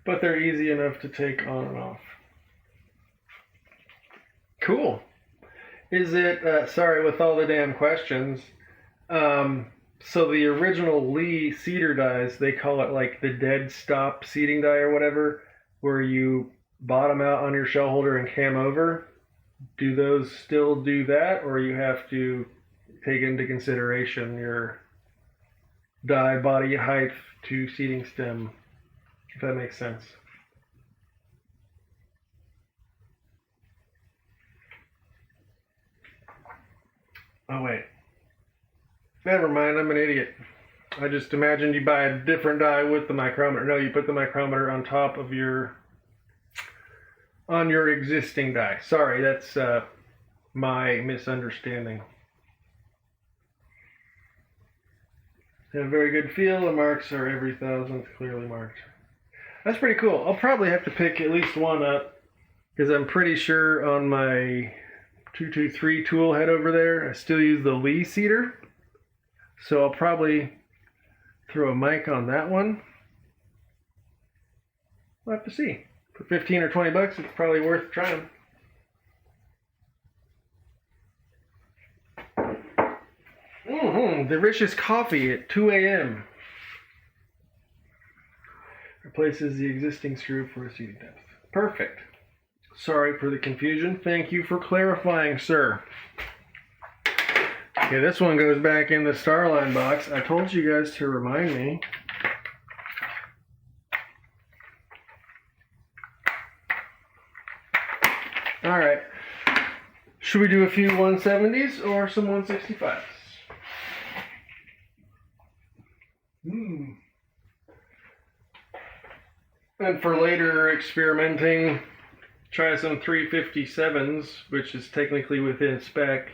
but they're easy enough to take on and off. Cool. Is it, sorry, with all the damn questions, so the original Lee cedar dies, they call it like the dead stop seating die or whatever, where you bottom out on your shell holder and cam over. Do those still do that, or you have to take into consideration your die body height to seating stem, if that makes sense? Oh wait, never mind, I'm an idiot. I just imagined you buy a different die with the micrometer. No, you put the micrometer on top of your existing die. Sorry, that's my misunderstanding. Have a very good feel. The marks are every thousandth clearly marked. That's pretty cool. I'll probably have to pick at least one up, because I'm pretty sure on my 223 tool head over there, I still use the Lee cedar. So I'll probably throw a mic on that one. We'll have to see. For 15 or 20 bucks, it's probably worth trying. Delicious coffee at 2 a.m. Replaces the existing screw for a seating depth. Perfect. Sorry for the confusion. Thank you for clarifying, sir. Okay, this one goes back in the Starline box. I told you guys to remind me. All right. Should we do a few 170s or some 165s? And for later experimenting, try some 357s, which is technically within spec.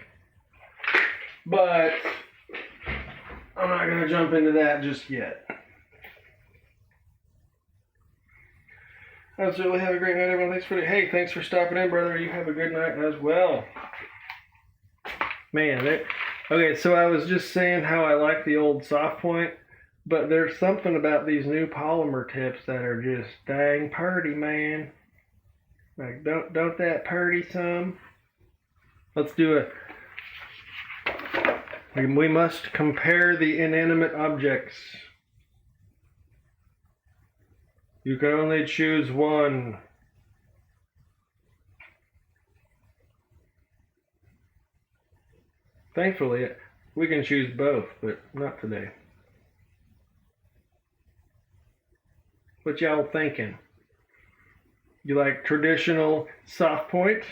But I'm not going to jump into that just yet. Absolutely. Have a great night, everyone. Thanks for stopping in, brother. You have a good night as well. Man, okay, so I was just saying how I like the old soft point, but there's something about these new polymer tips that are just dang purty, man. Like, don't that purty some? Let's do it. We must compare the inanimate objects. You can only choose one. Thankfully, we can choose both, but not today. What y'all thinking? You like traditional soft point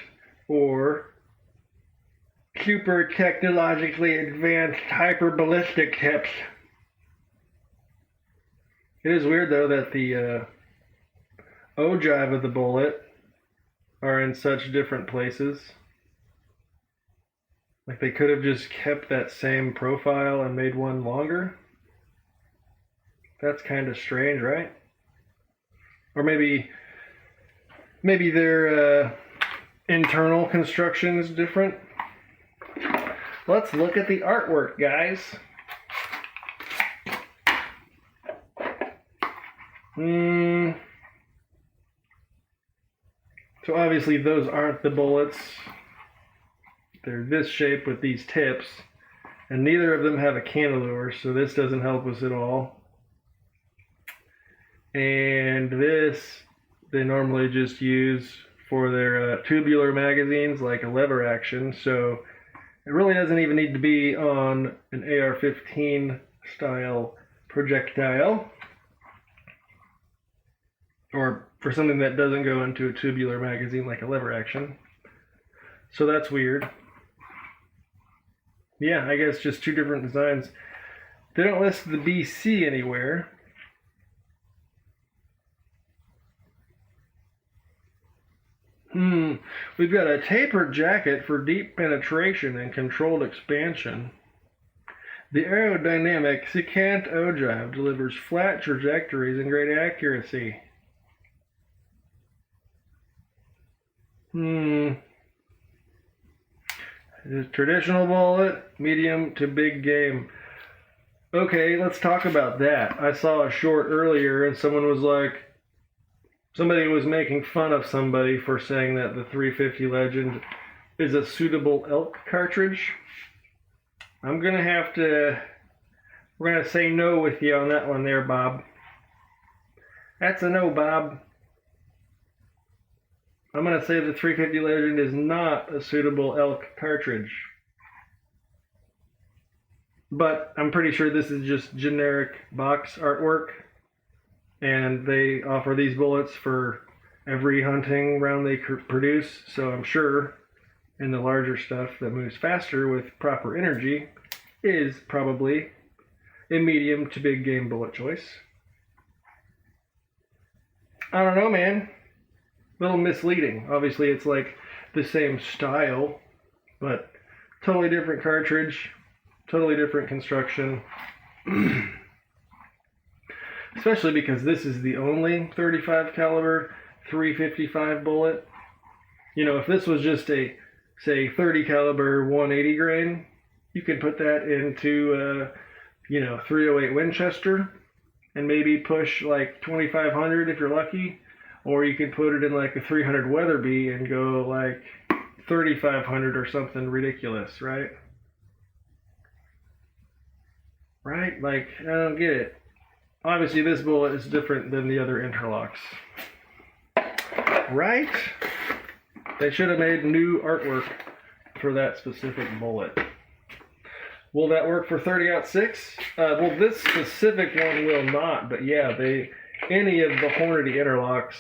or super technologically advanced hyperballistic tips? It is weird though that the ogive of the bullet are in such different places. Like they could have just kept that same profile and made one longer. That's kind of strange, right? Or maybe their internal construction is different. Let's look at the artwork, guys. So obviously those aren't the bullets. They're this shape with these tips, and neither of them have a cantilever, so this doesn't help us at all. And this they normally just use for their tubular magazines, like a lever action, so it really doesn't even need to be on an AR-15 style projectile, or for something that doesn't go into a tubular magazine like a lever action. So that's weird. Yeah, I guess just two different designs. They don't list the BC anywhere. We've got a tapered jacket for deep penetration and controlled expansion. The aerodynamic secant ogive delivers flat trajectories and great accuracy. Traditional bullet, medium to big game. Okay, let's talk about that. I saw a short earlier and somebody was making fun of somebody for saying that the 350 Legend is a suitable elk cartridge. We're gonna say no with you on that one there, Bob. That's a no, Bob. I'm gonna say the 350 Legend is not a suitable elk cartridge. But I'm pretty sure this is just generic box artwork, and they offer these bullets for every hunting round they produce, so I'm sure in the larger stuff that moves faster with proper energy is probably a medium to big game bullet choice. I don't know, man. A little misleading. Obviously it's like the same style, but totally different cartridge, totally different construction. Especially because this is the only 35 caliber 355 bullet. You know, if this was just a, say, 30 caliber 180 grain, you could put that into 308 Winchester and maybe push like 2500 if you're lucky, or you could put it in like a 300 Weatherby and go like 3500 or something ridiculous, right? Right? Like, I don't get it. Obviously this bullet is different than the other interlocks. Right? They should have made new artwork for that specific bullet. Will that work for 30-06? Well, this specific one will not, but yeah, any of the Hornady interlocks,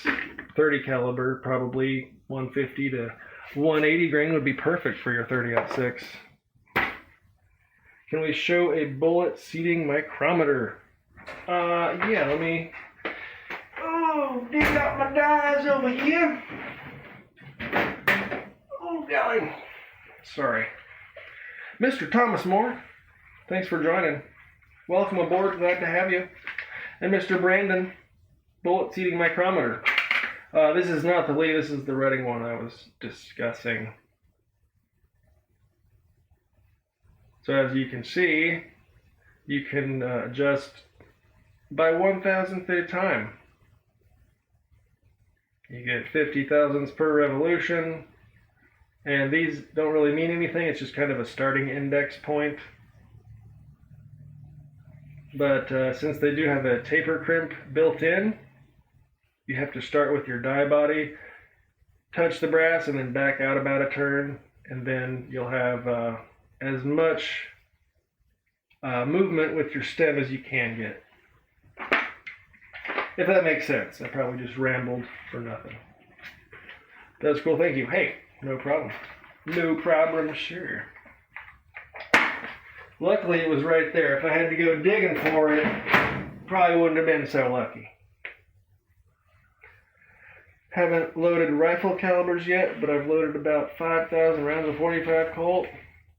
30 caliber, probably 150 to 180 grain would be perfect for your 30-06. Can we show a bullet seating micrometer? Yeah, let me dig out my dies over here. Oh, golly. Sorry. Mr. Thomas Moore, thanks for joining. Welcome aboard, glad to have you. And Mr. Brandon, bullet seating micrometer. This is not the Lee, this is the Redding one I was discussing. So as you can see, you can adjust by 1,000th at a time. You get 50 thousandths per revolution, and these don't really mean anything, it's just kind of a starting index point. But since they do have a taper crimp built in, you have to start with your die body, touch the brass, and then back out about a turn, and then you'll have as much movement with your stem as you can get. If that makes sense. I probably just rambled for nothing. That's cool, thank you. Hey, no problem. No problem, sure. Luckily it was right there. If I had to go digging for it, probably wouldn't have been so lucky. Haven't loaded rifle calibers yet, but I've loaded about 5,000 rounds of 45 Colt.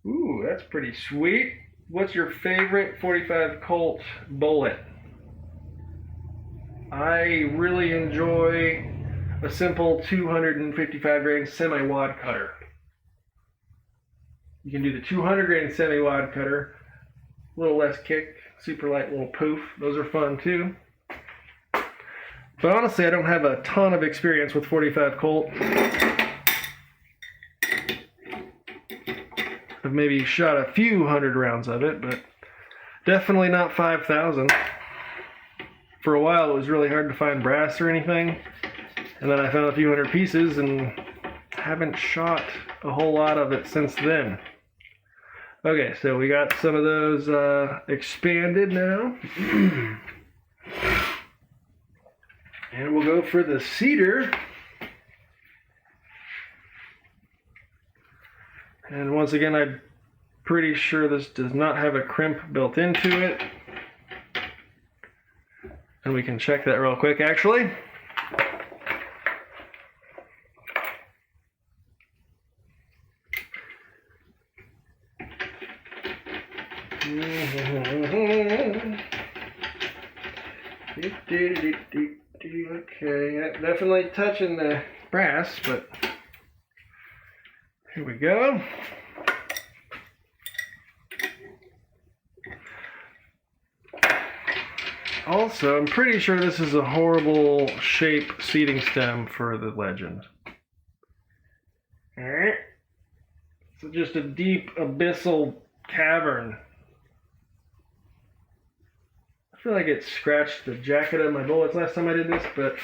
Ooh, that's pretty sweet. What's your favorite 45 Colt bullet? I really enjoy a simple 255 grain semi-wad cutter. You can do the 200 grain semi-wad cutter, a little less kick, super light little poof. Those are fun too. But honestly, I don't have a ton of experience with 45 Colt. I've maybe shot a few hundred rounds of it, but definitely not 5,000. For a while, it was really hard to find brass or anything. And then I found a few hundred pieces and haven't shot a whole lot of it since then. Okay, so we got some of those expanded now. And we'll go for the cedar. And once again, I'm pretty sure this does not have a crimp built into it. And we can check that real quick, actually. Okay, definitely touching the brass, but here we go. Also, I'm pretty sure this is a horrible shape seating stem for the Legend. Alright. So just a deep abyssal cavern. I feel like it scratched the jacket of my bullets last time I did this, but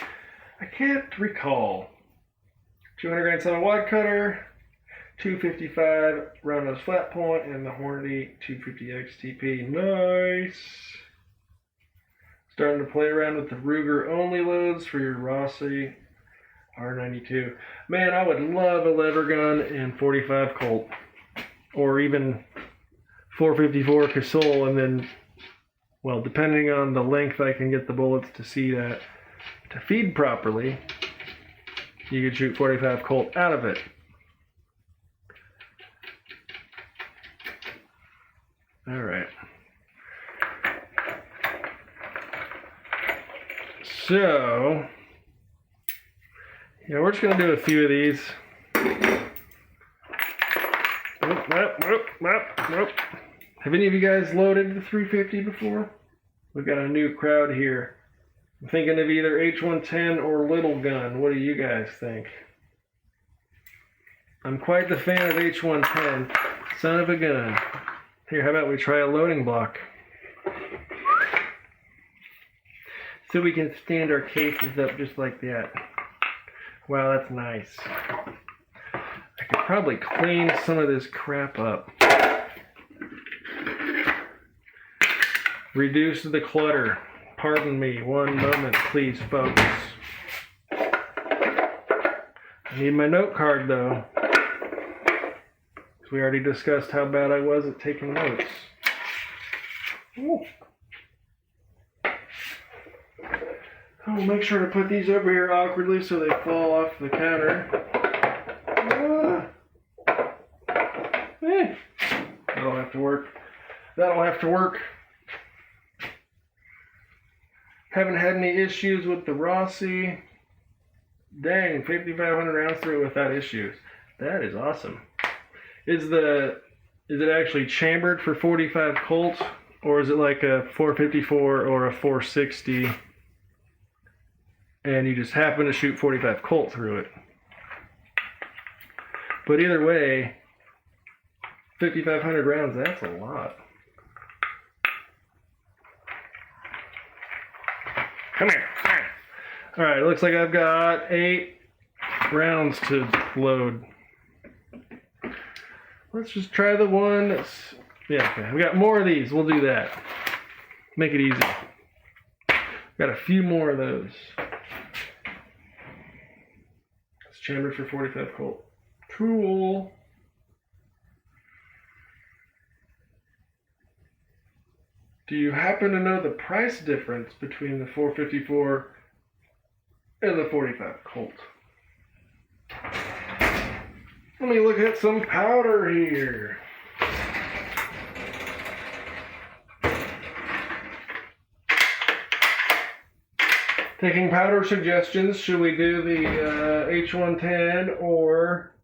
I can't recall. 200 grain semi-wad cutter, 255 round nose flat point, and the Hornady 250 XTP. Nice! Starting to play around with the Ruger only loads for your Rossi R92. Man, I would love a lever gun in 45 Colt, or even 454 Casull, and then, well, depending on the length I can get the bullets to seat at, to feed properly, you could shoot 45 Colt out of it. All right. So, yeah, we're just going to do a few of these. Have any of you guys loaded the 350 before? We've got a new crowd here. I'm thinking of either H110 or Little Gun. What do you guys think? I'm quite the fan of H110. Son of a gun. Here, how about we try a loading block? So we can stand our cases up just like that. Wow, that's nice. I could probably clean some of this crap up. Reduce the clutter. Pardon me, one moment, please, folks. I need my note card, though. We already discussed how bad I was at taking notes. Ooh. I'll make sure to put these over here awkwardly so they fall off the counter. That'll have to work. That'll have to work. Haven't had any issues with the Rossi. Dang, 5,500 rounds through it without issues. That is awesome. Is it actually chambered for 45 Colt, or is it like a 454 or a 460? And you just happen to shoot 45 Colt through it. But either way, 5,500 rounds, that's a lot. Come here. All right, looks like I've got 8 rounds to load. let's just try the one that's, yeah, okay. We got more of these. We'll do that. Make it easy. Got a few more of those. It's chambered for 45 Colt. Cool. Do you happen to know the price difference between the 454 and the 45 Colt? Let me look at some powder here. Taking powder suggestions, should we do the H110 or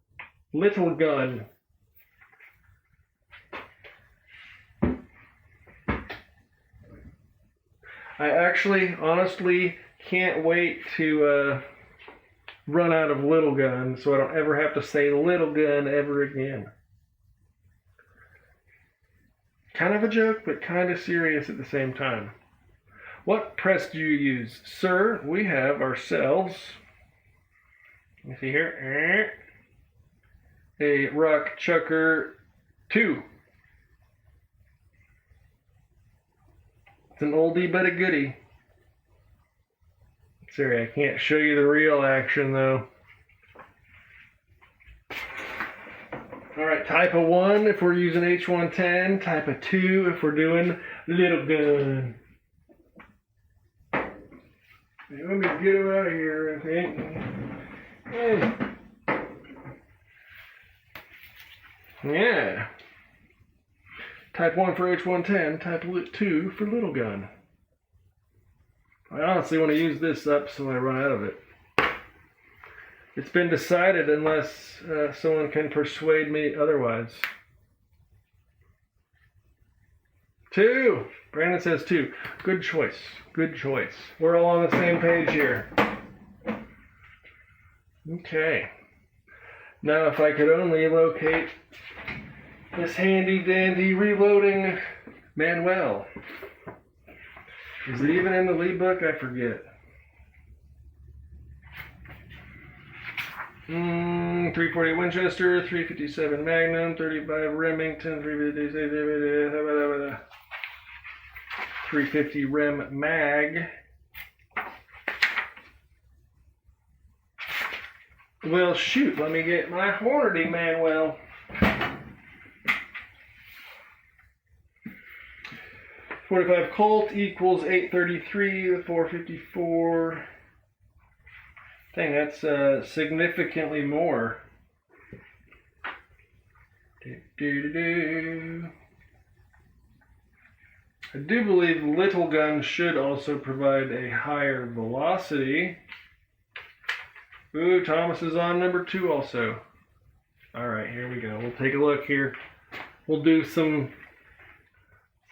Little Gun? I actually, honestly, can't wait to run out of Little Gun so I don't ever have to say Little Gun ever again. Kind of a joke, but kind of serious at the same time. What press do you use? Sir, we have ourselves, let me see here, a Rock Chucker 2. It's an oldie but a goodie. Sorry, I can't show you the real action though. Alright, type of 1 if we're using H110, type of 2 if we're doing Little Gun. Let me get him out of here, I think. Yeah. Type 1 for H110, type 2 for Little Gun. I honestly want to use this up so I run out of it. It's been decided unless someone can persuade me otherwise. 2! Brandon says 2. Good choice. Good choice. We're all on the same page here. Okay. Now if I could only locate this handy dandy reloading manual. Is it even in the lead book? I forget. 340 Winchester, 357 Magnum, 35 Remington, 350 Rem Mag. Well, shoot, let me get my Hornady manual. .45 Colt equals 833, the 454. Dang, that's significantly more. I do believe Little Gun should also provide a higher velocity. Ooh, Thomas is on number 2 also. Alright, here we go. We'll take a look here. We'll do some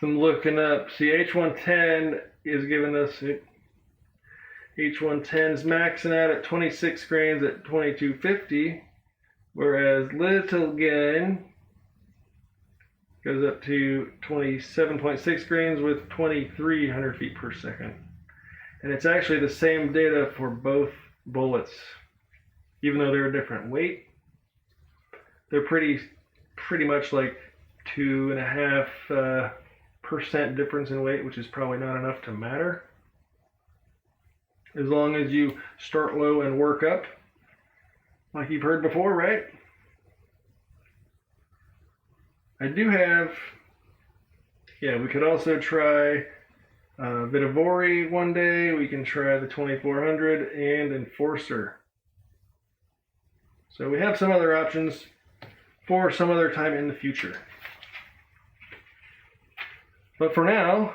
looking up. See, H110 is giving us it. H110's maxing out at 26 grains at 2250, whereas Little Gun goes up to 27.6 grains with 2300 feet per second. And it's actually the same data for both bullets, even though they're a different weight. They're pretty much like 2.5% difference in weight, which is probably not enough to matter. As long as you start low and work up, like you've heard before, right? I do have, yeah, we could also try Vitavori one day. We can try the 2400 and Enforcer. So we have some other options for some other time in the future. But for now,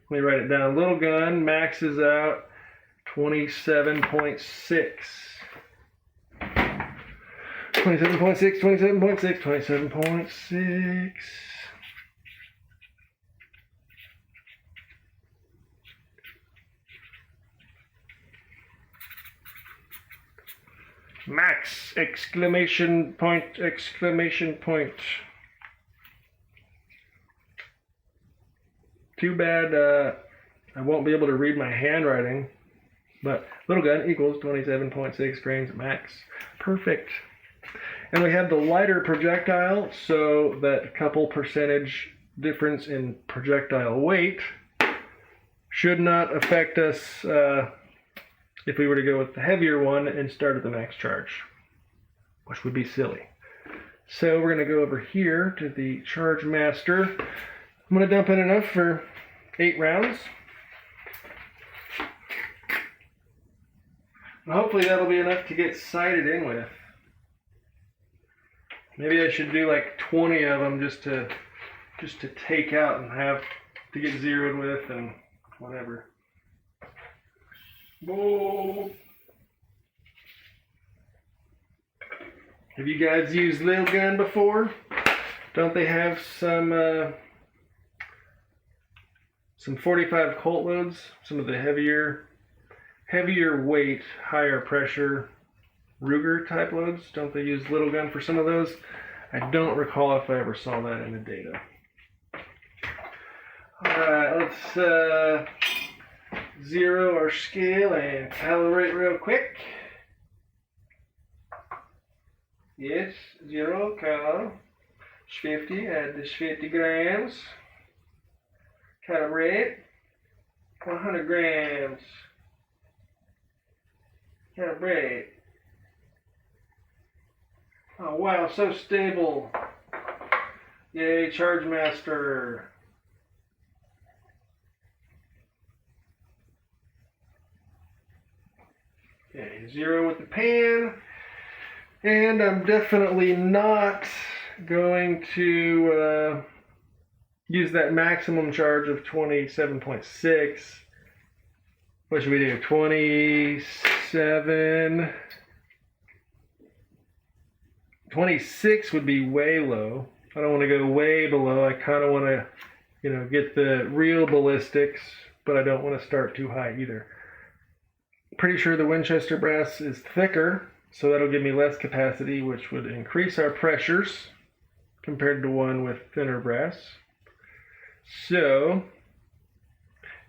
let me write it down. Little Gun maxes out 27.6. 27.6, 27.6, 27.6. Max! Exclamation point, exclamation point. Too bad I won't be able to read my handwriting, but Little Gun equals 27.6 grains max. Perfect. And we have the lighter projectile, so that couple percentage difference in projectile weight should not affect us if we were to go with the heavier one and start at the max charge, which would be silly. So we're going to go over here to the Charge Master. I'm going to dump in enough for 8 rounds. And hopefully that'll be enough to get sighted in with. Maybe I should do like 20 of them just to take out and have to get zeroed with and whatever. Whoa. Have you guys used Lil Gun before? Don't they have some 45 Colt loads? Some of the heavier weight, higher pressure Ruger type loads? Don't they use Little Gun for some of those? I don't recall if I ever saw that in the data. Alright, let's zero our scale and calibrate real quick. Yes, 0 cal, 50, add this 50 grams. Calibrate, 100 grams. Calibrate. Oh wow, so stable. Yay, Charge Master. Okay, 0 with the pan. And I'm definitely not going to use that maximum charge of 27.6. What should we do? 27. 26 would be way low. I don't want to go way below. I kind of want to, get the real ballistics, but I don't want to start too high either. Pretty sure the Winchester brass is thicker, so that'll give me less capacity, which would increase our pressures compared to one with thinner brass. So,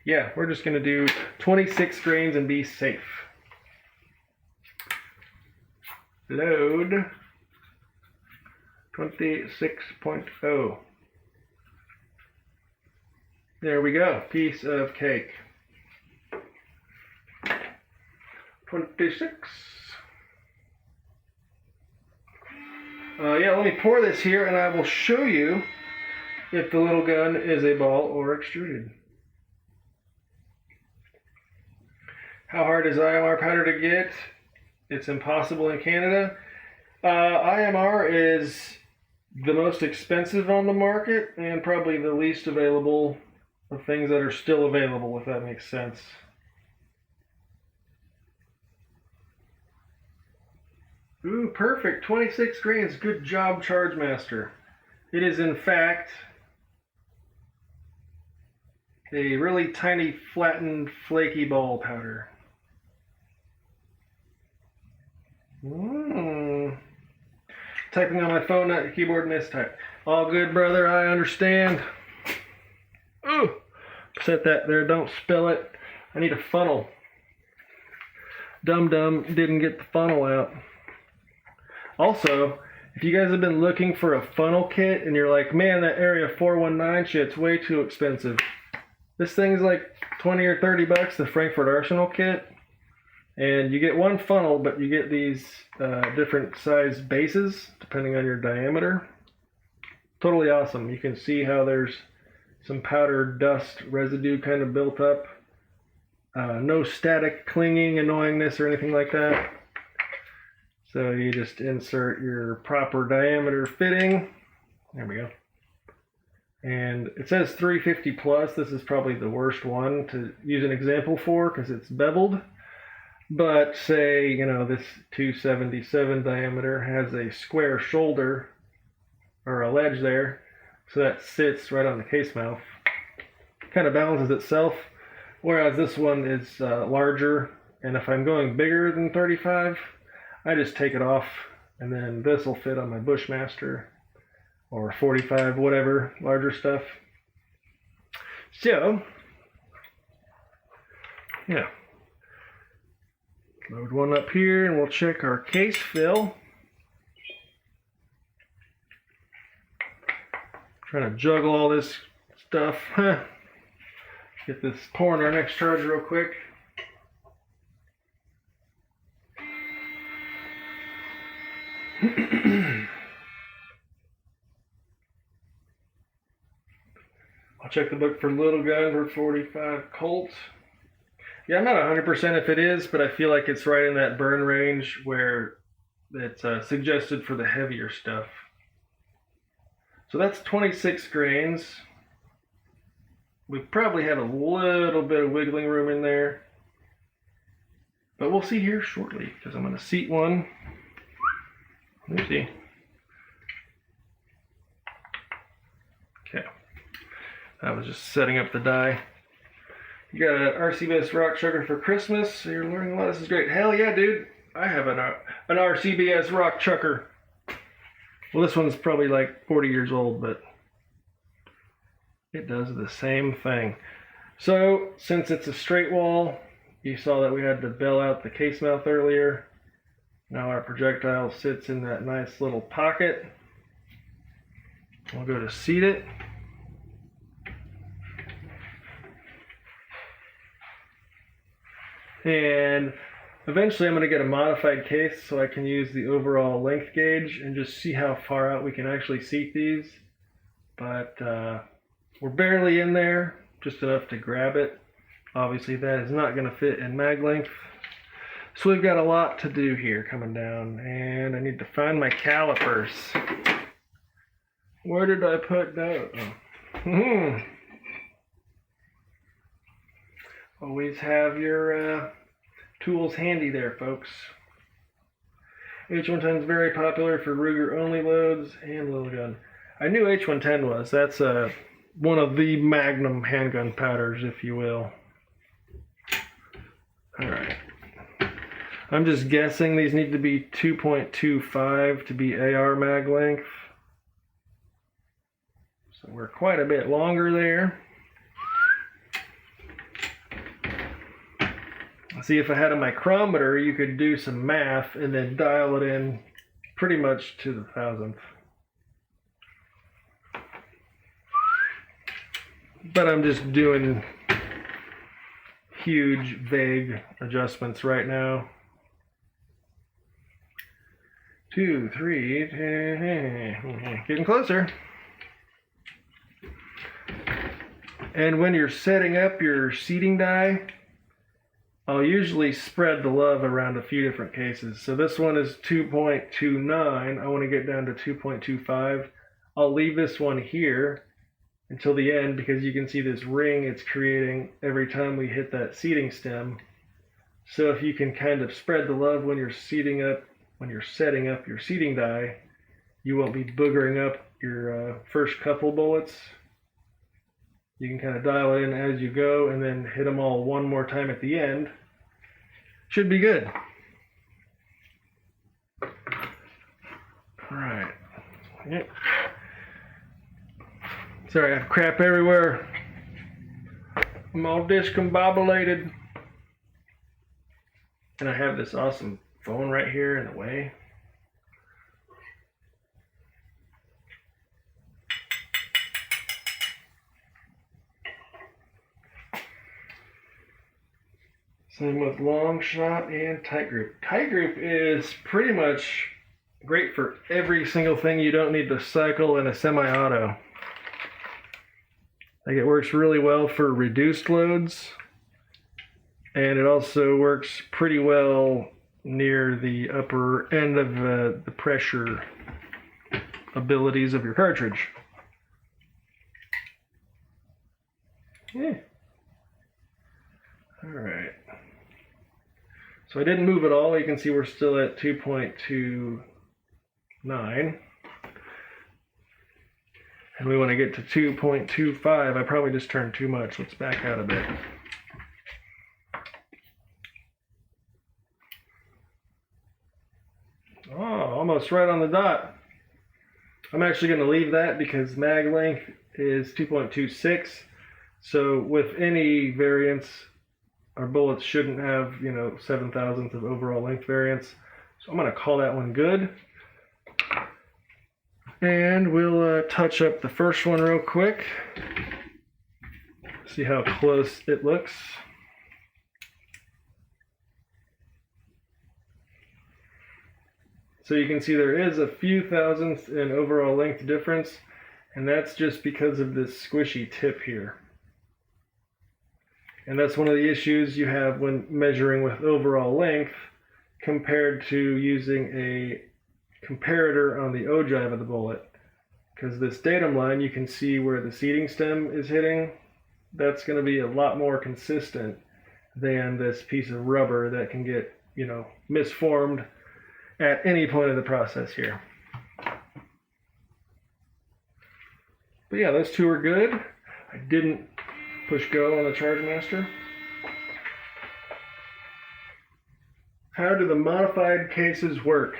yeah, we're just going to do 26 grains and be safe. Load 26.0. There we go. Piece of cake. 26. Yeah, let me pour this here and I will show you if the Little Gun is a ball or extruded. How hard is IMR powder to get? It's impossible in Canada. IMR is the most expensive on the market and probably the least available of things that are still available, if that makes sense. Ooh, perfect. 26 grains. Good job, Charge Master. It is, in fact, a really tiny, flattened, flaky ball powder. Typing on my phone, not your keyboard, mistype. All good, brother. I understand. Ooh, set that there. Don't spill it. I need a funnel. Dum didn't get the funnel out. Also, if you guys have been looking for a funnel kit and you're like, man, that Area 419 shit's way too expensive. This thing's like 20 or 30 bucks, the Frankfurt Arsenal kit. And you get one funnel, but you get these different size bases depending on your diameter. Totally awesome. You can see how there's some powder dust residue kind of built up. No static clinging annoyingness or anything like that. So you just insert your proper diameter fitting. There we go. And it says 350 plus. This is probably the worst one to use an example for because it's beveled. But say, this 277 diameter has a square shoulder or a ledge there. So that sits right on the case mouth. Kind of balances itself. Whereas this one is larger. And if I'm going bigger than 35, I just take it off, and then this will fit on my Bushmaster or 45, whatever, larger stuff. So, yeah. Load one up here, and we'll check our case fill. Trying to juggle all this stuff. Get this pouring our next charge real quick. I'll check the book for little gun for 45 Colt. Yeah, I'm not 100% if it is, but I feel like it's right in that burn range where it's suggested for the heavier stuff. So that's 26 grains. We probably have a little bit of wiggling room in there, but we'll see here shortly because I'm going to seat one. Let me see. Okay. I was just setting up the die. You got an RCBS rock chucker for Christmas, so you're learning a lot. This is great. Hell yeah, dude. I have an RCBS rock chucker. Well, this one's probably like 40 years old, but it does the same thing. So, since it's a straight wall, you saw that we had to bell out the case mouth earlier. Now our projectile sits in that nice little pocket. We'll go to seat it. And eventually I'm going to get a modified case so I can use the overall length gauge and just see how far out we can actually seat these. But we're barely in there, just enough to grab it. Obviously that is not going to fit in mag length. So we've got a lot to do here coming down, and I need to find my calipers. Where did I put that? Oh. Always have your tools handy there, folks. H110 is very popular for Ruger only loads and little gun. I knew H110 was. That's one of the magnum handgun powders, if you will. Alright. I'm just guessing these need to be 2.25 to be AR mag length. So we're quite a bit longer there. See, if I had a micrometer, you could do some math and then dial it in pretty much to the thousandth. But I'm just doing huge, vague adjustments right now. 2, 3, getting closer. And when you're setting up your seating die, I'll usually spread the love around a few different cases. So this one is 2.29. I want to get down to 2.25. I'll leave this one here until the end because you can see this ring it's creating every time we hit that seating stem. So if you can kind of spread the love when you're setting up your seating die, you won't be boogering up your first couple bullets. You can kind of dial it in as you go and then hit them all one more time at the end. Should be good. Alright. Yep. Sorry, I have crap everywhere. I'm all discombobulated. And I have this awesome phone right here in the way. Same with long shot and tight group. Tight group is pretty much great for every single thing you don't need to cycle in a semi-auto. Like it works really well for reduced loads, and it also works pretty well near the upper end of the pressure abilities of your cartridge. Yeah. All right. So I didn't move at all. You can see we're still at 2.29. And we want to get to 2.25. I probably just turned too much. Let's back out a bit. Oh, almost right on the dot. I'm actually going to leave that because mag length is 2.26. So with any variance, our bullets shouldn't have, 7 thousandths of overall length variance. So I'm going to call that one good. And we'll touch up the first one real quick. See how close it looks. So you can see there is a few thousandths in overall length difference, and that's just because of this squishy tip here. And that's one of the issues you have when measuring with overall length compared to using a comparator on the ogive of the bullet. Because this datum line, you can see where the seating stem is hitting. That's going to be a lot more consistent than this piece of rubber that can get, misformed at any point of the process here. But yeah, those two are good. I didn't push go on the Charge Master. How do the modified cases work?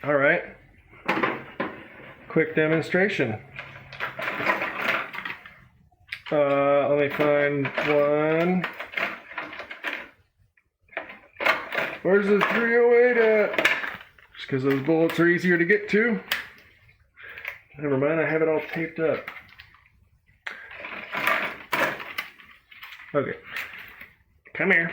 All right, quick demonstration. Let me find one. Where's the 308 at? Just because those bullets are easier to get to. Never mind, I have it all taped up. Okay, come here.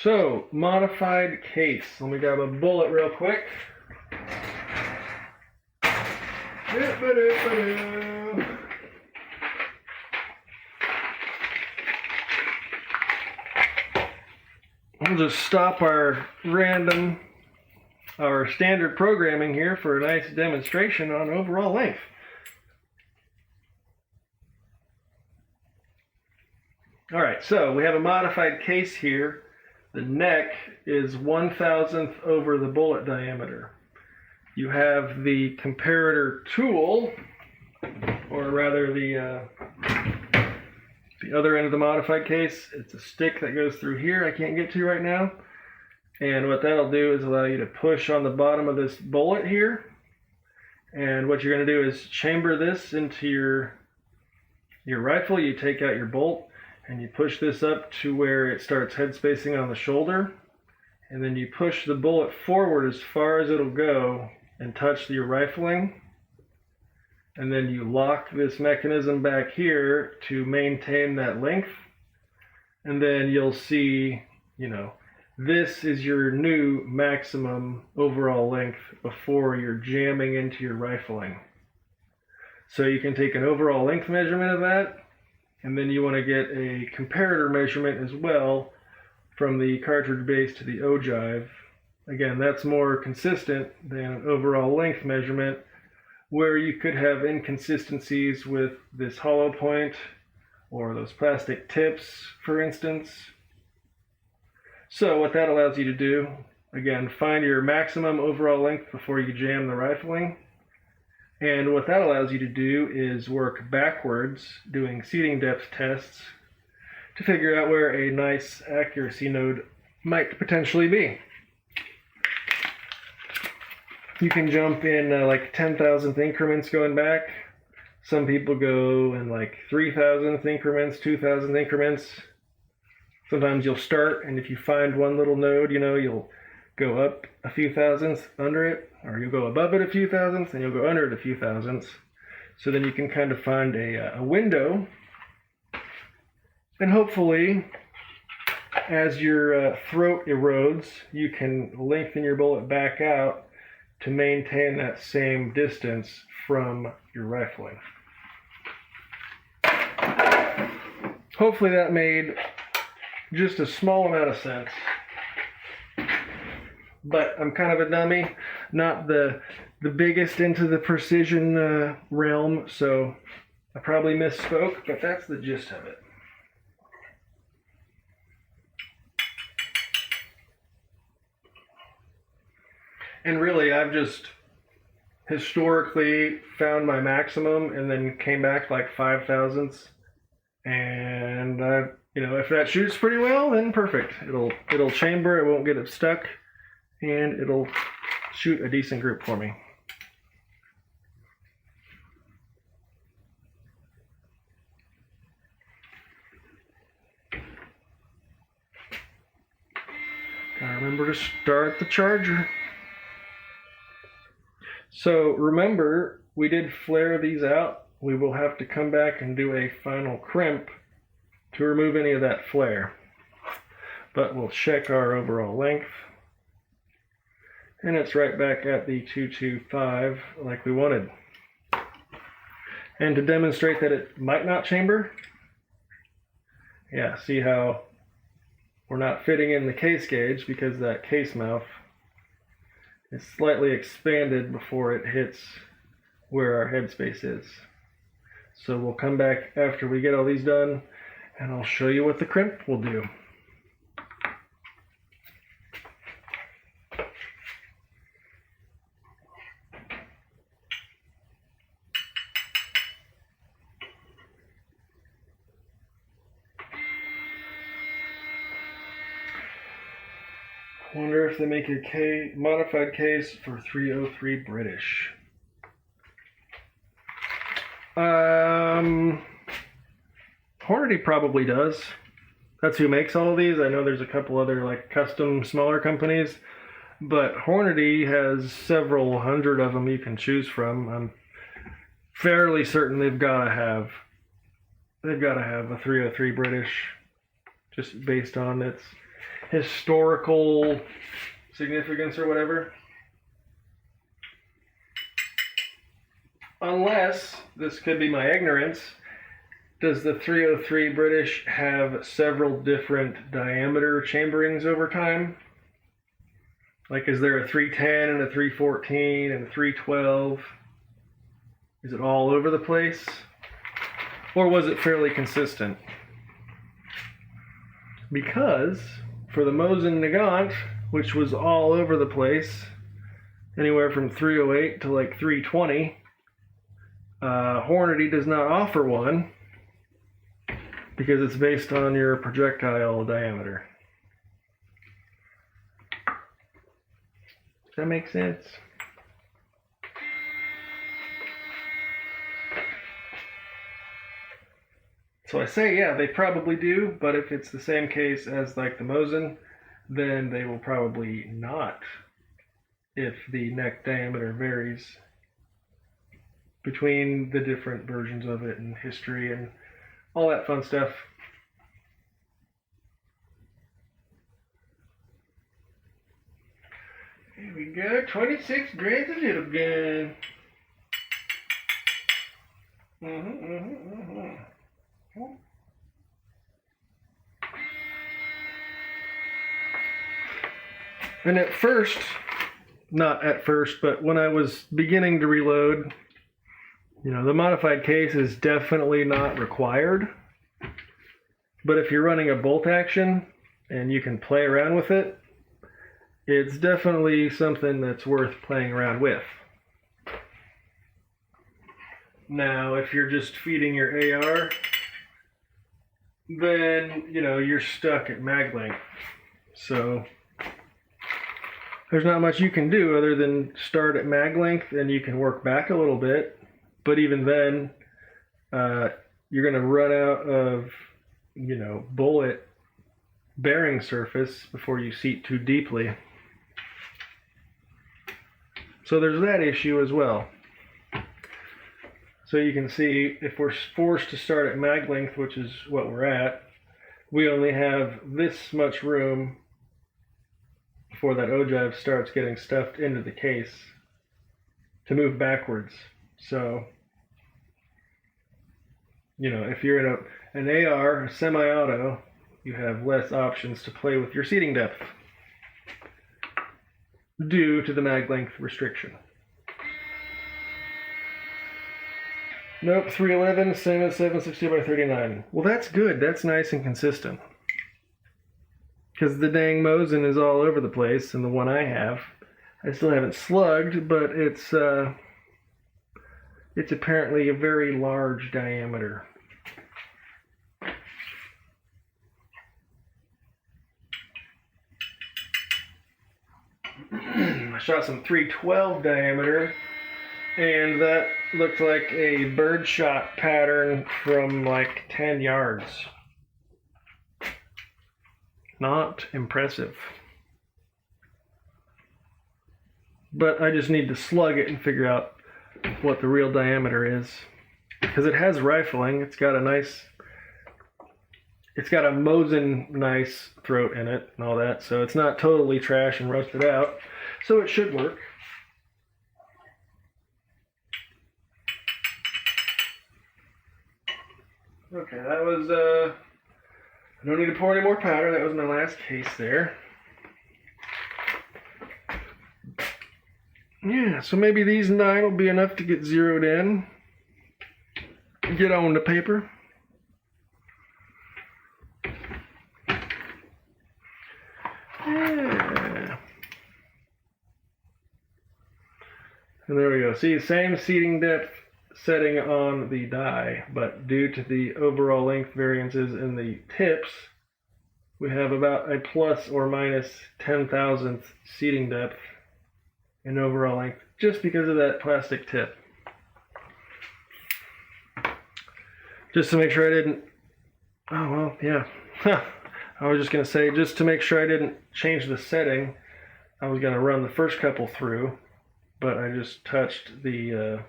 So, modified case. Let me grab a bullet real quick. We'll just stop our standard programming here for a nice demonstration on overall length. All right, so we have a modified case here. The neck is 1/1000th over the bullet diameter. You have the comparator tool, or rather the other end of the modified case. It's a stick that goes through here I can't get to right now. And what that'll do is allow you to push on the bottom of this bullet here. And what you're going to do is chamber this into your rifle. You take out your bolt and you push this up to where it starts head spacing on the shoulder. And then you push the bullet forward as far as it'll go and touch your rifling. And then you lock this mechanism back here to maintain that length. And then you'll see, this is your new maximum overall length before you're jamming into your rifling. So you can take an overall length measurement of that, and then you want to get a comparator measurement as well from the cartridge base to the ogive. Again, that's more consistent than an overall length measurement, where you could have inconsistencies with this hollow point or those plastic tips, for instance. So what that allows you to do, again, find your maximum overall length before you jam the rifling. And what that allows you to do is work backwards, doing seating depth tests to figure out where a nice accuracy node might potentially be. You can jump in like 10,000th increments going back. Some people go in like 3,000th increments, 2,000th increments. Sometimes you'll start, and if you find one little node, you'll go up a few thousandths under it, or you'll go above it a few thousandths, and you'll go under it a few thousandths. So then you can kind of find a window, and hopefully, as your throat erodes, you can lengthen your bullet back out to maintain that same distance from your rifling. Hopefully that made just a small amount of sense. But I'm kind of a dummy, not the biggest into the precision realm, so I probably misspoke, but that's the gist of it. And really, I've just historically found my maximum and then came back like 5,000ths. And if that shoots pretty well, then perfect. It'll chamber, it won't get it stuck, and it'll shoot a decent group for me. Got our remember to start the charger. So remember, we did flare these out. We will have to come back and do a final crimp to remove any of that flare. But we'll check our overall length. And it's right back at the 225 like we wanted. And to demonstrate that it might not chamber, yeah, see how we're not fitting in the case gauge because that case mouth is slightly expanded before it hits where our headspace is. So we'll come back after we get all these done and I'll show you what the crimp will do. Wonder if they make a modified case for 303 British. Hornady probably does. That's who makes all of these. I know there's a couple other like custom smaller companies, but Hornady has several hundred of them you can choose from. I'm fairly certain they've got to have a 303 British, just based on its historical significance or whatever. Unless, this could be my ignorance, does the 303 British have several different diameter chamberings over time? Like, is there a 310 and a 314 and a 312? Is it all over the place? Or was it fairly consistent? Because for the Mosin Nagant, which was all over the place, anywhere from 308 to like 320, Hornady does not offer one because it's based on your projectile diameter. Does that make sense? So I say, yeah, they probably do, but if it's the same case as like the Mosin, then they will probably not if the neck diameter varies between the different versions of it and history and all that fun stuff. Here we go, 26 grains of little gun. And at first, not at first, but when I was beginning to reload, you know, the modified case is definitely not required. But if you're running a bolt action and you can play around with it, it's definitely something that's worth playing around with. Now, if you're just feeding your AR, then, you know, you're stuck at mag length. So there's not much you can do other than start at mag length and you can work back a little bit. But even then, you're going to run out of, you know, bullet bearing surface before you seat too deeply. So there's that issue as well. So you can see if we're forced to start at mag length, which is what we're at, we only have this much room before that ogive starts getting stuffed into the case to move backwards. So, you know, if you're in an AR, a semi-auto, you have less options to play with your seating depth due to the mag length restriction. Nope, 311, same as 760 by 39. Well, that's good. That's nice and consistent. Because the dang Mosin is all over the place, and the one I have, I still haven't slugged, but it's apparently a very large diameter. I shot some 312 diameter, and that looked like a birdshot pattern from like 10 yards. Not impressive. but I just need to slug it and figure out what the real diameter is. Because it has rifling, it's got a Mosin nice throat in it and all that, so it's not totally trash and rusted out, so it should work. Okay, that was, I don't need to pour any more powder, that was my last case there. Yeah, so maybe these 9 will be enough to get zeroed in. Get on the paper. Yeah. And there we go. See, same seating depth setting on the die, but due to the overall length variances in the tips, we have about a plus or minus 10,000th seating depth in overall length, just because of that plastic tip. Just to make sure I didn't, oh well, yeah. I was just going to say, just to make sure I didn't change the setting, I was going to run the first couple through, but I just touched the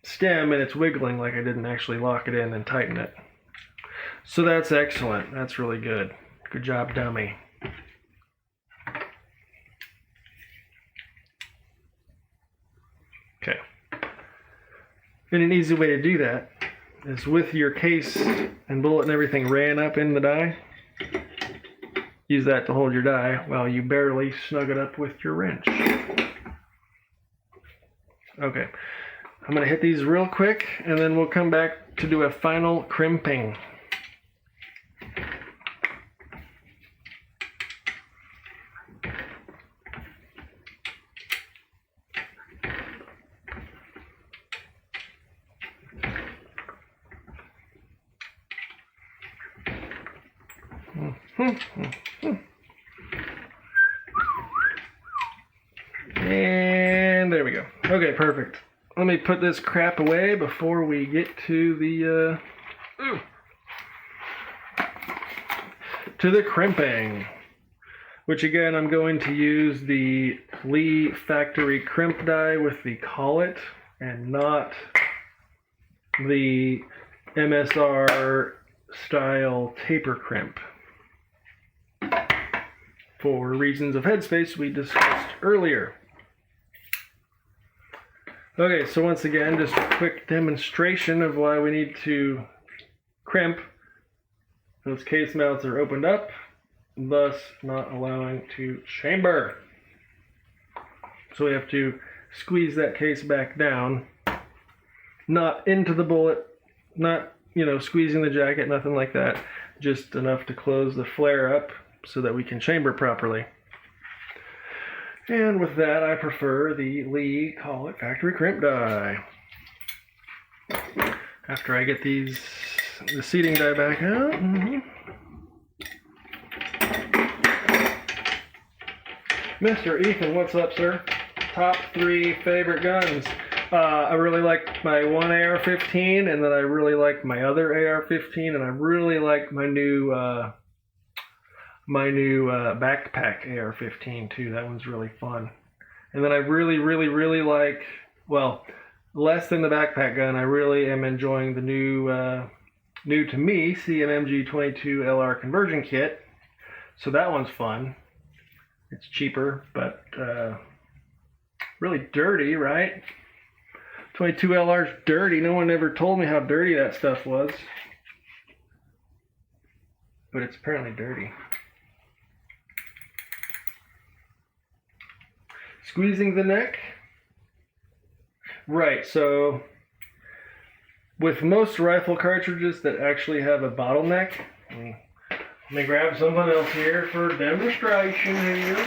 stem and it's wiggling like I didn't actually lock it in and tighten it. So that's excellent. That's really good. Good job, dummy. Okay. And an easy way to do that is with your case and bullet and everything ran up in the die. Use that to hold your die while you barely snug it up with your wrench. Okay, I'm going to hit these real quick and then we'll come back to do a final crimping. And there we go. Okay, perfect. Let me put this crap away before we get to the crimping. Which again, I'm going to use the Lee factory crimp die with the collet and not the MSR style taper crimp, for reasons of headspace we discussed earlier. Okay, so once again, just a quick demonstration of why we need to crimp. Those case mouths are opened up, thus not allowing to chamber. So we have to squeeze that case back down, not into the bullet, not, squeezing the jacket, nothing like that, just enough to close the flare up so that we can chamber properly. And with that, I prefer the Lee Collet Factory Crimp Die. After I get the seating die back out. Mr. Ethan, what's up, sir? Top 3 favorite guns. I really like my one AR-15, and then I really like my other AR-15, and I really like my new backpack AR-15 too. That one's really fun. And then I really like, well, less than the backpack gun, I really am enjoying the new to me CMMG 22 LR conversion kit. So that one's fun. It's cheaper, but really dirty, right? 22 LR's dirty. No one ever told me how dirty that stuff was. But it's apparently dirty. Squeezing the neck. Right, so with most rifle cartridges that actually have a bottleneck, let me grab something else here for demonstration here.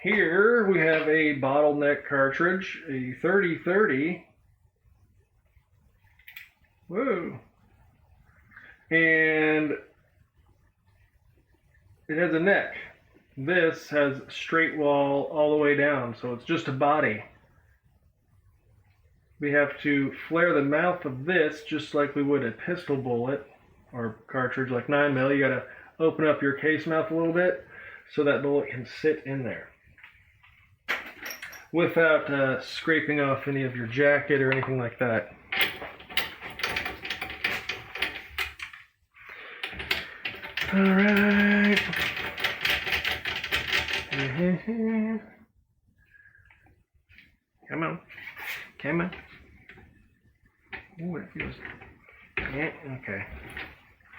Here we have a bottleneck cartridge, a 3030. Whoa. And it has a neck. This has straight wall all the way down, so it's just a body. We have to flare the mouth of this just like we would a pistol bullet or cartridge like 9mm. You gotta open up your case mouth a little bit so that bullet can sit in there without scraping off any of your jacket or anything like that. All right. Come on. Come on. Ooh, it feels... Yeah, okay.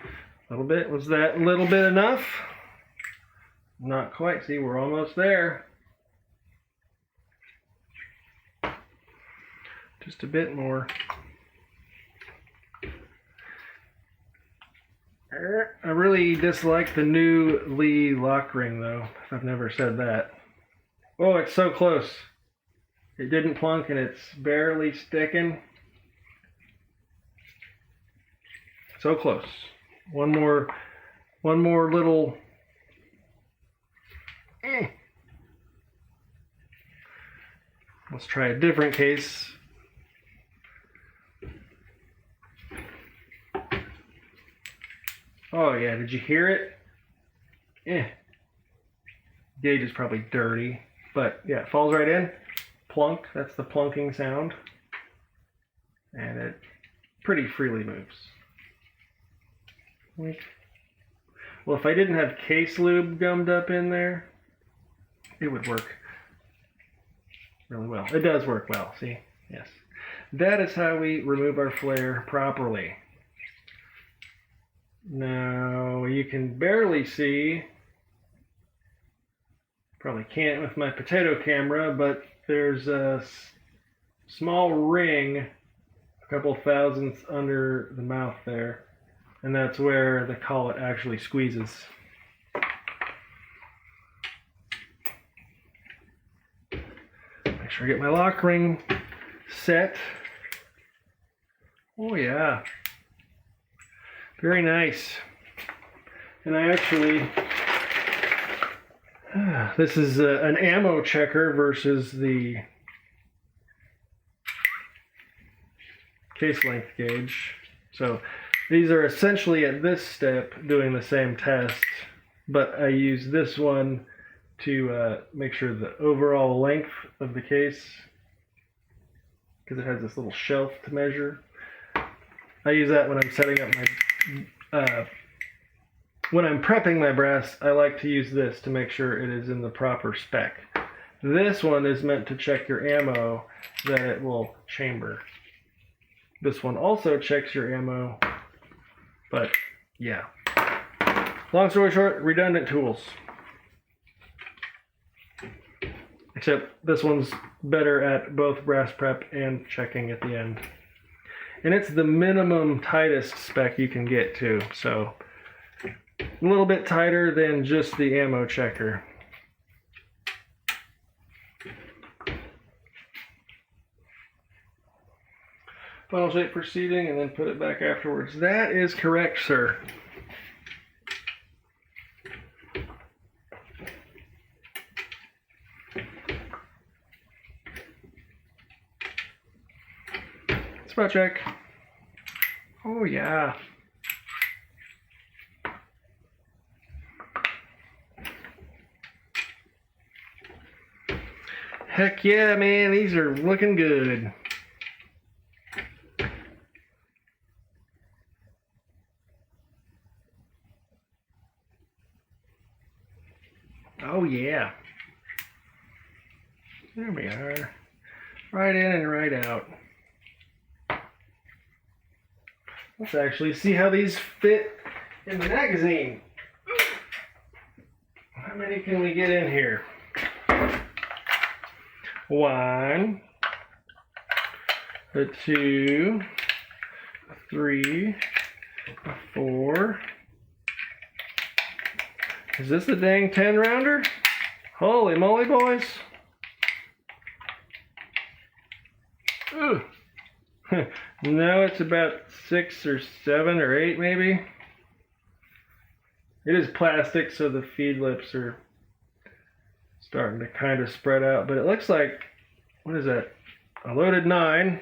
A little bit. Was that a little bit enough? Not quite. See, we're almost there. Just a bit more. I really dislike the new Lee lock ring, though, if I've never said that. Oh, it's so close. It didn't plunk and it's barely sticking. So close. One more little... Let's try a different case. Oh yeah, did you hear it? Gauge is probably dirty, but yeah, it falls right in. Plunk, that's the plunking sound. And it pretty freely moves. Well, if I didn't have case lube gummed up in there, it would work really well. It does work well, see? Yes. That is how we remove our flare properly. Now, you can barely see, probably can't with my potato camera, but there's a small ring, a couple thousandths under the mouth there, and that's where the collet actually squeezes. Make sure I get my lock ring set. Oh yeah. Very nice. And I actually, this is an ammo checker versus the case length gauge. So these are essentially at this step doing the same test, but I use this one to make sure the overall length of the case, because it has this little shelf to measure. I use that when I'm setting up my when I'm prepping my brass. I like to use this to make sure it is in the proper spec. This one is meant to check your ammo that it will chamber. This one also checks your ammo, but yeah. Long story short, redundant tools. Except this one's better at both brass prep and checking at the end. And it's the minimum tightest spec you can get too, so a little bit tighter than just the ammo checker. Final shape for seating and then put it back afterwards. That is correct, sir. Spot check. Oh yeah. Heck yeah, man, these are looking good. Oh yeah. There we are. Right in and right out. Let's actually see how these fit in the magazine. How many can we get in here? 1, 2, 3, 4. Is this a dang 10 rounder? Holy moly, boys. Ooh. No, it's about 6 or 7 or 8 maybe. It is plastic, so the feed lips are starting to kind of spread out, but it looks like, what is that? A loaded 9.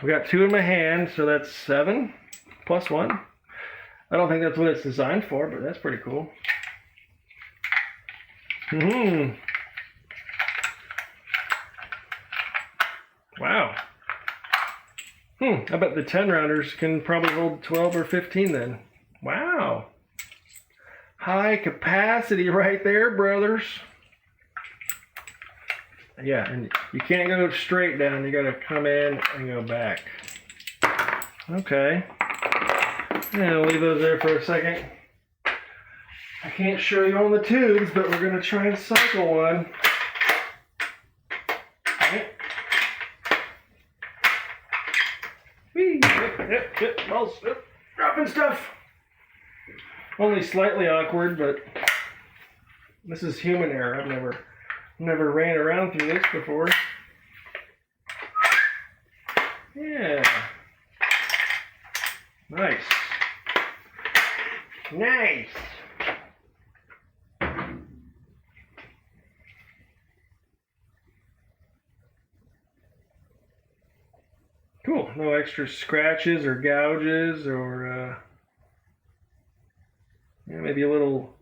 I've got 2 in my hand, so that's 7 plus 1. I don't think that's what it's designed for, but that's pretty cool. Mm-hmm. Wow. I bet the 10 rounders can probably hold 12 or 15 then. Wow. High capacity right there, brothers. Yeah, and you can't go straight down. You gotta come in and go back. Okay. Yeah, I'll leave those there for a second. I can't show you on the tubes, but we're gonna try and cycle one. Yep. Well, dropping stuff. Only slightly awkward, but this is human error. I've never ran around through this before. Yeah. Nice. Nice. Cool. No extra scratches or gouges or yeah, maybe a little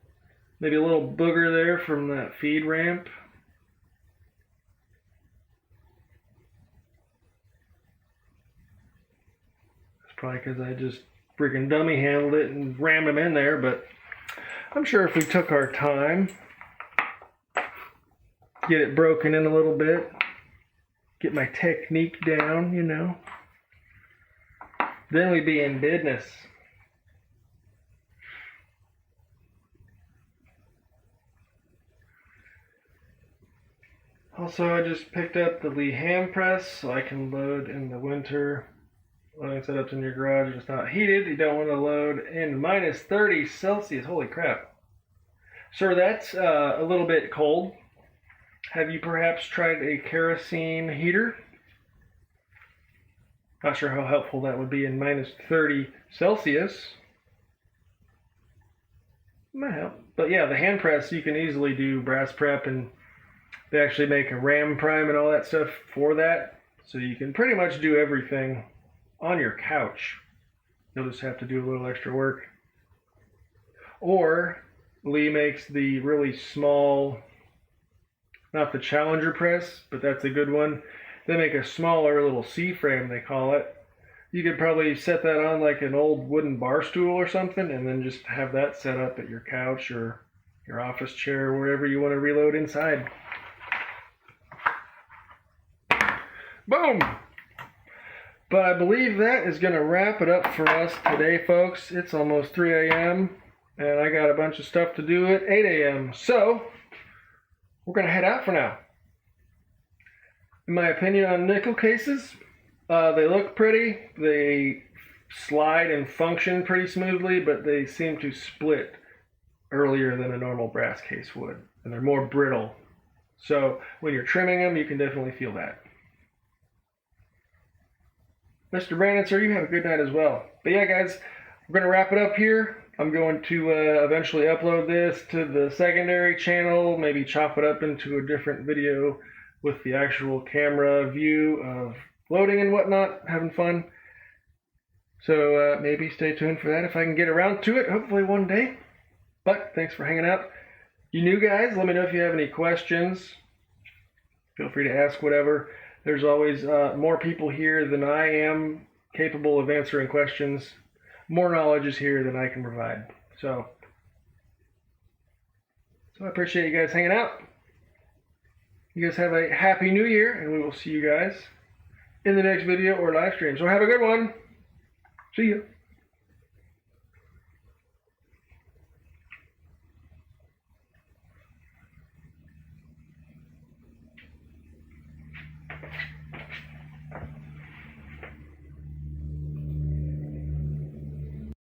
booger there from that feed ramp. It's probably because I just freaking dummy handled it and rammed them in there, but I'm sure if we took our time, get it broken in a little bit, get my technique down, you know, then we'd be in business. Also, I just picked up the Lee hand press so I can load in the winter. Loading setups in your garage is not heated. You don't want to load in minus 30 Celsius. Holy crap. Sir, that's a little bit cold. Have you perhaps tried a kerosene heater? Not sure how helpful that would be in minus 30 Celsius. Might help. But yeah, the hand press, you can easily do brass prep, and they actually make a ram prime and all that stuff for that. So you can pretty much do everything on your couch. You'll just have to do a little extra work. Or Lee makes the really small, not the Challenger press, but that's a good one. They make a smaller little C-frame, they call it. You could probably set that on like an old wooden bar stool or something, and then just have that set up at your couch or your office chair, wherever you want to reload inside. Boom! But I believe that is going to wrap it up for us today, folks. It's almost 3 a.m., and I got a bunch of stuff to do at 8 a.m. So, we're going to head out for now. In my opinion on nickel cases, they look pretty. They slide and function pretty smoothly, but they seem to split earlier than a normal brass case would, and they're more brittle. So when you're trimming them, you can definitely feel that. Mr. Brandon, sir, you have a good night as well. But yeah, guys, we're going to wrap it up here. I'm going to eventually upload this to the secondary channel, maybe chop it up into a different video with the actual camera view of loading and whatnot, having fun. So maybe stay tuned for that if I can get around to it, hopefully one day. But thanks for hanging out. You new guys, let me know if you have any questions. Feel free to ask whatever. There's always more people here than I am capable of answering questions. More knowledge is here than I can provide. So I appreciate you guys hanging out. You guys have a happy new year, and we will see you guys in the next video or live stream. So have a good one. See you.